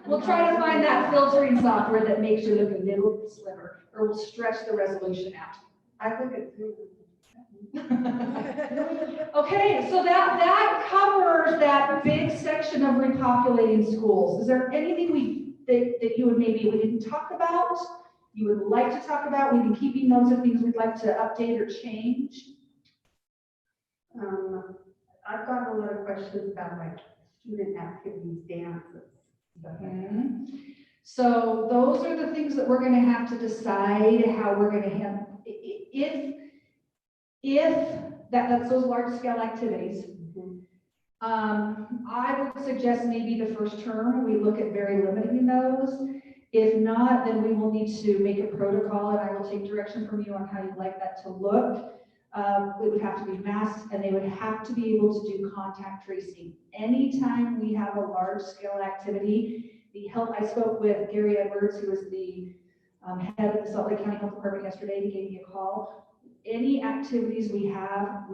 Speaker 10: We'll try to find that filtering software that makes you look a little bit slimmer, or will stretch the resolution out.
Speaker 2: I look at
Speaker 10: Okay, so that covers that big section of repopulating schools. Is there anything that you would maybe we didn't talk about, you would like to talk about? We've been keeping notes of things we'd like to update or change.
Speaker 2: I've got a lot of questions about like student activities, dances.
Speaker 10: So those are the things that we're going to have to decide how we're going to handle. If that's those large scale activities, I would suggest maybe the first term we look at very limiting those. If not, then we will need to make a protocol, and I will take direction from you on how you'd like that to look. It would have to be masked, and they would have to be able to do contact tracing. Anytime we have a large scale activity, I spoke with Gary Edwards, who is the head of the Salt Lake County Health Department yesterday. He gave me a call. Any activities we have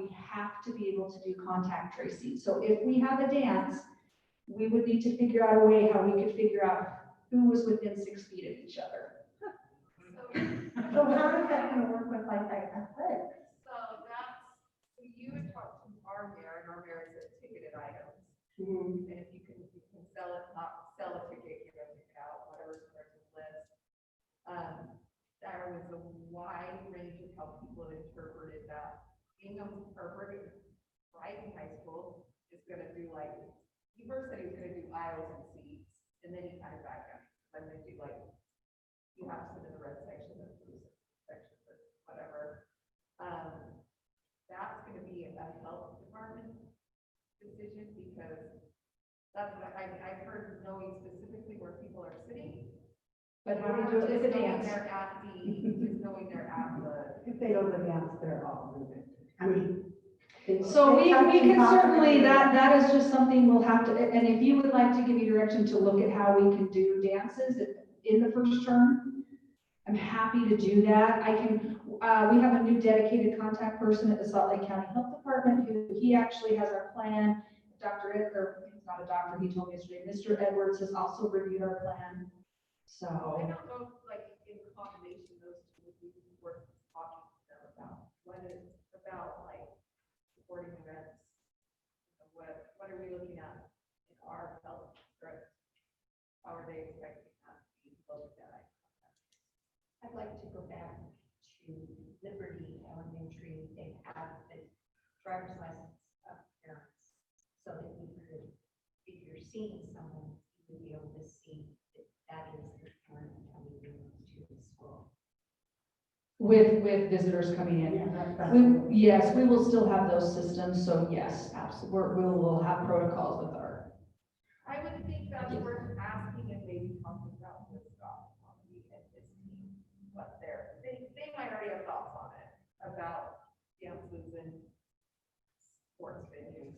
Speaker 10: to be able to do contact tracing. So if we have a dance, we would need to figure out a way how we could figure out who was within 6 feet of each other.
Speaker 2: So how is that going to work with like athletics?
Speaker 3: So you would talk to our mayor, and our mayor says ticketed items.
Speaker 2: Mm-hmm.
Speaker 3: And if you can sell it, not sell a ticket, give a ticket out, whatever's on the list. There was a wide range of how people interpreted that. Being a right in high school is gonna do like, he first said he was gonna do aisles and seats, and then he kind of backed out. Then they do like, you have to sit in the red section, the blue section, or whatever. That's gonna be a health department decision, because that's what I've heard, knowing specifically where people are sitting.
Speaker 10: But how do you do it with a dance?
Speaker 3: Just knowing they're at the.
Speaker 2: If they don't dance, they're all moving. I mean.
Speaker 10: So we can certainly, that is just something we'll have to, and if you would like to give me direction to look at how we can do dances in the first term, I'm happy to do that. I can, we have a new dedicated contact person at the Salt Lake County Health Department he actually has our plan. Dr. Ed, or he's not a doctor, he told me yesterday, Mr. Edwards has also reviewed our plan. So.
Speaker 3: I don't know, like, in combination, those two would be worth talking to them about. What is about, like, supporting events? What are we looking at in our health script? How are they expecting that to be looked at?
Speaker 7: I'd like to go back to Liberty Elementary. They have the driver's license of parents, so that you could, if you're seeing someone, you would be able to see that that is the parent coming into the school.
Speaker 10: With visitors coming in. Yes, we will still have those systems, so yes, absolutely, we will have protocols with our.
Speaker 3: I would think that's worth asking and maybe talking about with Scott on the weekend, his team, what they might already have thoughts on it, about dances and sports venues.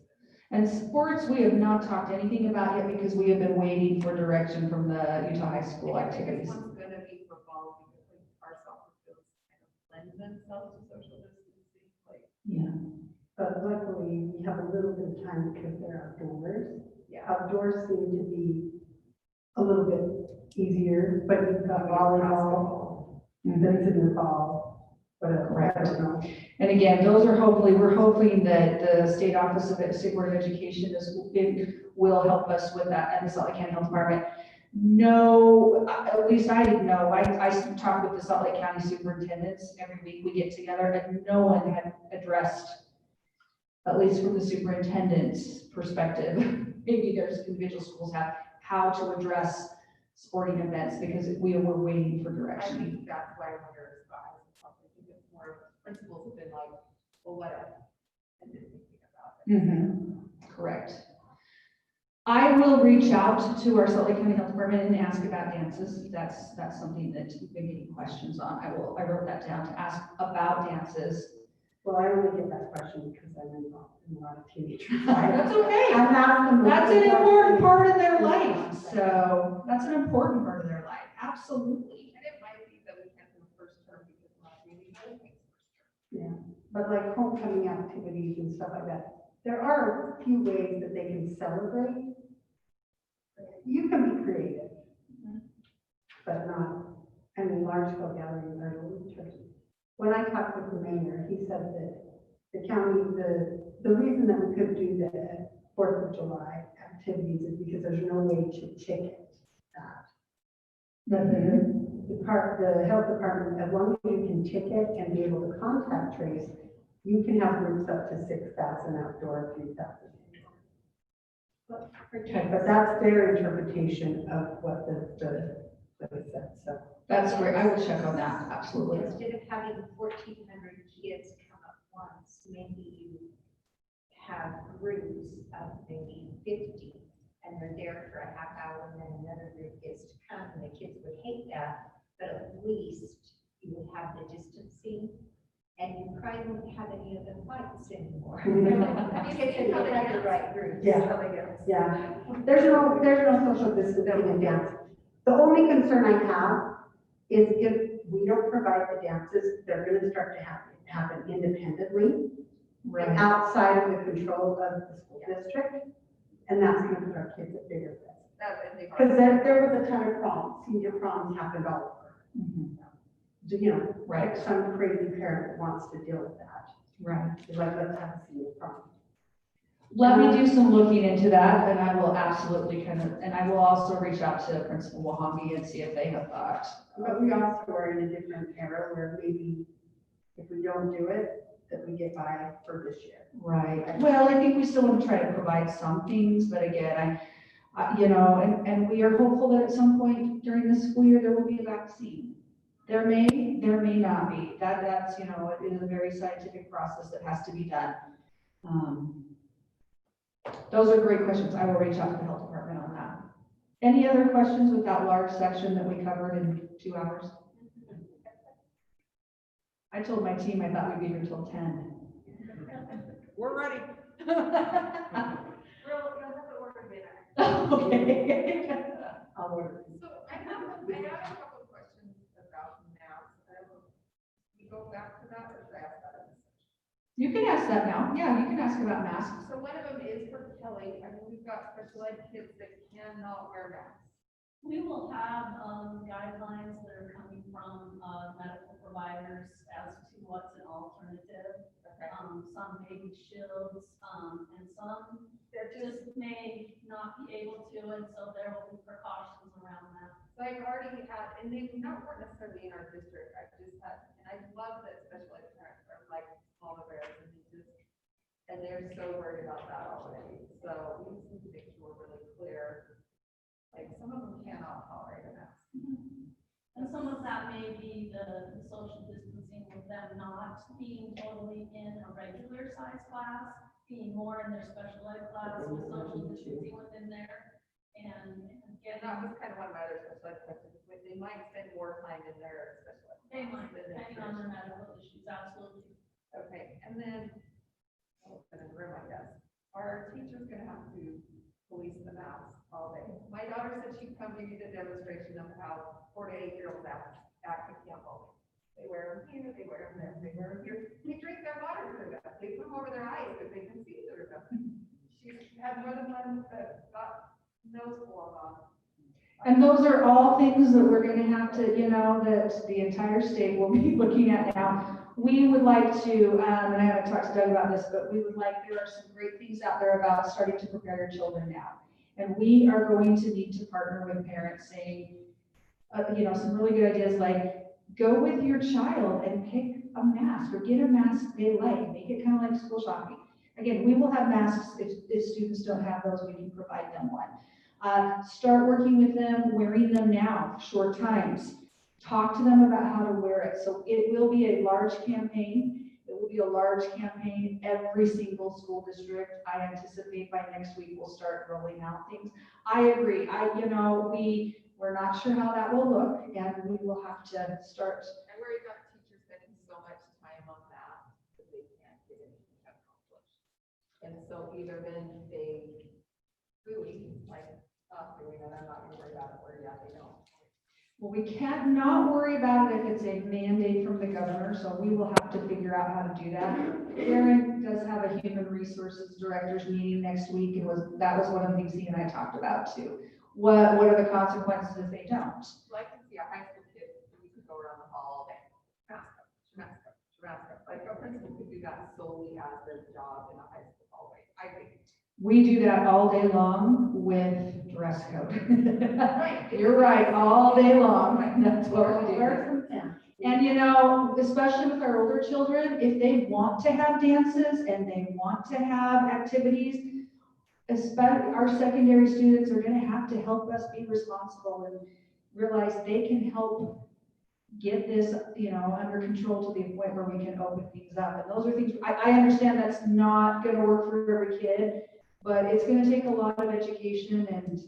Speaker 10: And sports, we have not talked anything about yet because we have been waiting for direction from the Utah High School activities.
Speaker 3: This one's gonna be for fall, because like our soccer fields kind of lend themselves to social distancing, like.
Speaker 10: Yeah.
Speaker 2: But luckily, we have a little bit of time because they're outdoors.
Speaker 3: Yeah.
Speaker 2: Outdoors seem to be a little bit easier, but you've got volleyball, that's in the fall, whatever, I don't know.
Speaker 10: And again, those are we're hoping that the State Office of State Board of Education will help us with that, and the Salt Lake County Health Department. No, at least I didn't know. I talk with the Salt Lake County superintendents every week. We get together, and no one had addressed, at least from the superintendent's perspective, maybe there's individual schools have, how to address sporting events, because we were waiting for
Speaker 3: I
Speaker 10: direction.
Speaker 3: think that's why I wonder if I think it's more principals have been like, well, whatever, and didn't think about it.
Speaker 10: Correct. I will reach out to our Salt Lake County Health Department and ask about dances. That's something that we've been getting questions on. I wrote that down to ask about dances.
Speaker 2: Well, I only get that question because I'm involved in a lot of teenagers.
Speaker 10: That's okay.
Speaker 2: I'm not.
Speaker 10: That's an important part of their life. So that's an important part of their life. Absolutely.
Speaker 9: And it might be that we can't do first term because we're not really doing it.
Speaker 2: Yeah, but like homecoming activities and stuff like that, there are a few ways that they can celebrate. You can be creative, but not, I mean, large scale gatherings are a little tricky. When I talked with the mayor, he said that the county, the reason that we couldn't do the 4th of July activities is because there's no way to ticket that. But the health department, as long as you can ticket and be able to contact trace, you can have groups up to 6,000 outdoor, 3,000 indoor. But that's their interpretation of what the place said, so.
Speaker 10: That's great. I will check on that. Absolutely.
Speaker 7: Instead of having 1,400 kids come up once, maybe you have groups of maybe 50, and they're there for a half hour, and then another group gets to come, and the kids would hate that, but at least you would have the distancing, and you probably wouldn't have any of the fights anymore. Because you don't have the right groups.
Speaker 2: Yeah. There's no social distancing in dance. The only concern I have is if we don't provide the dances, they're gonna start to happen independently, outside of the control of the school district, and that's gonna put our kids at bigger risk. Because there was a ton of proms, senior proms happened all over. You know,
Speaker 10: Right.
Speaker 2: some crazy parent wants to deal with that.
Speaker 10: Right.
Speaker 2: They're like, let's have a senior prom.
Speaker 10: Let me do some looking into that, and I will absolutely and I will also reach out to Principal Wahambi and see if they have thought.
Speaker 2: But we also are in a different era where maybe if we don't do it, that we get by for this year.
Speaker 10: Right. Well, I think we still want to try to provide some things, but again, you know, and we are hopeful that at some point during this school year, there will be a vaccine. There may not be. That's, you know, it is a very scientific process that has to be done. Those are great questions. I will reach out to the health department on that. Any other questions with that large section that we covered in 2 hours? I told my team I thought we'd be here till 10.
Speaker 9: We're ready.
Speaker 5: We'll have to order dinner.
Speaker 10: Okay.
Speaker 2: I'll order.
Speaker 9: So I have a couple of questions about math. We go back to that, or should I ask that?
Speaker 10: You can ask that now. Yeah, you can ask about masks.
Speaker 9: So one of them is for Kelly. I mean, we've got special ed kids that cannot wear masks.
Speaker 13: We will have, guidelines that are coming from, medical providers as to what's an alternative.
Speaker 9: Okay.
Speaker 13: Some may be shields, and some just may not be able to, and so there will be precautions around that.
Speaker 9: So I've already had, and they weren't necessarily in our district, I've just had, and I love that special ed parents are like smaller bears and they're so worried about that already. So we just need to make sure we're really clear. Like some of them cannot tolerate a mask.
Speaker 13: And some of that may be the social distancing with them not being totally in a regular size class, being more in their special ed class with social distancing within there. And
Speaker 9: Yeah, that was kind of one of my other special ed questions. They might spend more time in their special ed.
Speaker 13: they might, depending on their medical issues, absolutely.
Speaker 9: Okay, and then, in the room, I guess, are teachers gonna have to police the masks all day? My daughter said she'd come give you the demonstration of how 4 to 8 year olds act at Camp Bowling. They wear them here, they wear them there, they wear them here. They drink their water through them. They put them over their eyes because they can see through them. She's had more than one that got nose blown on.
Speaker 10: And those are all things that we're going to have to, you know, that the entire state will be looking at now. We would like to, and I haven't talked to Doug about this, but we would like, there are some great things out there about starting to prepare your children now. And we are going to need to partner with parents saying, you know, some really good ideas like go with your child and pick a mask or get a mask they like, make it kind of like school shopping. Again, we will have masks if students don't have those, we can provide them one. Start working with them, wearing them now, short times. Talk to them about how to wear it. So it will be a large campaign. It will be a large campaign. Every single school district, I anticipate by next week, will start rolling out things. I agree. We're not sure how that will look, and we will have to start.
Speaker 3: I worry about teachers spending so much time on that they can't get anything accomplished. And so either then they really, like us doing it, I'm not gonna worry about it, or yeah, they don't.
Speaker 10: Well, we can't not worry about it if it's a mandate from the governor, so we will have to figure out how to do that. Aaron does have a human resources directors meeting next week, and that was one of the things he and I talked about too. What are the consequences if they don't?
Speaker 3: Well, I can see a high school kid, we could go around the hall all day, mask up. Like a principal could do that solely as their job in a high school hallway, I think.
Speaker 10: We do that all day long with dress code.
Speaker 3: Right.
Speaker 10: You're right, all day long. That's what we do. And especially with our older children, if they want to have dances and they want to have activities, especially our secondary students are going to have to help us be responsible and realize they can help get this, under control to the point where we can open things up. And those are things, I understand that's not going to work for every kid, but it's going to take a lot of education, and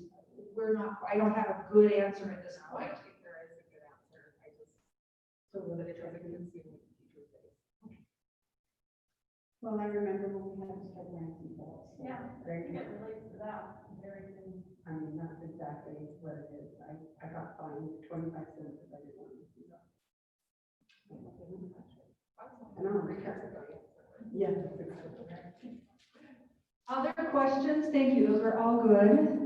Speaker 10: I don't have a good answer at this
Speaker 3: I
Speaker 10: point.
Speaker 3: don't think there is a good answer, but it doesn't consume teachers' days.
Speaker 2: Well, I remember when we had to start wearing seatbelts. So
Speaker 13: Yeah,
Speaker 2: very
Speaker 13: it relates to that, very good.
Speaker 2: I mean, that's exactly what it is. I got fined 25 cents if I didn't want to do that. I know.
Speaker 3: 3 years ago,
Speaker 2: Yes.
Speaker 10: Other questions? Thank you. Those are all good.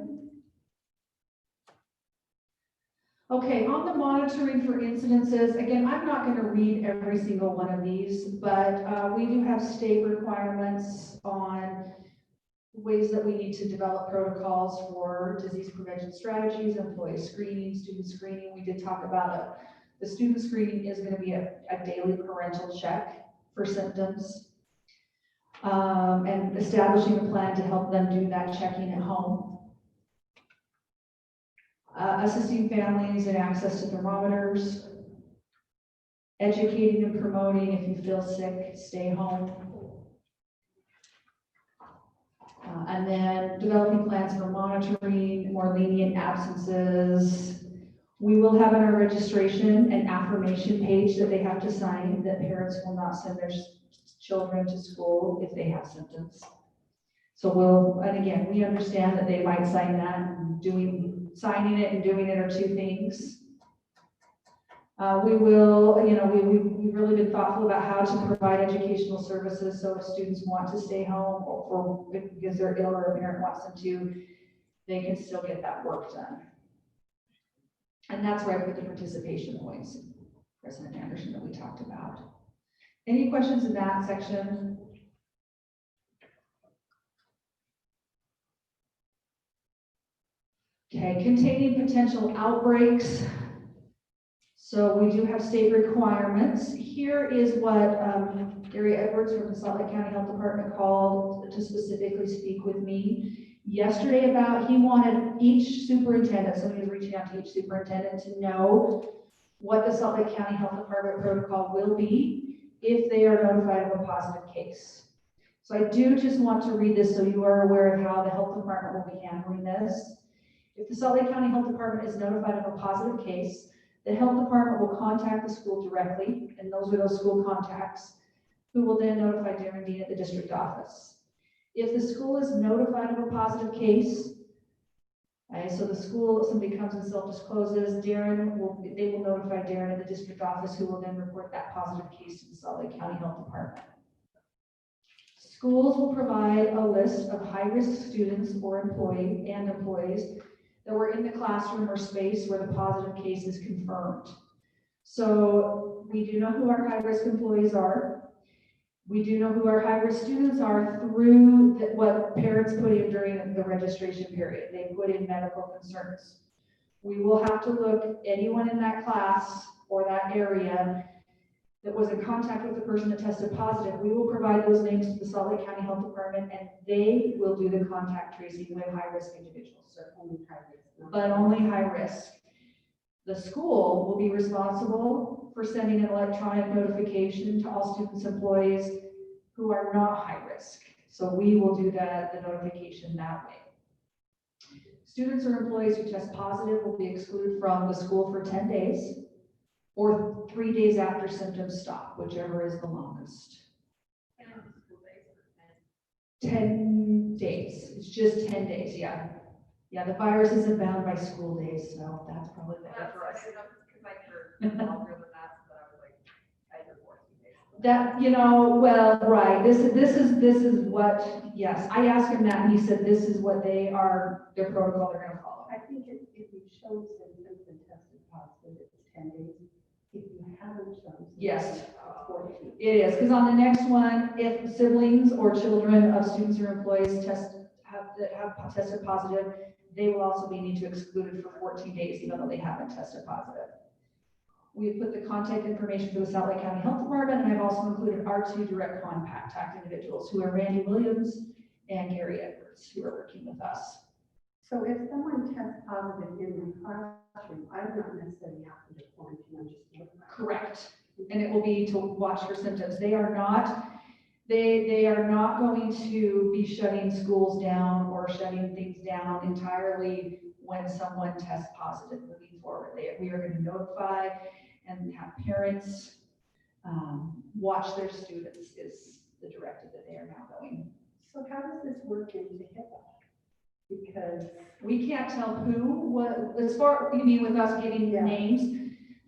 Speaker 10: Okay, on the monitoring for incidences, again, I'm not going to read every single one of these, but we do have state requirements on ways that we need to develop protocols for disease prevention strategies, employee screening, student screening. We did talk about the student screening is going to be a daily parental check for symptoms, and establishing a plan to help them do that checking at home. Assisting families in access to thermometers, educating and promoting if you feel sick, stay home. And then developing plans for monitoring, more lenient absences. We will have in our registration an affirmation page that they have to sign that parents will not send their children to school if they have symptoms. So and again, we understand that they might sign that, and signing it and doing it are two things. We've really been thoughtful about how to provide educational services. So if students want to stay home or because they're ill or a parent wants them to, they can still get that work done. And that's right with the participation points, President Anderson, that we talked about. Any questions in that section? Okay, containing potential outbreaks. So we do have state requirements. Here is what Gary Edwards from the Salt Lake County Health Department called to specifically speak with me yesterday about, he wanted each superintendent, so he was reaching out to each superintendent to know what the Salt Lake County Health Department protocol will be if they are notified of a positive case. So I do just want to read this so you are aware of how the health department will be handling this. If the Salt Lake County Health Department is notified of a positive case, the health department will contact the school directly, and those are those school contacts, who will then notify Darren Dean at the district office. If the school is notified of a positive case, so the school, somebody comes and self-discloses, they will notify Darren at the district office, who will then report that positive case to the Salt Lake County Health Department. Schools will provide a list of high-risk students or employees that were in the classroom or space where the positive case is confirmed. So we do know who our high-risk employees are. We do know who our high-risk students are through what parents put in during the registration period. They put in medical concerns. We will have to look anyone in that class or that area that was in contact with the person that tested positive. We will provide those names to the Salt Lake County Health Department, and they will do the contact tracing with high-risk individuals.
Speaker 2: So only high risk.
Speaker 10: But only high risk. The school will be responsible for sending an electronic notification to all students, employees who are not high risk. So we will do that, the notification that way. Students or employees who test positive will be excluded from the school for 10 days or 3 days after symptoms stop, whichever is the longest. 10 days, it's just 10 days, yeah. Yeah, the virus isn't bound by school days, so that's probably better for us. That, you know, well, right, this is what, yes, I asked him that, and he said this is what their protocol they're gonna follow.
Speaker 2: I think if you show symptoms and tested positive, it's 10 days. If you haven't shown symptoms,
Speaker 10: Yes.
Speaker 2: it's 14.
Speaker 10: It is, because on the next one, if siblings or children of students or employees have tested positive, they will also be need to excluded for 14 days, even though they haven't tested positive. We have put the contact information for the Salt Lake County Health Department, and I've also included our 2 direct contact individuals, who are Randy Williams and Gary Edwards, who are working with us.
Speaker 2: So if someone tests positive in the classroom, I would not necessarily have to do quarantine, I'm just notified.
Speaker 10: Correct. And it will be to watch for symptoms. They are not going to be shutting schools down or shutting things down entirely when someone tests positive moving forward. We are going to notify and have parents watch their students is the directive that they are now going.
Speaker 2: So how does this work into HIPAA? Because
Speaker 10: We can't tell what, as far, you mean with us getting
Speaker 2: Yeah.
Speaker 10: names?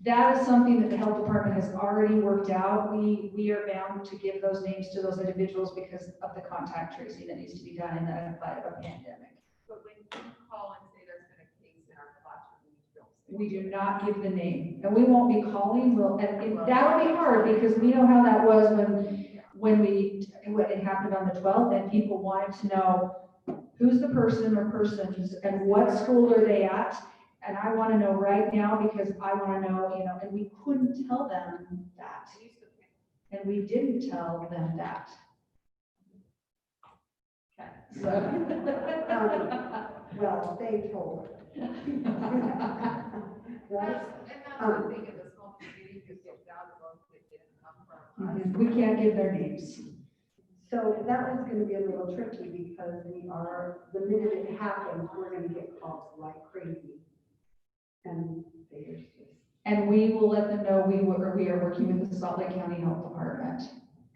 Speaker 10: That is something that the health department has already worked out. We are bound to give those names to those individuals because of the contact tracing that needs to be done in the light of a pandemic.
Speaker 3: But when you call and say there's been a case in our classroom, you don't say.
Speaker 10: We do not give the name, and we won't be calling, that'll be hard, because we know how that was when it happened on the 12th, and people wanted to know who's the person or persons, and what school are they at, and I want to know right now, because I want to know, and we couldn't tell them that, and we didn't tell them that. Okay, so.
Speaker 2: well, they told. Right?
Speaker 3: And that's the thing in this whole community, because it's down the road, it didn't come from us.
Speaker 10: We can't give their names.
Speaker 2: So that one's gonna be a little tricky because the minute it happens, we're gonna get calls like crazy. And
Speaker 10: And we will let them know we are working with the Salt Lake County Health Department.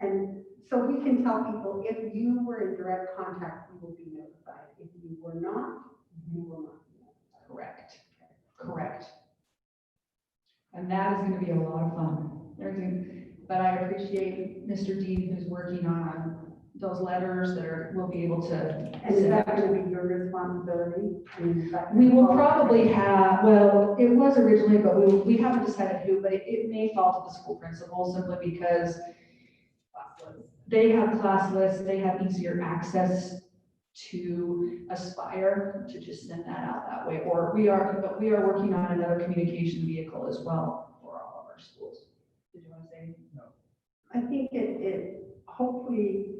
Speaker 2: and so we can tell people, if you were in direct contact, you will be notified. If you were not, you will not be notified.
Speaker 10: Correct. Correct. And that is going to be a lot of fun. But I appreciate Mr. Dean, who's working on those letters that we'll be able to.
Speaker 2: And is that gonna be your responsibility?
Speaker 10: We will probably have, well, it was originally, but we haven't decided who, but it may fall to the school principal simply because they have class lists, they have easier access to Aspire to just send that out that way. Or we are working on another communication vehicle as well for all of our schools. Did you want to say?
Speaker 6: No.
Speaker 2: I think it hopefully,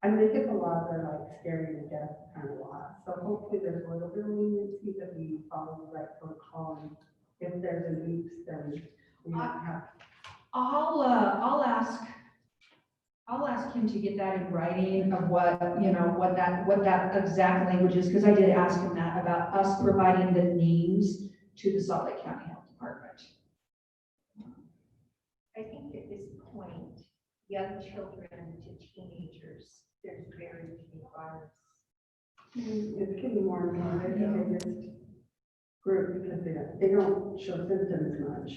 Speaker 2: I mean, the HIPAA laws are like scary to death kind of laws. So hopefully there's a little bit of leniency that we follow the right protocol. And if there's an oops, then we don't have.
Speaker 10: I'll ask him to get that in writing of what that exact language is, because I did ask him that about us providing the names to the Salt Lake County Health Department.
Speaker 7: I think at this point, young children to teenagers, there's very few virus.
Speaker 2: It's getting more and more, I think they just group because they don't show symptoms much.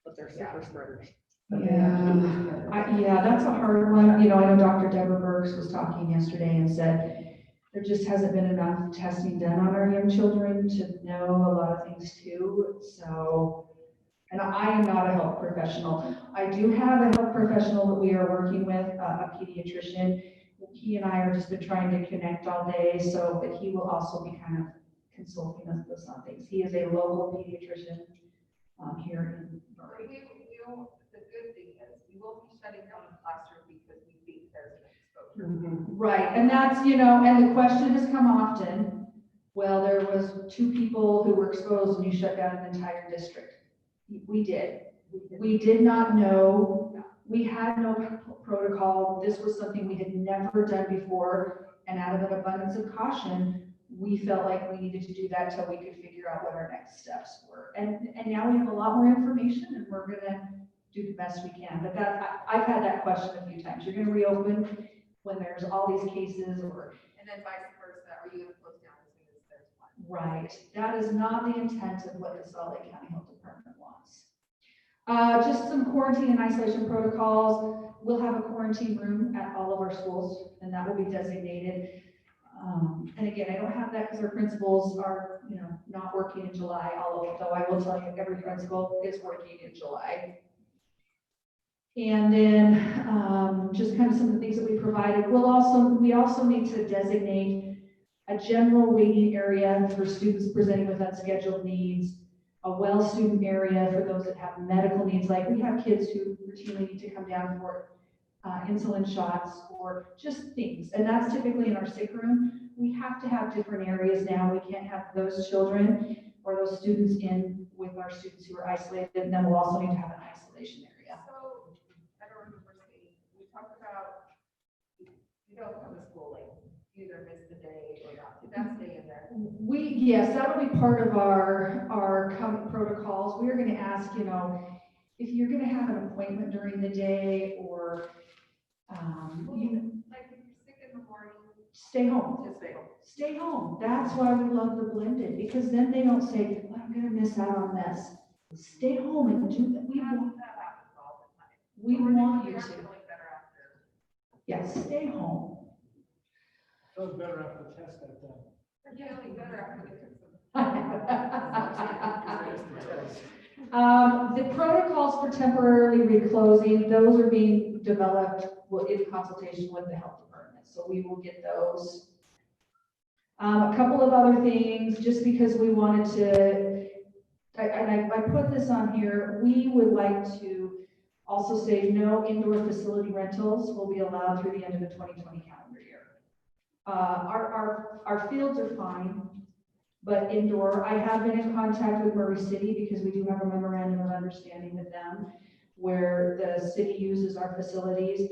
Speaker 9: But they're super spreaders.
Speaker 10: Yeah, that's a hard one. I know Dr. Deborah Burks was talking yesterday and said there just hasn't been enough testing done on our young children to know a lot of things too. So, and I am not a health professional. I do have a health professional that we are working with, a pediatrician. He and I are just been trying to connect all day, but he will also be kind of consulting us with some things. He is a local pediatrician here in Murray.
Speaker 3: The good thing is, we will be shutting down the classroom because we think there's an exposure.
Speaker 10: Right, and that's, and the question has come often, well, there was 2 people who were exposed and you shut down an entire district. We did. We did not know, we had no protocol. This was something we had never done before. And out of an abundance of caution, we felt like we needed to do that till we could figure out what our next steps were. And now we have a lot more information and we're gonna do the best we can. But I've had that question a few times. You're gonna reopen when there's all these cases or.
Speaker 3: And then vice versa, are you gonna close down as soon as there's one?
Speaker 10: Right. That is not the intent of what the Salt Lake County Health Department wants. Just some quarantine and isolation protocols. We'll have a quarantine room at all of our schools and that will be designated. And again, I don't have that because our principals are, not working in July, although I will tell you every principal is working in July. And then just kind of some of the things that we provided. We also need to designate a general waiting area for students presenting with unscheduled needs, a well student area for those that have medical needs, like we have kids who routinely need to come down for insulin shots or just things. And that's typically in our sick room. We have to have different areas now. We can't have those children or those students in with our students who are isolated. And then we'll also need to have an isolation area.
Speaker 3: So, I don't remember saying, we talked about, you don't come to school late, you either miss the day or not, did that stay in there?
Speaker 10: Yes, that'll be part of our protocols. We're gonna ask, if you're gonna have an appointment during the day or,
Speaker 3: Like if you're sick in the morning,
Speaker 10: stay home.
Speaker 3: just stay home.
Speaker 10: Stay home. That's why we love the blended, because then they don't say, well, I'm gonna miss out on this. Stay home and do that. We want you to.
Speaker 3: Feeling better after.
Speaker 10: Yes, stay home.
Speaker 6: That was better after the test got done.
Speaker 3: They're feeling better after they took some.
Speaker 10: The protocols for temporarily reclosing, those are being developed in consultation with the health department. So we will get those. A couple of other things, just because we wanted to, I put this on here, we would like to also say no indoor facility rentals will be allowed through the end of the 2020 calendar year. Our fields are fine, but indoor, I have been in contact with Murray City because we do have a memorandum of understanding with them where the city uses our facilities.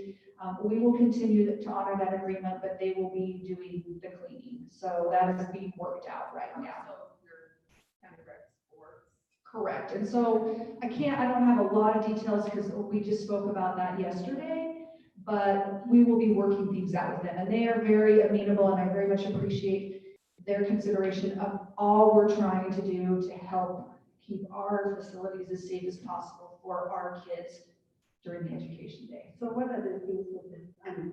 Speaker 10: We will continue to honor that agreement, but they will be doing the cleaning. So that is being worked out right now.
Speaker 3: So you're kind of rec sports.
Speaker 10: Correct. And so I don't have a lot of details because we just spoke about that yesterday, but we will be working things out with them. And they are very amenable and I very much appreciate their consideration of all we're trying to do to help keep our facilities as safe as possible for our kids during the education day.
Speaker 2: So what other things with this,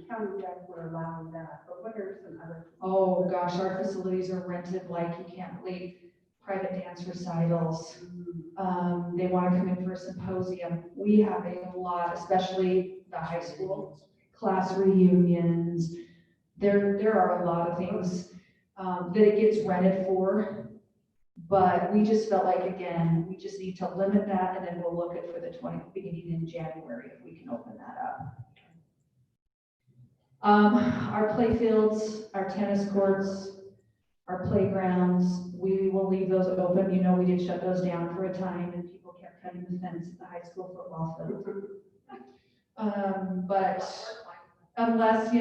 Speaker 2: county deck were allowing that, but what are some other?
Speaker 10: Oh gosh, our facilities are rented like you can't believe. Private dance recitals. They want to come in for a symposium. We have a lot, especially the high school class reunions. There are a lot of things that it gets rented for. But we just felt like, again, we just need to limit that and then we'll look at for the beginning in January if we can open that up. Our play fields, our tennis courts, our playgrounds, we will leave those open. We did shut those down for a time and people kept cutting the fence at the high school football field. But unless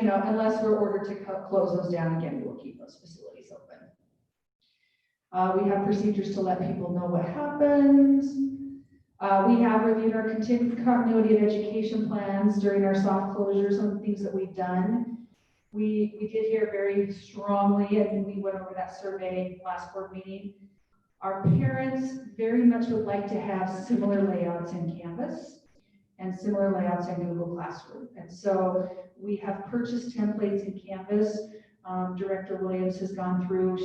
Speaker 10: we're ordered to close those down again, we will keep those facilities open. We have procedures to let people know what happens. We have reviewed our continuity of education plans during our soft closure, some of the things that we've done. We did hear very strongly, and we went over that survey last board meeting. Our parents very much would like to have similar layouts in Canvas and similar layouts in Google Classroom. And so we have purchased templates in Canvas. Director Williams has gone through,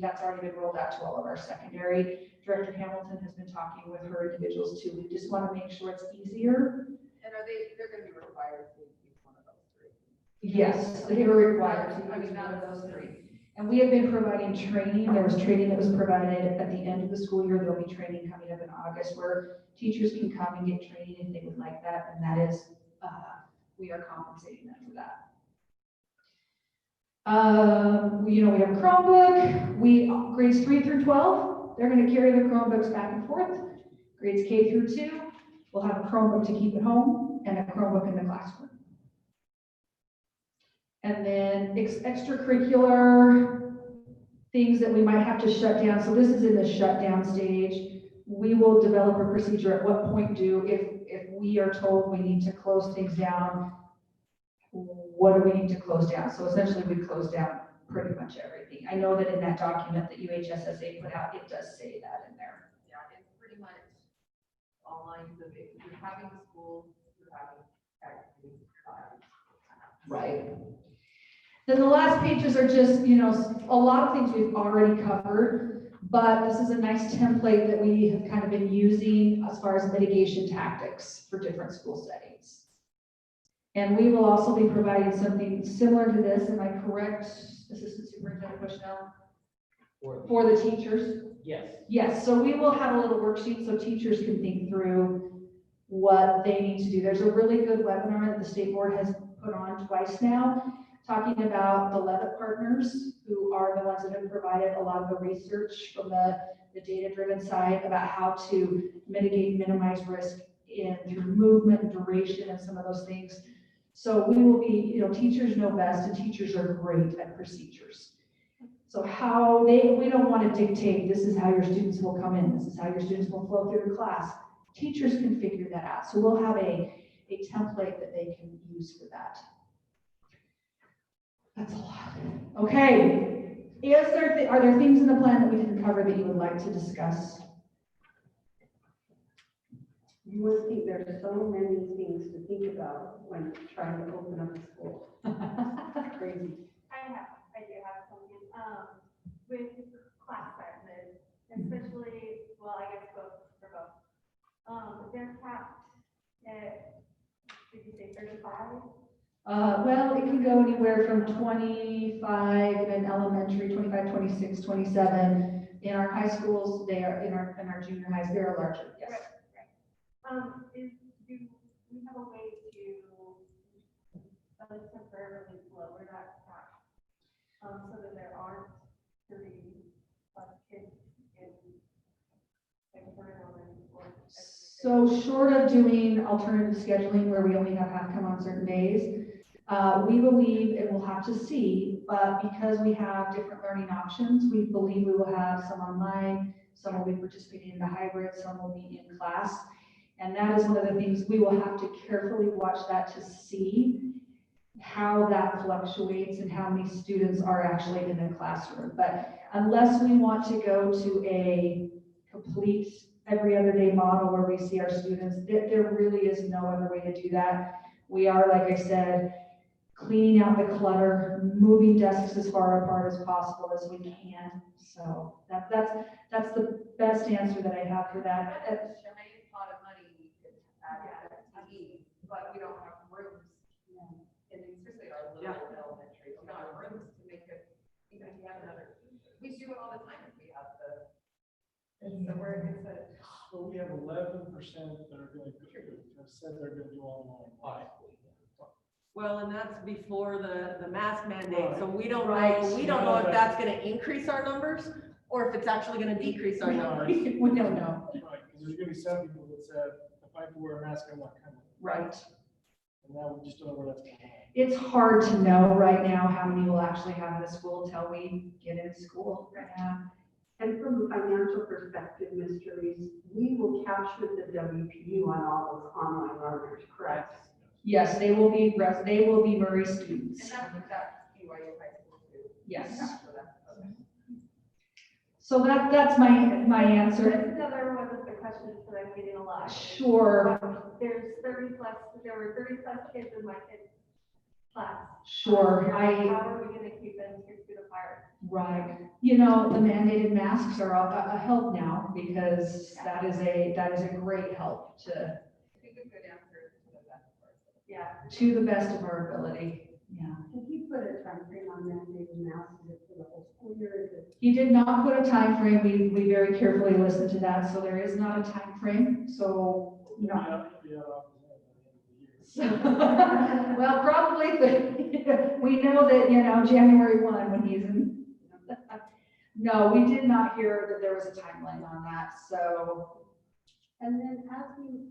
Speaker 10: that's already been rolled out to all of our secondary. Director Hamilton has been talking with her individuals too. We just want to make sure it's easier.
Speaker 3: And they're going to be required to use one of those three?
Speaker 10: Yes, they were required to use one of those three. And we have been providing training. There was training that was provided at the end of the school year. There'll be training coming up in August where teachers can come and get training if they would like that. And that is, we are compensating them for that. We have a Chromebook. Grades 3 through 12, they're going to carry their Chromebooks back and forth. Grades K through 2 will have a Chromebook to keep at home and a Chromebook in the classroom. And then extracurricular things that we might have to shut down. So this is in the shutdown stage. We will develop a procedure at what point if we are told we need to close things down, what do we need to close down? So essentially we close down pretty much everything. I know that in that document that UHSSA put out, it does say that in there.
Speaker 9: Yeah, it's pretty much all lines of if you're having school, you're having activities, you're having.
Speaker 10: Right. Then the last pages are just, a lot of things we've already covered, but this is a nice template that we have kind of been using as far as mitigation tactics for different school settings. And we will also be providing something similar to this, am I correct, Assistant Superintendent Bushnell? For the teachers?
Speaker 11: Yes.
Speaker 10: Yes, so we will have a little worksheet so teachers can think through what they need to do. There's a really good webinar that the state board has put on twice now, talking about the Levitt partners, who are the ones that have provided a lot of the research from the data-driven side about how to mitigate, minimize risk through movement and duration and some of those things. So we will be, teachers know best, and teachers are great at procedures. So we don't want to dictate, this is how your students will come in, this is how your students will flow through the class. Teachers can figure that out. So we'll have a template that they can use for that. That's a lot. Okay. Are there things in the plan that we didn't cover that you would like to discuss?
Speaker 2: You would think there's so many things to think about when trying to open up a school. Crazy.
Speaker 5: I do have something, with class sizes, especially, well, I guess both. They're capped at, did you say 35?
Speaker 10: Well, it can go anywhere from 25 in elementary, 25, 26, 27. In our high schools, they are, in our junior highs, they are larger, yes.
Speaker 5: Right. Do we have a way to temporarily lower that cap? So that there aren't 30 plus kids in
Speaker 10: So short of doing alternative scheduling where we only have half come on certain days, we believe, and we'll have to see, but because we have different learning options, we believe we will have some online, some will be participating in the hybrid, some will be in class. And that is one of the things we will have to carefully watch that to see how that fluctuates and how many students are actually in the classroom. But unless we want to go to a complete every other day model where we see our students, there really is no other way to do that. We are, like I said, cleaning out the clutter, moving desks as far apart as possible as we can. So that's the best answer that I have for that.
Speaker 9: That's a giant pot of money we could add to FTE, but we don't have rooms. And especially our little elementary, we don't have rooms to make it, even if we have another, we do it all the time if we have the, so we're, it's a.
Speaker 6: Well, we have 11% that are going to, said they're going to do online.
Speaker 9: Well, and that's before the mask mandate, so we don't
Speaker 10: Right.
Speaker 9: know, we don't know if that's gonna increase our numbers or if it's actually gonna decrease our numbers.
Speaker 10: We don't know.
Speaker 6: Right, because there's going to be some people that said, if I have to wear a mask, I'm not coming.
Speaker 10: Right.
Speaker 6: And now we just don't know where that's going.
Speaker 10: It's hard to know right now how many we'll actually have in the school until we get in school. Yeah.
Speaker 2: And from a financial perspective, Mr. Reese, we will capture the WPU on all those online learners, correct?
Speaker 10: Yes, they will be Murray students.
Speaker 9: And that's BYU high school too.
Speaker 10: Yes.
Speaker 9: So that's, okay.
Speaker 10: So that's my answer.
Speaker 5: That's another one of the questions that I'm getting a lot.
Speaker 10: Sure.
Speaker 5: There were 30 plus kids in my kid's class.
Speaker 10: Sure.
Speaker 5: How are we gonna keep them 6 feet apart?
Speaker 10: Right. The mandated masks are a help now because that is a great help
Speaker 9: I think a good answer is to the best part.
Speaker 5: Yeah.
Speaker 10: to the best of our ability. Yeah.
Speaker 2: Did he put a time frame on mandated masks? Is it for the whole school year? Is it?
Speaker 10: He did not put a time frame. We very carefully listened to that, so there is not a time frame. So no. Well, probably we know that January 1 when he's in. No, we did not hear that there was a timeline on that. So
Speaker 2: And then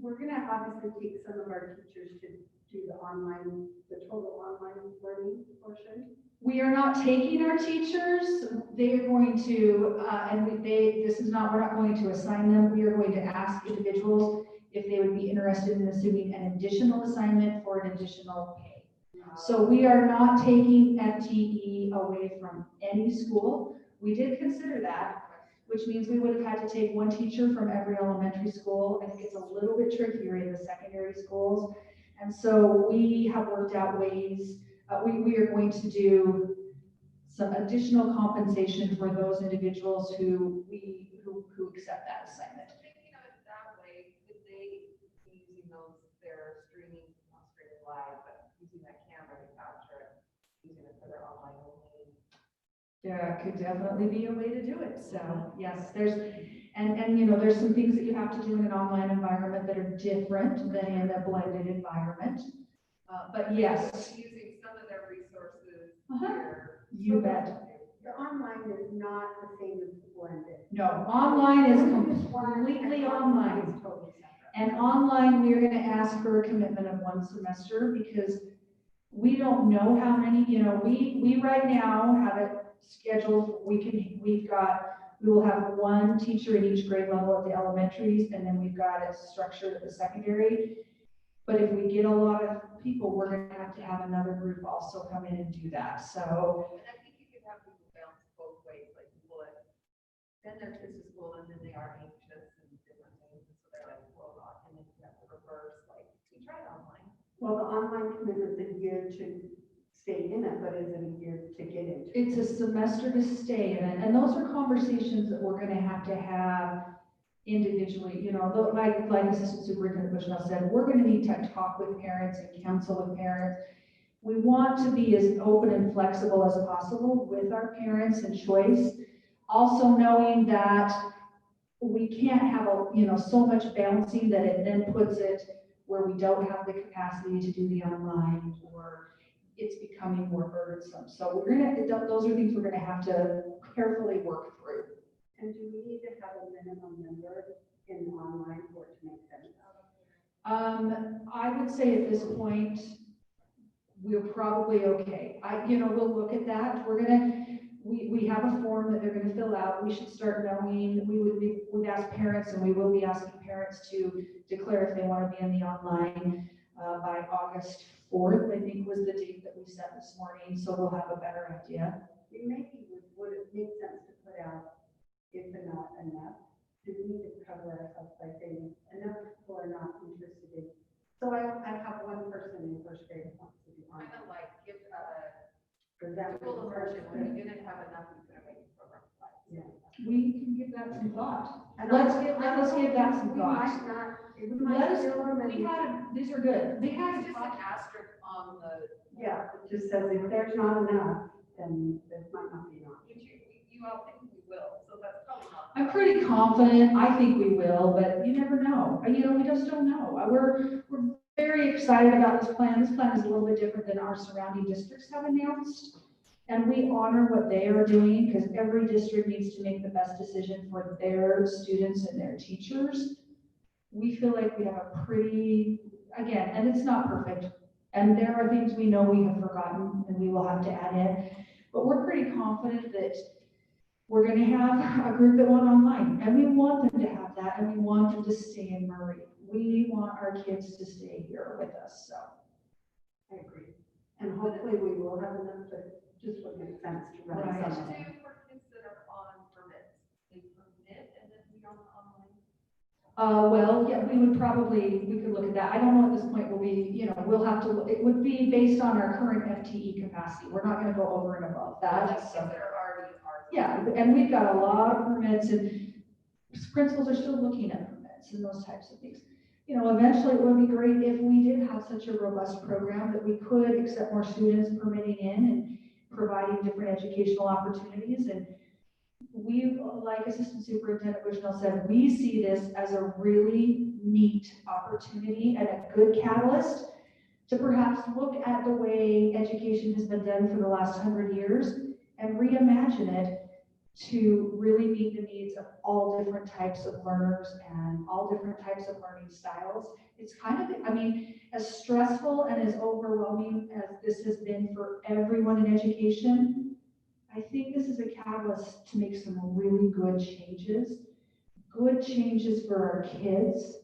Speaker 2: we're gonna obviously take some of our teachers to do the total online learning portion.
Speaker 10: We are not taking our teachers. They are going to, we're not going to assign them. We are going to ask individuals if they would be interested in assuming an additional assignment for an additional pay. So we are not taking FTE away from any school. We did consider that, which means we would have had to take one teacher from every elementary school. I think it's a little bit trickier in the secondary schools. And so we have worked out ways, we are going to do some additional compensation for those individuals who accept that assignment.
Speaker 3: Thinking of it that way, could they be using their streaming, not streaming live, but using that camera to capture it, using it for their online only?
Speaker 10: There could definitely be a way to do it. So yes, there's some things that you have to do in an online environment that are different than in a blended environment. But yes.
Speaker 3: Using some of their resources
Speaker 10: Uh-huh.
Speaker 3: here.
Speaker 10: You bet.
Speaker 2: The online is not the same as the blended.
Speaker 10: No, online is completely online.
Speaker 2: It's totally separate.
Speaker 10: And online, we're going to ask for a commitment of one semester because we don't know how many, we right now have it scheduled. We will have one teacher in each grade level at the elementaries, and then we've got it structured at the secondary. But if we get a lot of people, we're going to have another group also come in and do that. So.
Speaker 3: And I think you could have people bounce both ways, like people that send their kids to school and then they are anxious and different things, and so they're like, well, and then you have to reverse, like, we tried online.
Speaker 2: Well, the online commitment's a year to stay in it, but is it a year to get into?
Speaker 10: It's a semester to stay in it, and those are conversations that we're gonna have to have individually, like Assistant Superintendent Bushnell said, we're gonna need to talk with parents and counsel with parents. We want to be as open and flexible as possible with our parents and choice, also knowing that we can't have so much balancing that it then puts it where we don't have the capacity to do the online, or it's becoming more burdensome. So those are things we're gonna have to carefully work through.
Speaker 2: And do we need to have a minimum number in online for it to make sense?
Speaker 10: I would say at this point, we're probably okay. We'll look at that. We have a form that they're gonna fill out. We should start knowing, we've asked parents, and we will be asking parents to declare if they want to be in the online by August 4th, I think was the date that we set this morning. So we'll have a better idea.
Speaker 2: Maybe would it make sense to put out, if not enough, do we need to cover ourselves by saying enough people are not interested in? So I have one person in first grade who wants to be on.
Speaker 3: Kind of like give
Speaker 2: Does that
Speaker 3: dual immersion, when you didn't have enough, you could have made the program flex.
Speaker 2: Yeah.
Speaker 10: We can give that some thought.
Speaker 2: And
Speaker 10: Let us
Speaker 2: I
Speaker 10: give that some
Speaker 2: we
Speaker 10: thought.
Speaker 2: might not, we
Speaker 10: Let
Speaker 2: might
Speaker 10: us,
Speaker 2: still amend
Speaker 10: we
Speaker 2: it.
Speaker 10: had, these are good. We had,
Speaker 3: It's just an asterisk on the,
Speaker 2: Yeah, it just says if there's not enough, then this might not be enough.
Speaker 3: which you all think we will, so that's probably not.
Speaker 10: I'm pretty confident. I think we will, but you never know. We just don't know. We're very excited about this plan. This plan is a little bit different than our surrounding districts have announced. And we honor what they are doing because every district needs to make the best decision for their students and their teachers. We feel like we have a pretty, again, and it's not perfect. And there are things we know we have forgotten and we will have to add in. But we're pretty confident that we're going to have a group that went online, and we want them to have that, and we want them to stay in Murray. We want our kids to stay here with us, so.
Speaker 2: I agree. And hopefully we will have enough, but just would make sense to run
Speaker 10: Right.
Speaker 2: some of
Speaker 3: Do
Speaker 2: them.
Speaker 3: you consider on permits, they permit and then we don't online?
Speaker 10: Well, yeah, we could look at that. I don't know at this point, we'll have to, it would be based on our current FTE capacity. We're not going to go over and above that,
Speaker 3: Just
Speaker 10: so.
Speaker 3: if they're already ours.
Speaker 10: Yeah, and we've got a lot of permits, and principals are still looking at permits and those types of things. Eventually it would be great if we did have such a robust program that we could accept more students permitting in and providing different educational opportunities. And we, like Assistant Superintendent Bushnell said, we see this as a really neat opportunity and a good catalyst to perhaps look at the way education has been done for the last 100 years and reimagine it to really meet the needs of all different types of learners and all different types of learning styles. It's kind of, I mean, as stressful and as overwhelming as this has been for everyone in education, I think this is a catalyst to make some really good changes for our kids,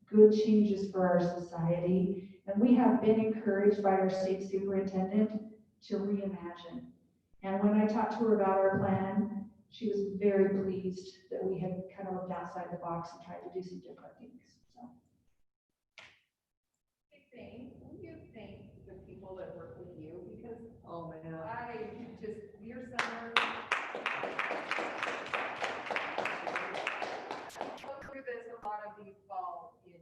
Speaker 10: good changes for our society. And we have been encouraged by our state superintendent to reimagine. And when I talked to her about our plan, she was very pleased that we had kind of looked outside the box and tried to do some different things. So.
Speaker 9: What do you think the people that work with you, because, oh man, your summer. Go through this, a lot of these fall in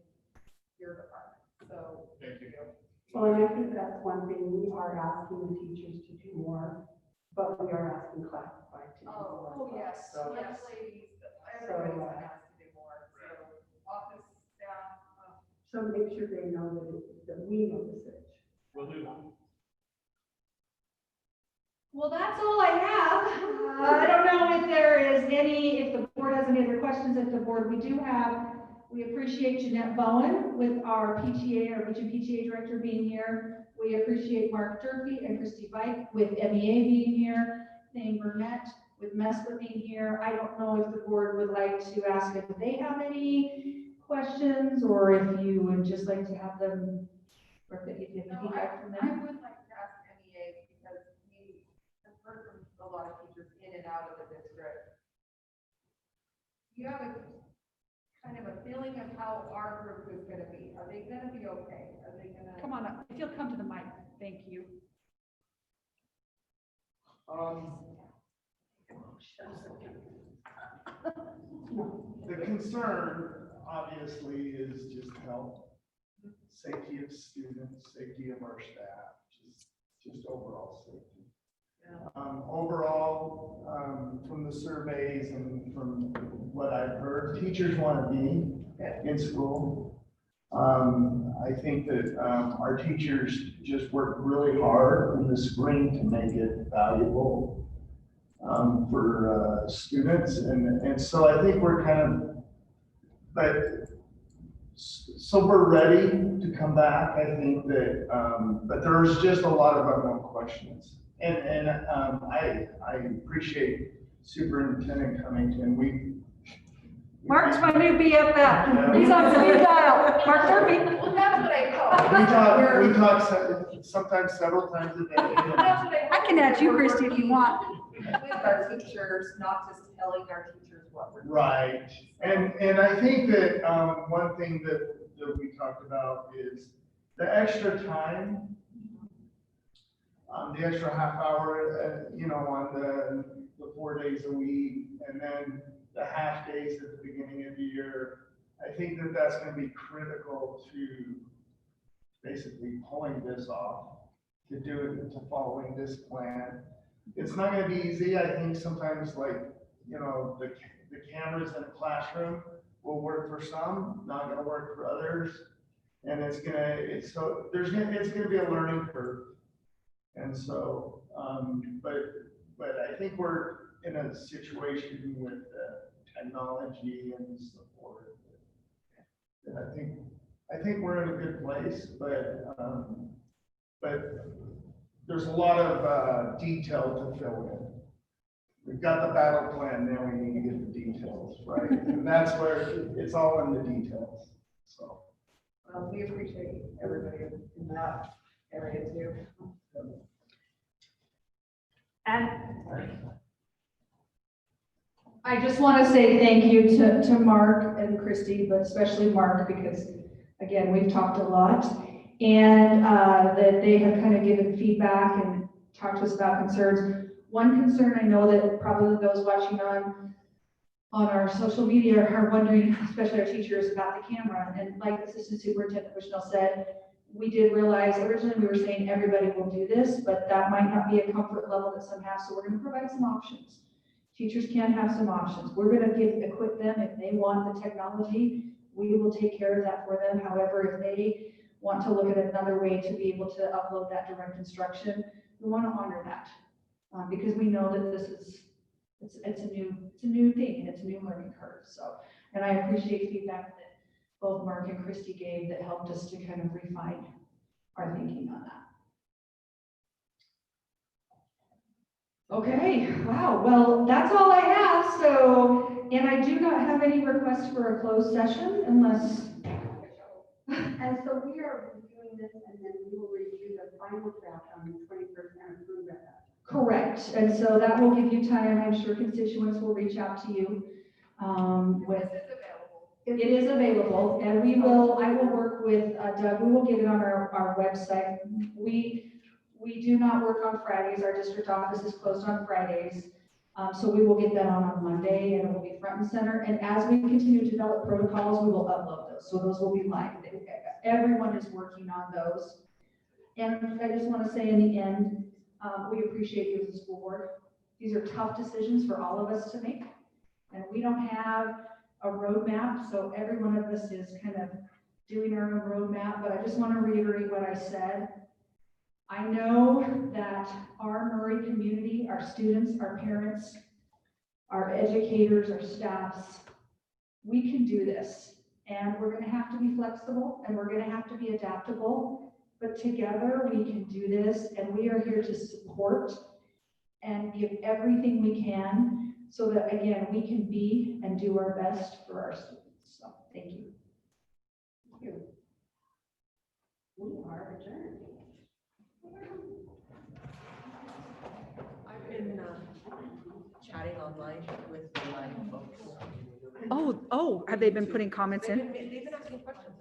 Speaker 9: your department, so.
Speaker 8: Thank you.
Speaker 2: Well, and I think that's one thing, we are asking the teachers to do more, but we are asking classified to do more.
Speaker 9: Oh, yes,
Speaker 2: So-
Speaker 9: yes, ladies, everybody's been asked to do more, so office staff.
Speaker 2: So make sure they know that we know the search.
Speaker 8: Will do.
Speaker 10: Well, that's all I have. I don't know if there is if the board has any other questions at the board. We appreciate Jeanette Bowen with our PTA, our Region PTA Director being here. We appreciate Mark Durfee and Christy Bike with MEA being here. Thane Burnett with MESLA being here. I don't know if the board would like to ask if they have any questions or if you would just like to have them, or if you have any feedback from
Speaker 9: I
Speaker 10: them.
Speaker 9: would like to ask MEA because we have heard from a lot of teachers in and out of the district. You have a kind of a feeling of how our group is gonna be. Are they gonna be okay? Are they gonna?
Speaker 1: Come on up, if you'll come to the mic, thank you.
Speaker 14: The concern, obviously, is just health, safety of students, safety of our staff, just overall safety. Overall, from the surveys and from what I've heard, teachers want to be in school. I think that our teachers just work really hard in the spring to make it valuable for students, and so I think we're so we're ready to come back. I think that, but there's just a lot of unknown questions, and I appreciate Superintendent Cummington.
Speaker 1: Mark's my new BFF. He's on speed dial. Mark Durfee.
Speaker 9: Well, that's what I call.
Speaker 14: We talk sometimes several times a day.
Speaker 1: I can add you, Christy, if you want.
Speaker 9: With our teachers, not just telling our teachers what we're doing.
Speaker 14: Right, and I think that one thing that we talked about is the extra time, the extra half hour, on the 4 days a week, and then the half days at the beginning of the year. I think that that's going to be critical to basically pulling this off, to do it, to following this plan. It's not going to be easy. I think sometimes, like, the cameras in a classroom will work for some, not going to work for others, and it's going to be a learning curve. And so, but I think we're in a situation with technology and support that I think we're in a good place, but there's a lot of detail to fill in. We've got the battle plan, now we need to get the details, right? And that's where it's all in the details, so.
Speaker 9: We appreciate everybody in that area too.
Speaker 1: And
Speaker 10: I just want to say thank you to Mark and Christy, but especially Mark, because again, we've talked a lot, and that they have kind of given feedback and talked to us about concerns. One concern I know that probably those watching on our social media are wondering, especially our teachers, about the camera. And like Assistant Superintendent Bushnell said, we did realize originally we were saying everybody will do this, but that might not be a comfort level that some have, so we're going to provide some options. Teachers can have some options. We're going to equip them if they want the technology. We will take care of that for them. However, if they want to look at another way to be able to upload that direct instruction, we want to honor that because we know that this It's a new thing, and it's a new learning curve, so. And I appreciate feedback that both Mark and Christy gave that helped us to kind of refine our thinking on that. Okay, wow, well, that's all I have, so, and I do not have any requests for a closed session unless,
Speaker 2: And so we are reviewing this and then we will review the final draft on the 21st and approve that.
Speaker 10: correct, and so that will give you time, I'm sure constituents will reach out to you, with. It is available, and I will work with Doug, we will get it on our website. We do not work on Fridays, our district office is closed on Fridays. So we will get that on Monday, and it will be front and center, and as we continue to develop protocols, we will upload those, so those will be live. Everyone is working on those. And I just want to say in the end, we appreciate you as a school board. These are tough decisions for all of us to make, and we don't have a roadmap, so every one of us is kind of doing our own roadmap, but I just want to reiterate what I said. I know that our Murray community, our students, our parents, our educators, our staffs, we can do this, and we're going to have to be flexible, and we're going to have to be adaptable, but together we can do this, and we are here to support and give everything we can so that, again, we can be and do our best for our students. So, thank you.
Speaker 2: Thank you. We are adjourned.
Speaker 9: I've been chatting online with the folks.
Speaker 15: Oh, have they been putting comments in?
Speaker 9: They've been asking questions.